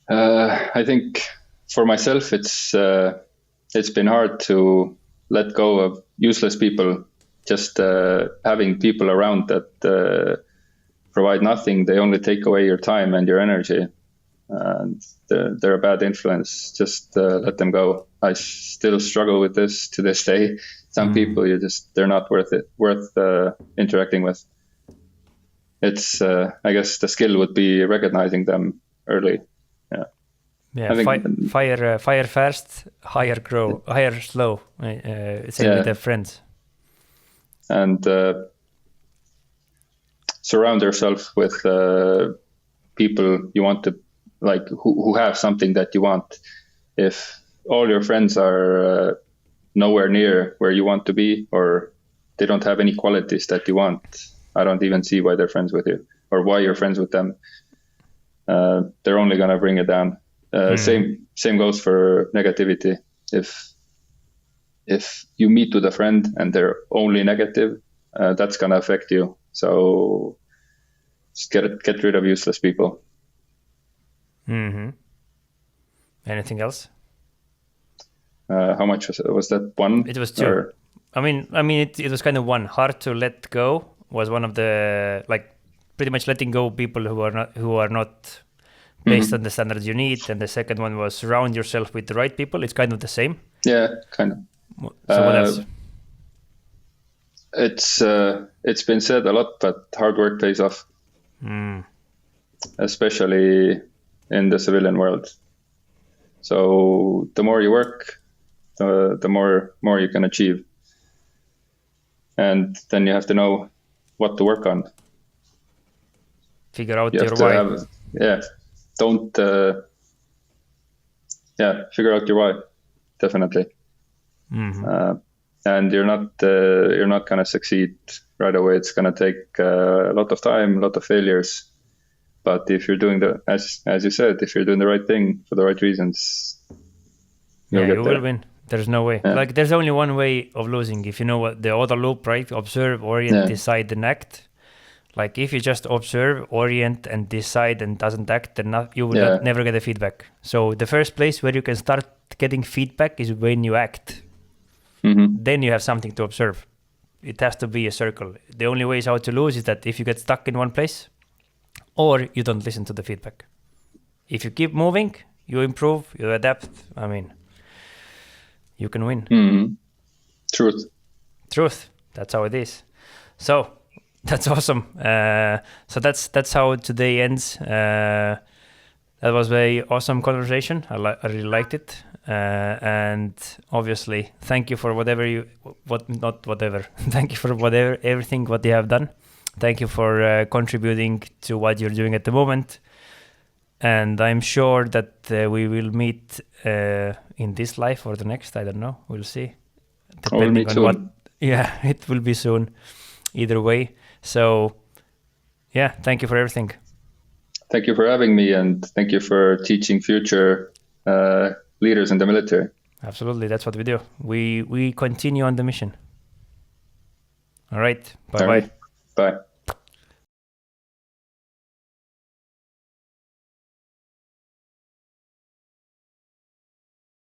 I think for myself, it's been hard to let go of useless people. Just having people around that provide nothing. They only take away your time and your energy, and they're a bad influence. Just let them go. I still struggle with this to this day. Some people, they're not worth interacting with. It's I guess the skill would be recognizing them early. Yeah, fire fast, hire slow. Same with their friends. And surround yourself with people you want to, like, who have something that you want. If all your friends are nowhere near where you want to be, or they don't have any qualities that you want, I don't even see why they're friends with you, or why you're friends with them. They're only gonna bring it down. Same goes for negativity. If you meet with a friend and they're only negative, that's gonna affect you. So just get rid of useless people. Anything else? How much was that? 1? It was 2. Or? I mean, it was kind of 1. Hard to let go was one of the, like, pretty much letting go people who are not based on the standards you need. And the second one was surround yourself with the right people. It's kind of the same. Yeah, kind of. So what else? It's been said a lot, but hard work pays off. Especially in the civilian world. So the more you work, the more you can achieve. And then you have to know what to work on. Figure out your why. Figure out your why. Definitely. And you're not gonna succeed right away. It's gonna take a lot of time, a lot of failures. But if you're doing as you said, if you're doing the right thing for the right reasons, you will win. There's no way. Yeah. Like, there's only one way of losing. If you know what the other loop, right? Observe, orient, decide, and act. Like, if you just observe, orient, and decide and doesn't act, then you will never get the feedback. So the first place where you can start getting feedback is when you act. Then you have something to observe. It has to be a circle. The only way how to lose is that if you get stuck in one place, or you don't listen to the feedback. If you keep moving, you improve, you adapt. I mean, you can win. Truth. That's how it is. So that's awesome. So that's how today ends. That was a very awesome conversation. I really liked it. And obviously, thank you for thank you for everything what you have done. Thank you for contributing to what you're doing at the moment. And I'm sure that we will meet in this life or the next. I don't know. We'll see. Depending on what. Yeah, it will be soon. Either way. So, yeah, thank you for everything. Thank you for having me, and thank you for teaching future leaders in the military. Absolutely, that's what we do. We continue on the mission. All right. Bye-bye. All right. Bye.